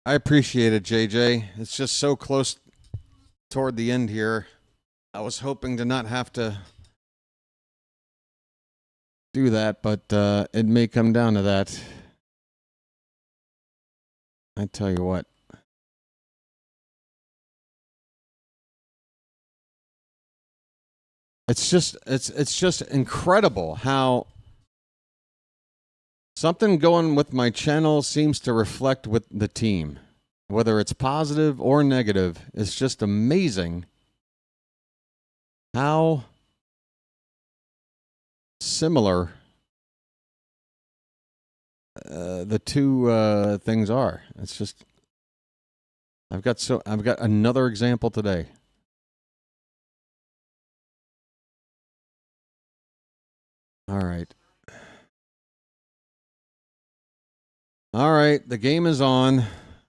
[SPEAKER 2] I appreciate it, JJ. It's just so close toward the end here. I was hoping to not have to do that, but it may come down to that. I tell you what. It's just incredible how something going with my channel seems to reflect with the team. Whether it's positive or negative, it's just amazing how similar the two things are. It's just I've got another example today. All right. All right, the game is on.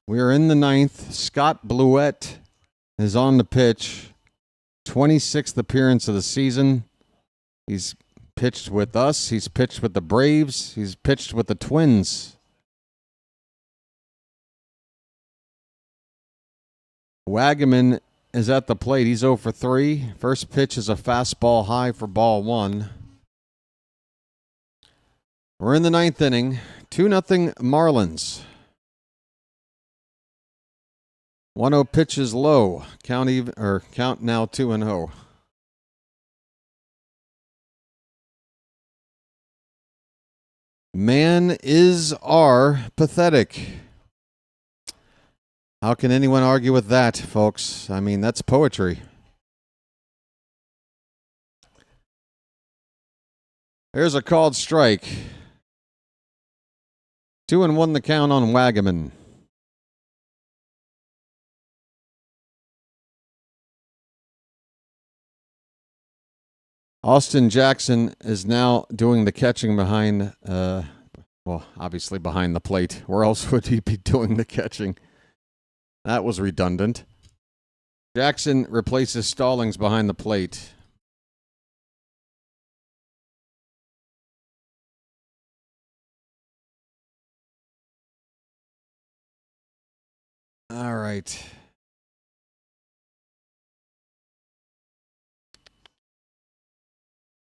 [SPEAKER 2] We are in the 9th. Scott Bluette is on the pitch. 26th appearance of the season. He's pitched with us. He's pitched with the Braves. He's pitched with the Twins. Wagaman is at the plate. He's 0 for 3. First pitch is a fastball high for ball 1. We're in the 9th inning. 2-0 Marlins. 1-0 pitch is low. Count now 2-0. Man is our pathetic. How can anyone argue with that, folks? I mean, that's poetry. There's a called strike. 2-1 the count on Wagaman. Austin Jackson is now doing the catching behind, obviously behind the plate. Where else would he be doing the catching? That was redundant. Jackson replaces Stallings behind the plate. All right.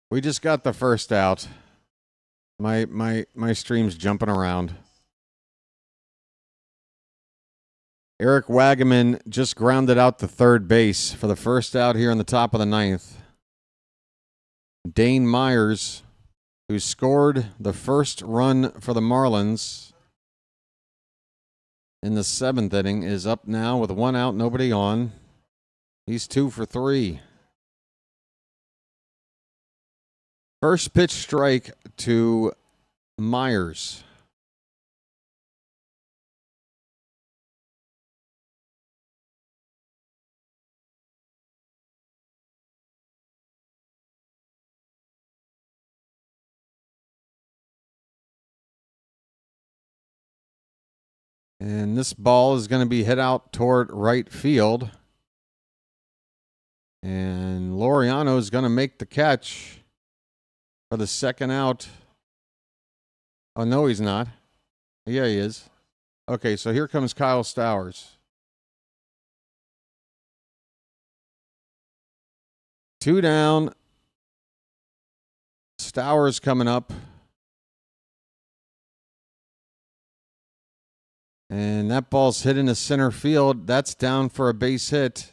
[SPEAKER 2] We just got the first out. My stream's jumping around. Eric Wagaman just grounded out to third base for the first out here in the top of the 9th. Dane Myers, who scored the first run for the Marlins in the 7th inning, is up now with 1 out, nobody on. He's 2 for 3. First pitch strike to Myers. And this ball is going to be hit out toward right field. And Laureano is going to make the catch for the second out. Oh, no, he's not. Yeah, he is. Okay, so here comes Kyle Stowers. 2 down. Stowers coming up. And that ball's hit into center field. That's down for a base hit.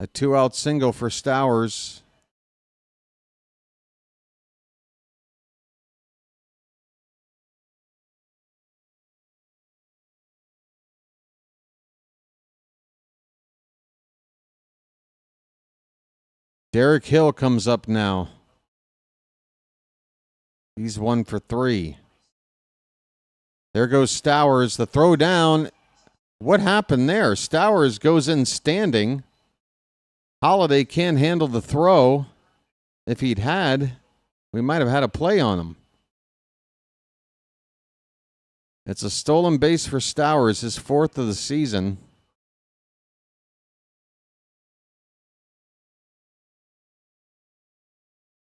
[SPEAKER 2] A 2-out single for Stowers. Derek Hill comes up now. He's 1 for 3. There goes Stowers. The throw down. What happened there? Stowers goes in standing. Holiday can't handle the throw. If he'd had, we might have had a play on him. It's a stolen base for Stowers, his 4th of the season.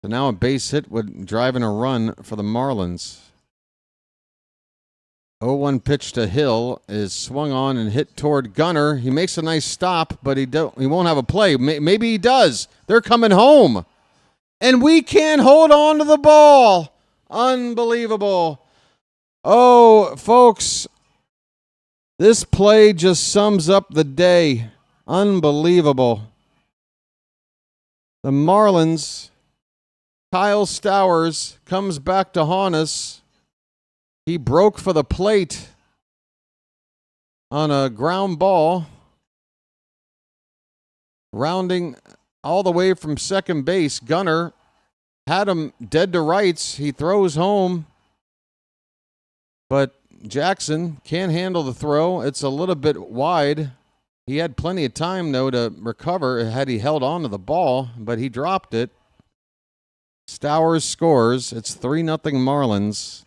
[SPEAKER 2] So now a base hit would drive in a run for the Marlins. 0-1 pitch to Hill is swung on and hit toward Gunnar. He makes a nice stop, but he won't have a play. Maybe he does. They're coming home. And we can't hold on to the ball. Unbelievable. Oh, folks, this play just sums up the day. Unbelievable. The Marlins, Kyle Stowers comes back to haunt us. He broke for the plate on a ground ball, rounding all the way from second base. Gunnar had him dead to rights. He throws home, but Jackson can't handle the throw. It's a little bit wide. He had plenty of time, though, to recover had he held on to the ball, but he dropped it. Stowers scores. It's 3-0 Marlins.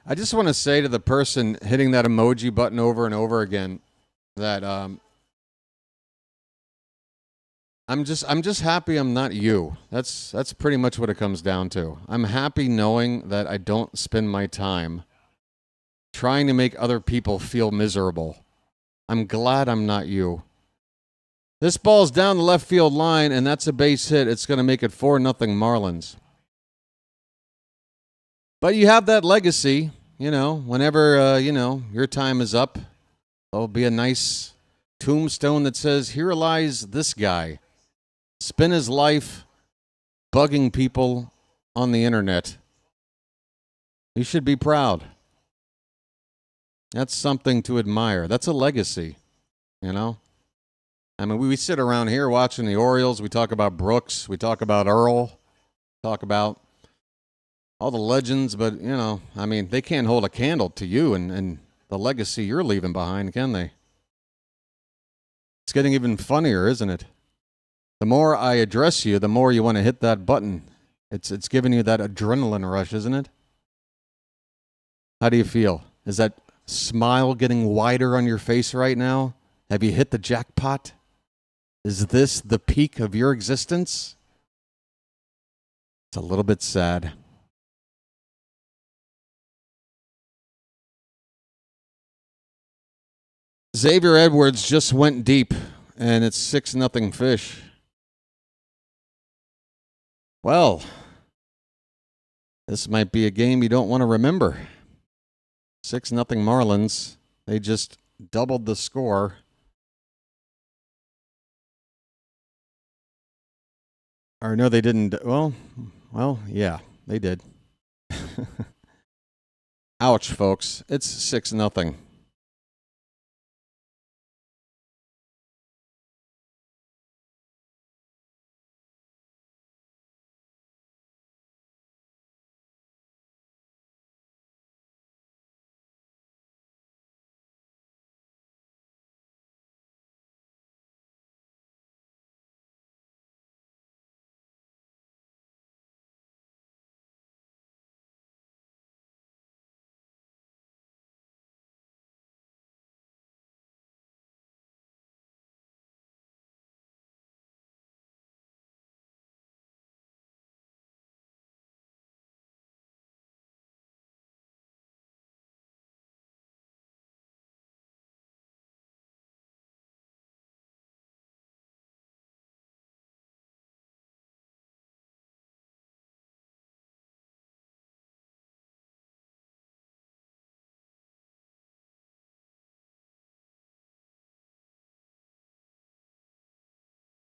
[SPEAKER 2] I just want to say to the person hitting that emoji button over and over again that I'm just happy I'm not you. That's pretty much what it comes down to. I'm happy knowing that I don't spend my time trying to make other people feel miserable. I'm glad I'm not you. This ball's down the left field line, and that's a base hit. It's going to make it 4-0 Marlins. But you have that legacy. You know, whenever, your time is up, there'll be a nice tombstone that says, here lies this guy. Spent his life bugging people on the internet. You should be proud. That's something to admire. That's a legacy, you know? I mean, we sit around here watching the Orioles. We talk about Brooks. We talk about Earl. Talk about all the legends, but, they can't hold a candle to you and the legacy you're leaving behind, can they? It's getting even funnier, isn't it? The more I address you, the more you want to hit that button. It's giving you that adrenaline rush, isn't it? How do you feel? Is that smile getting wider on your face right now? Have you hit the jackpot? Is this the peak of your existence? It's a little bit sad. Xavier Edwards just went deep, and it's 6-0 Fish. Well, this might be a game you don't want to remember. 6-0 Marlins. They just doubled the score. Or no, they didn't. Well, yeah, they did. Ouch, folks. It's 6-0.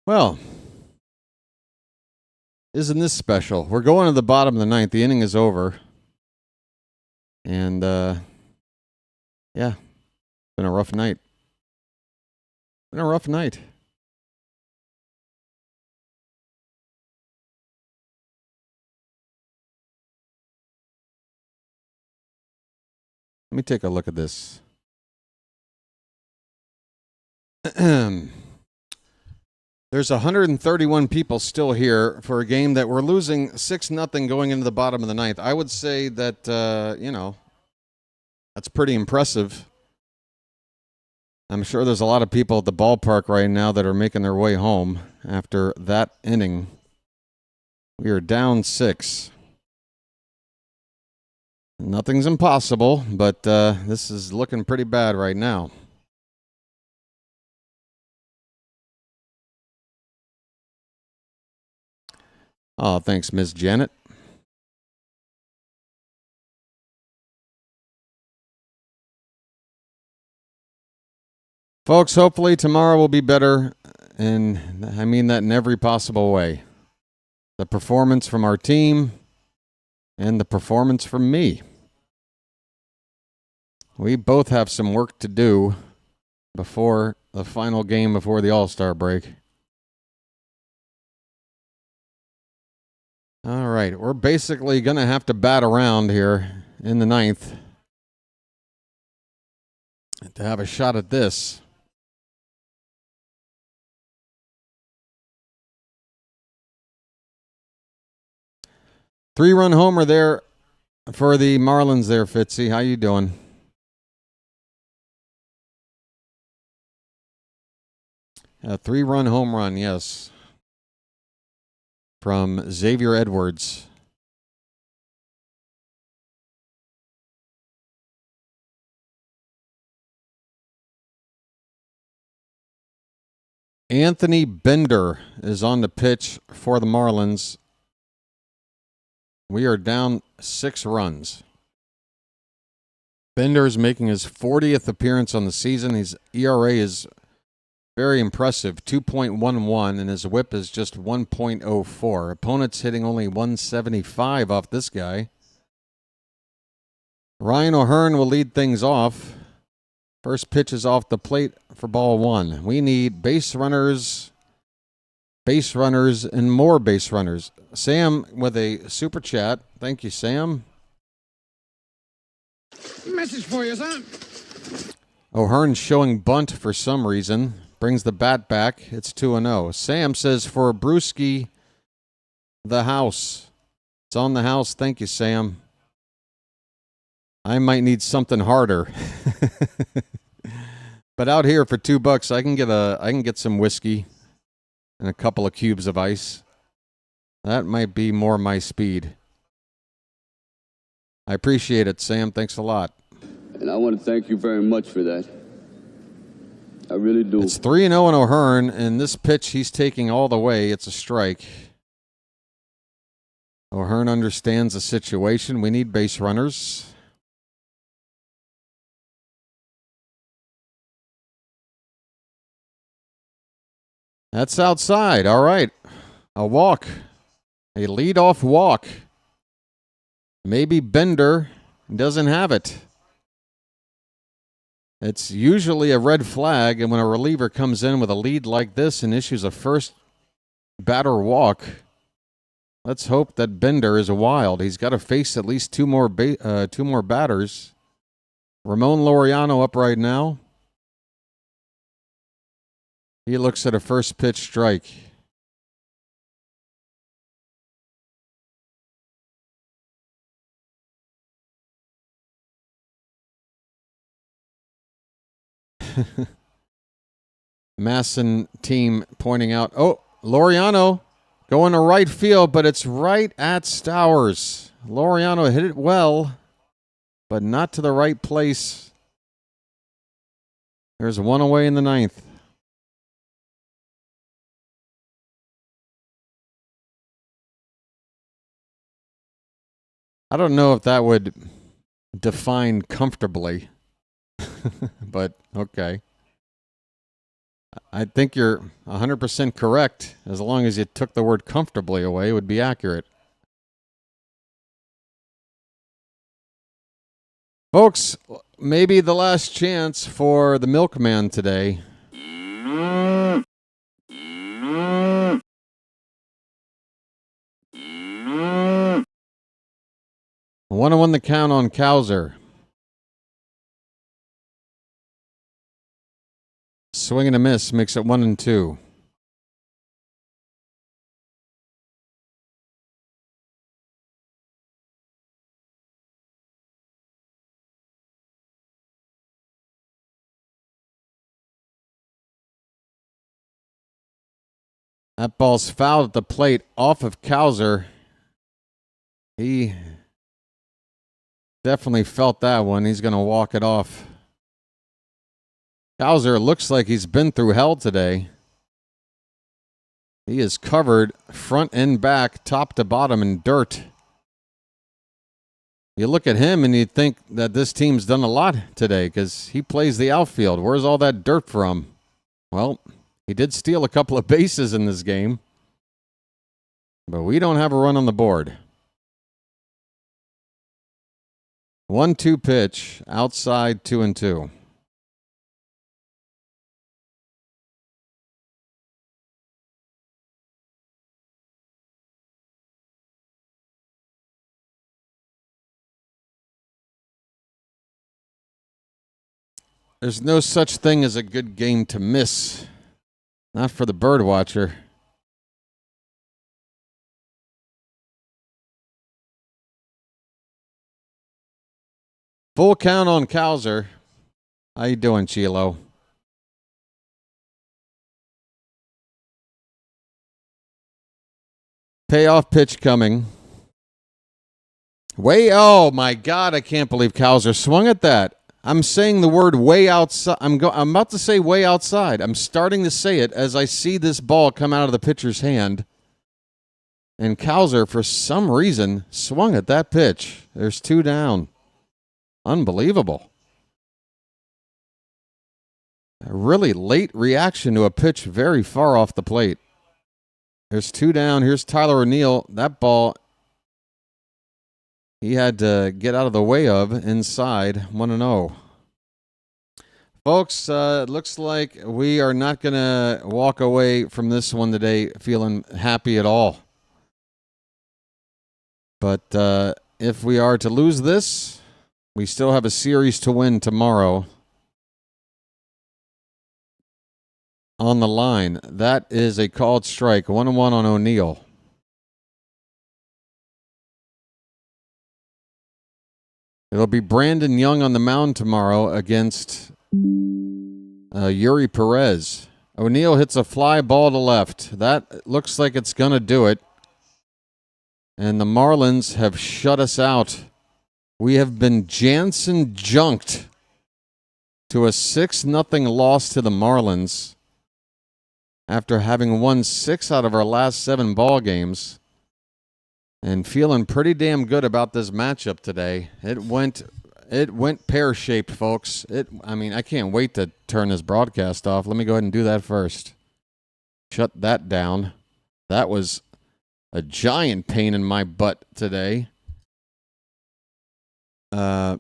[SPEAKER 2] Well, isn't this special? We're going to the bottom of the ninth. The inning is over. And, yeah, been a rough night. Been a rough night. Let me take a look at this. There's 131 people still here for a game that we're losing 6-0 going into the bottom of the ninth. I would say that, that's pretty impressive. I'm sure there's a lot of people at the ballpark right now that are making their way home after that inning. We are down 6. Nothing's impossible, but this is looking pretty bad right now. Oh, thanks, Ms. Janet. Folks, hopefully tomorrow will be better, and I mean that in every possible way. The performance from our team and the performance from me. We both have some work to do before the final game before the All-Star break. All right, we're basically going to have to bat around here in the ninth to have a shot at this. Three-run homer there for the Marlins there, Fitzy. How you doing? A 3-run home run, yes. From Xavier Edwards. Anthony Bender is on the pitch for the Marlins. We are down 6 runs. Bender is making his 40th appearance on the season. His ERA is very impressive, 2.11, and his whip is just 1.04. Opponents hitting only 175 off this guy. Ryan O'Hearn will lead things off. First pitch is off the plate for ball 1. We need base runners, and more base runners. Sam with a super chat. Thank you, Sam.
[SPEAKER 12] Message for you, son.
[SPEAKER 2] O'Hearn showing bunt for some reason. Brings the bat back. It's 2-0. Sam says for Brewski, the house. It's on the house. Thank you, Sam. I might need something harder. But out here for $2, I can get some whiskey and a couple of cubes of ice. That might be more my speed. I appreciate it, Sam. Thanks a lot.
[SPEAKER 13] And I want to thank you very much for that. I really do.
[SPEAKER 2] It's 3-0 on O'Hearn, and this pitch he's taking all the way. It's a strike. O'Hearn understands the situation. We need base runners. That's outside. All right. A walk. A leadoff walk. Maybe Bender doesn't have it. It's usually a red flag, and when a reliever comes in with a lead like this and issues a first batter walk, let's hope that Bender is wild. He's got to face at least two more batters. Ramon Laureano up right now. He looks at a first pitch strike. Masson team pointing out, oh, Laureano going to right field, but it's right at Stowers. Laureano hit it well, but not to the right place. There's one away in the ninth. I don't know if that would define comfortably, but okay. I think you're 100% correct. As long as you took the word comfortably away, it would be accurate. Folks, maybe the last chance for the milkman today. 1-1 the count on Cowser. Swing and a miss makes it 1-2. That ball's fouled at the plate off of Cowser. He definitely felt that one. He's going to walk it off. Cowser looks like he's been through hell today. He is covered front and back, top to bottom in dirt. You look at him and you think that this team's done a lot today because he plays the outfield. Where's all that dirt from? Well, he did steal a couple of bases in this game, but we don't have a run on the board. 1-2 pitch, outside 2-2. There's no such thing as a good game to miss. Not for the BirdWatcher. Full count on Cowser. How you doing, Chilo? Payoff pitch coming. Oh my God, I can't believe Cowser swung at that. I'm saying the word way outside. I'm about to say way outside. I'm starting to say it as I see this ball come out of the pitcher's hand. And Cowser, for some reason, swung at that pitch. There's 2 down. Unbelievable. A really late reaction to a pitch very far off the plate. There's 2 down. Here's Tyler O'Neill. That ball he had to get out of the way of inside 1-0. Folks, it looks like we are not going to walk away from this one today feeling happy at all. But if we are to lose this, we still have a series to win tomorrow on the line. That is a called strike. 1-1 on O'Neill. It'll be Brandon Young on the mound tomorrow against Yuri Perez. O'Neill hits a fly ball to left. That looks like it's going to do it. And the Marlins have shut us out. We have been Jansen junked to a 6-0 loss to the Marlins after having won 6 out of our last 7 ball games. And feeling pretty damn good about this matchup today. It went pear-shaped, folks. I can't wait to turn this broadcast off. Let me go ahead and do that first. Shut that down. That was a giant pain in my butt today. Hey,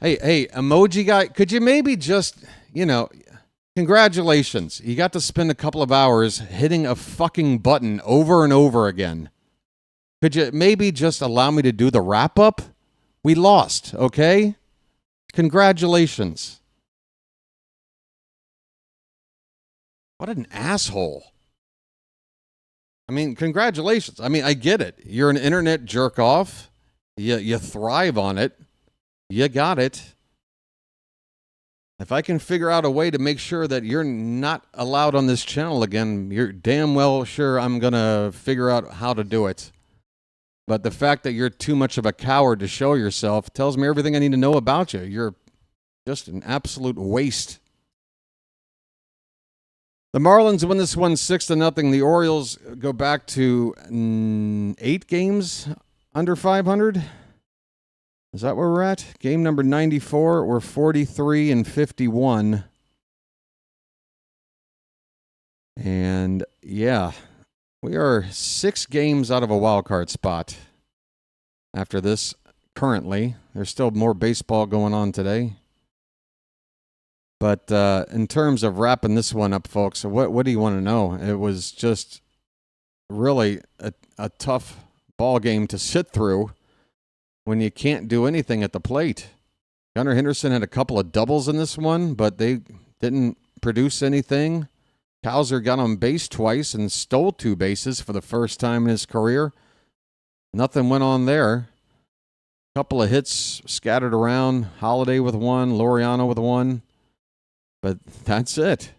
[SPEAKER 2] emoji guy, could you maybe just, congratulations. You got to spend a couple of hours hitting a fucking button over and over again. Could you maybe just allow me to do the wrap-up? We lost, okay? Congratulations. What an asshole. Congratulations. I get it. You're an internet jerk-off. You thrive on it. You got it. If I can figure out a way to make sure that you're not allowed on this channel again, you're damn well sure I'm going to figure out how to do it. But the fact that you're too much of a coward to show yourself tells me everything I need to know about you. You're just an absolute waste. The Marlins win this one 6-0. The Orioles go back to 8 games under 500. Is that where we're at? Game number 94. We're 43-51. And yeah, we are 6 games out of a wild card spot after this currently. There's still more baseball going on today. But in terms of wrapping this one up, folks, what do you want to know? It was just really a tough ball game to sit through when you can't do anything at the plate. Gunnar Henderson had a couple of doubles in this one, but they didn't produce anything. Kowser got on base twice and stole 2 bases for the first time in his career. Nothing went on there. Couple of hits scattered around. Holiday with 1, Laureano with 1. But that's it.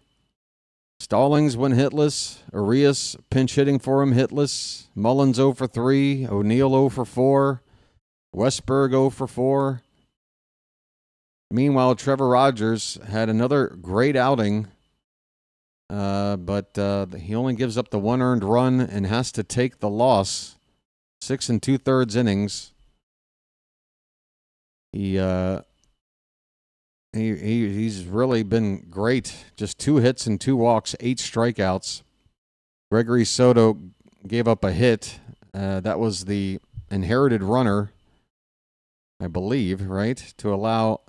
[SPEAKER 2] Stallings went hitless. Arias pinch hitting for him, hitless. Mullins 0 for 3. O'Neill 0 for 4. Westberg 0 for 4. Meanwhile, Trevor Rogers had another great outing. But he only gives up the 1 earned run and has to take the loss. 6 2/3 innings. He's really been great. Just 2 hits and 2 walks, 8 strikeouts. Gregory Soto gave up a hit. That was the inherited runner, I believe, right? To allow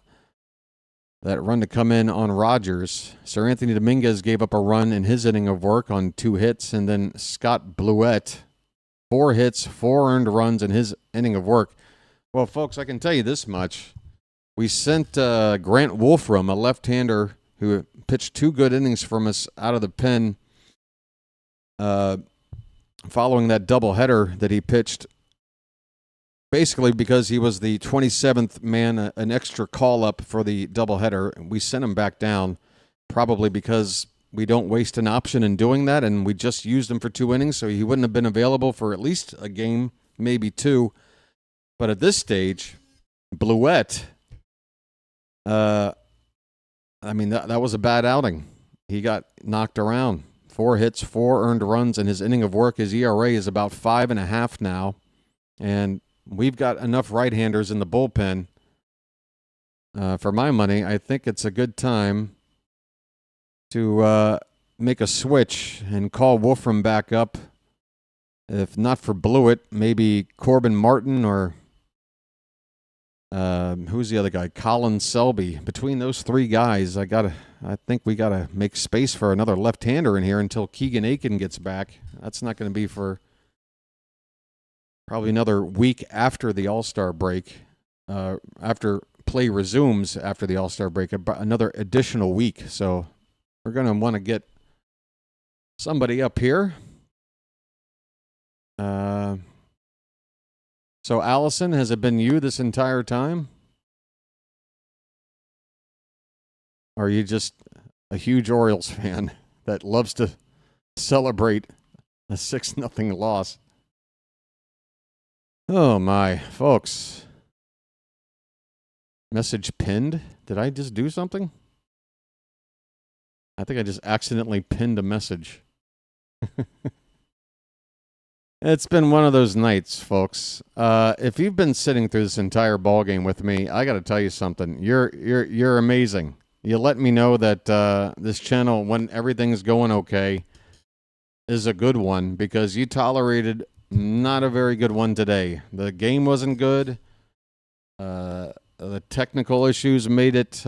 [SPEAKER 2] that run to come in on Rogers. Sir Anthony Dominguez gave up a run in his inning of work on 2 hits, and then Scott Blewett, 4 hits, 4 earned runs in his inning of work. Well, folks, I can tell you this much. We sent Grant Wolfram, a left-hander who pitched 2 good innings from us, out of the pen following that doubleheader that he pitched, basically because he was the 27th man, an extra call-up for the doubleheader. We sent him back down, probably because we don't waste an option in doing that, and we just used him for 2 innings, so he wouldn't have been available for at least a game, maybe 2. But at this stage, Blewett, that was a bad outing. He got knocked around. 4 hits, 4 earned runs in his inning of work. His ERA is about 5.5 now, and we've got enough right-handers in the bullpen. For my money, I think it's a good time to make a switch and call Wolfram back up. If not for Blewett, maybe Corbin Martin or who's the other guy? Colin Selby. Between those 3 guys, I think we gotta make space for another left-hander in here until Keegan Aiken gets back. That's not going to be for probably another week after the All-Star break. After play resumes after the All-Star break, another additional week. So we're going to want to get somebody up here. So, Allison, has it been you this entire time? Or are you just a huge Orioles fan that loves to celebrate a 6-0 loss? Oh, my. Folks. Message pinned? Did I just do something? I think I just accidentally pinned a message. It's been one of those nights, folks. If you've been sitting through this entire ball game with me, I got to tell you something. You're amazing. You let me know that this channel, when everything's going okay, is a good one, because you tolerated not a very good one today. The game wasn't good. The technical issues made it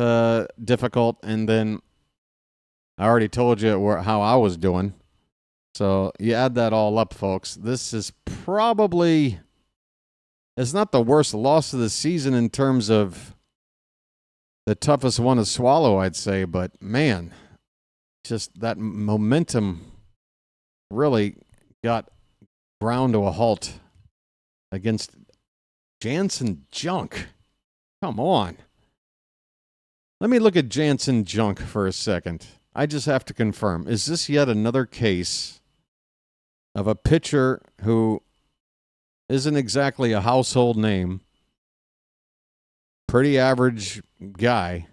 [SPEAKER 2] difficult, and then I already told you how I was doing. So you add that all up, folks. This is probably, it's not the worst loss of the season in terms of the toughest one to swallow, I'd say. But, man, just that momentum really got ground to a halt against Jansen Junk. Come on. Let me look at Jansen Junk for a second. I just have to confirm. Is this yet another case of a pitcher who isn't exactly a household name, pretty average guy,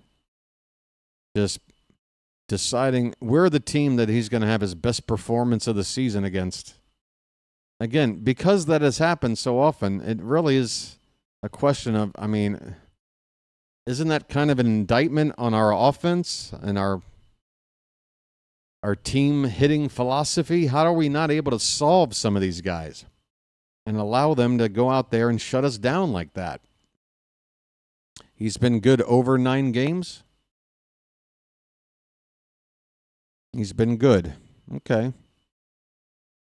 [SPEAKER 2] just deciding we're the team that he's going to have his best performance of the season against? Again, because that has happened so often, it really is a question of, isn't that kind of an indictment on our offense and our our team hitting philosophy? How are we not able to solve some of these guys and allow them to go out there and shut us down like that? He's been good over 9 games. He's been good. Okay.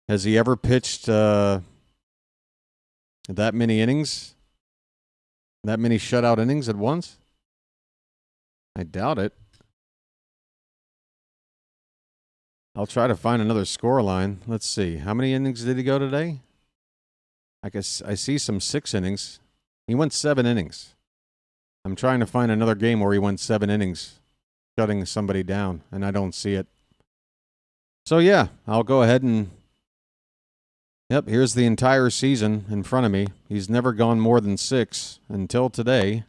[SPEAKER 2] Has he ever pitched that many innings? That many shutout innings at once? I doubt it. I'll try to find another score line. Let's see. How many innings did he go today? I guess I see some 6 innings. He went 7 innings. I'm trying to find another game where he went 7 innings, shutting somebody down, and I don't see it. So, yeah, I'll go ahead and... Yep, here's the entire season in front of me. He's never gone more than 6 until today.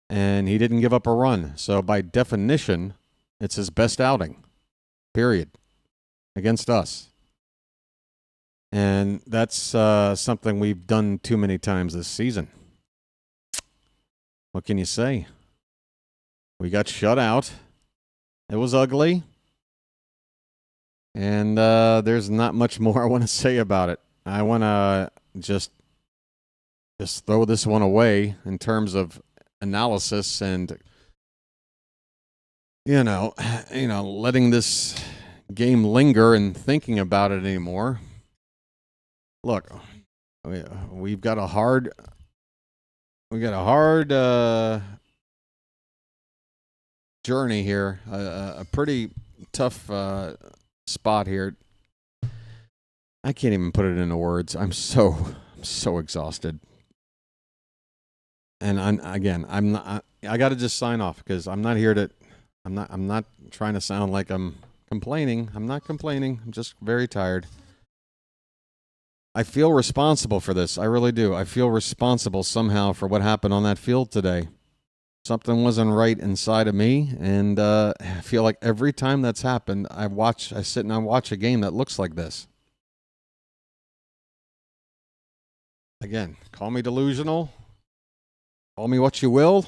[SPEAKER 2] And he didn't give up a run. So, by definition, it's his best outing. Period. Against us. And that's something we've done too many times this season. What can you say? We got shut out. It was ugly. And there's not much more I want to say about it. I want to just throw this one away in terms of analysis and, you know, letting this game linger and thinking about it anymore. Look, we've got a hard journey here, a pretty tough spot here. I can't even put it into words. I'm so exhausted. And I got to just sign off because I'm not here to, I'm not trying to sound like I'm complaining. I'm not complaining. I'm just very tired. I feel responsible for this. I really do. I feel responsible somehow for what happened on that field today. Something wasn't right inside of me, and I feel like every time that's happened, I sit and I watch a game that looks like this. Again, call me delusional, call me what you will,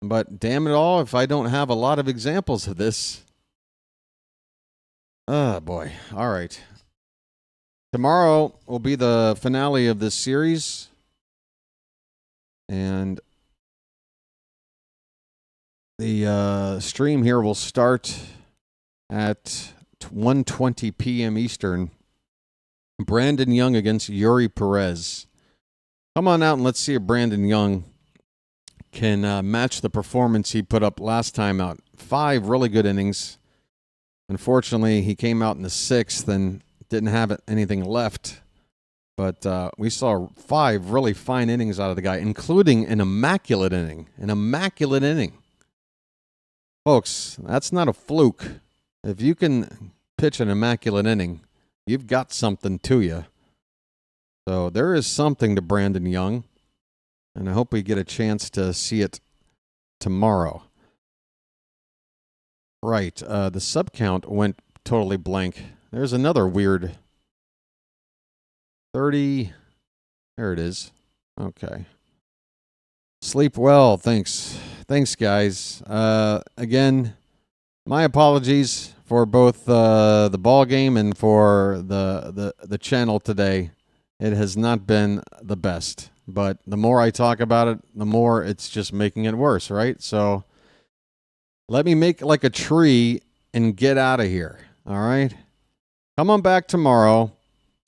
[SPEAKER 2] but damn it all, if I don't have a lot of examples of this. Oh, boy. All right. Tomorrow will be the finale of this series, and the stream here will start at 1:20 p.m. Eastern. Brandon Young against Yuri Perez. Come on out and let's see if Brandon Young can match the performance he put up last time out. 5 really good innings. Unfortunately, he came out in the 6th and didn't have anything left. But we saw 5 really fine innings out of the guy, including an immaculate inning. An immaculate inning. Folks, that's not a fluke. If you can pitch an immaculate inning, you've got something to you. So there is something to Brandon Young, and I hope we get a chance to see it tomorrow. Right, the sub count went totally blank. There's another weird 30. There it is. Okay. Sleep well. Thanks. Thanks, guys. Again, my apologies for both the ball game and for the channel today. It has not been the best, but the more I talk about it, the more it's just making it worse, right? So let me make like a tree and get out of here, all right? Come on back tomorrow.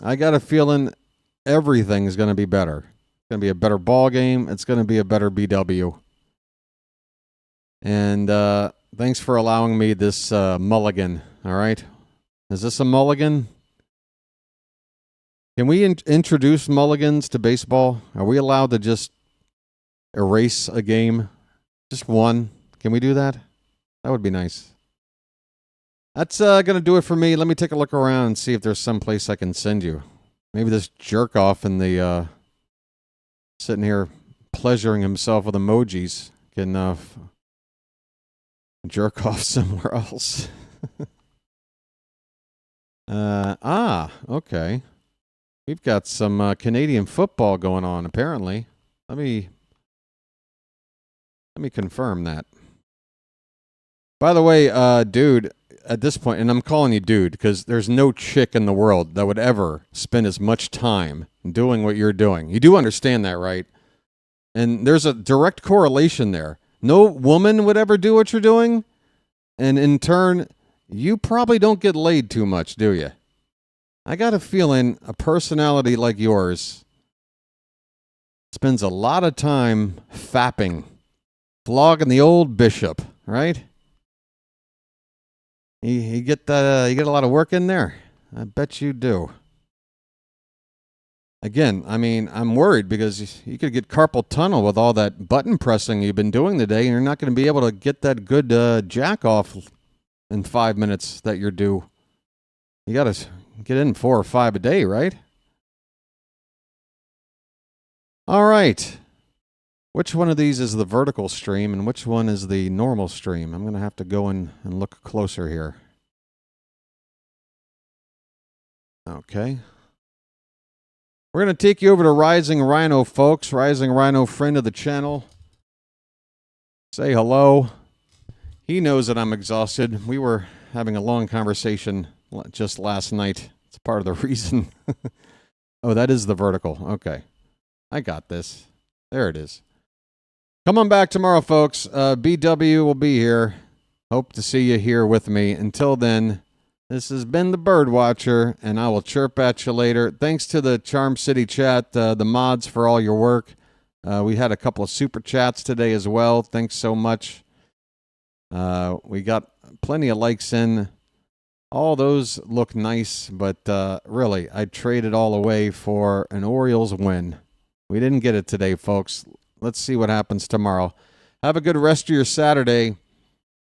[SPEAKER 2] I got a feeling everything is going to be better. It's going to be a better ball game. It's going to be a better BW. And thanks for allowing me this mulligan, all right? Is this a mulligan? Can we introduce mulligans to baseball? Are we allowed to just erase a game? Just one? Can we do that? That would be nice. That's going to do it for me. Let me take a look around and see if there's some place I can send you. Maybe this jerk off in the sitting here pleasuring himself with emojis can jerk off somewhere else. Okay. We've got some Canadian football going on, apparently. Let me confirm that. By the way, dude, at this point, and I'm calling you dude because there's no chick in the world that would ever spend as much time doing what you're doing. You do understand that, right? And there's a direct correlation there. No woman would ever do what you're doing. And in turn, you probably don't get laid too much, do you? I got a feeling a personality like yours spends a lot of time fapping, flogging the old bishop, right? You get a lot of work in there. I bet you do. Again, I mean, I'm worried because you could get carpal tunnel with all that button pressing you've been doing today, and you're not going to be able to get that good jack off in 5 minutes that you're due. You got to get in 4 or 5 a day, right? All right. Which one of these is the vertical stream and which one is the normal stream? I'm going to have to go in and look closer here. Okay. We're going to take you over to Rising Rhino, folks. Rising Rhino, friend of the channel. Say hello. He knows that I'm exhausted. We were having a long conversation just last night. It's part of the reason. Oh, that is the vertical. Okay. I got this. There it is. Come on back tomorrow, folks. BW will be here. Hope to see you here with me. Until then, this has been the BirdWatcher, and I will chirp at you later. Thanks to the Charm City chat, the mods, for all your work. We had a couple of super chats today as well. Thanks so much. We got plenty of likes in. All those look nice, but really, I'd trade it all away for an Orioles win. We didn't get it today, folks. Let's see what happens tomorrow. Have a good rest of your Saturday.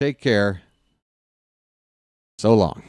[SPEAKER 2] Take care. So long.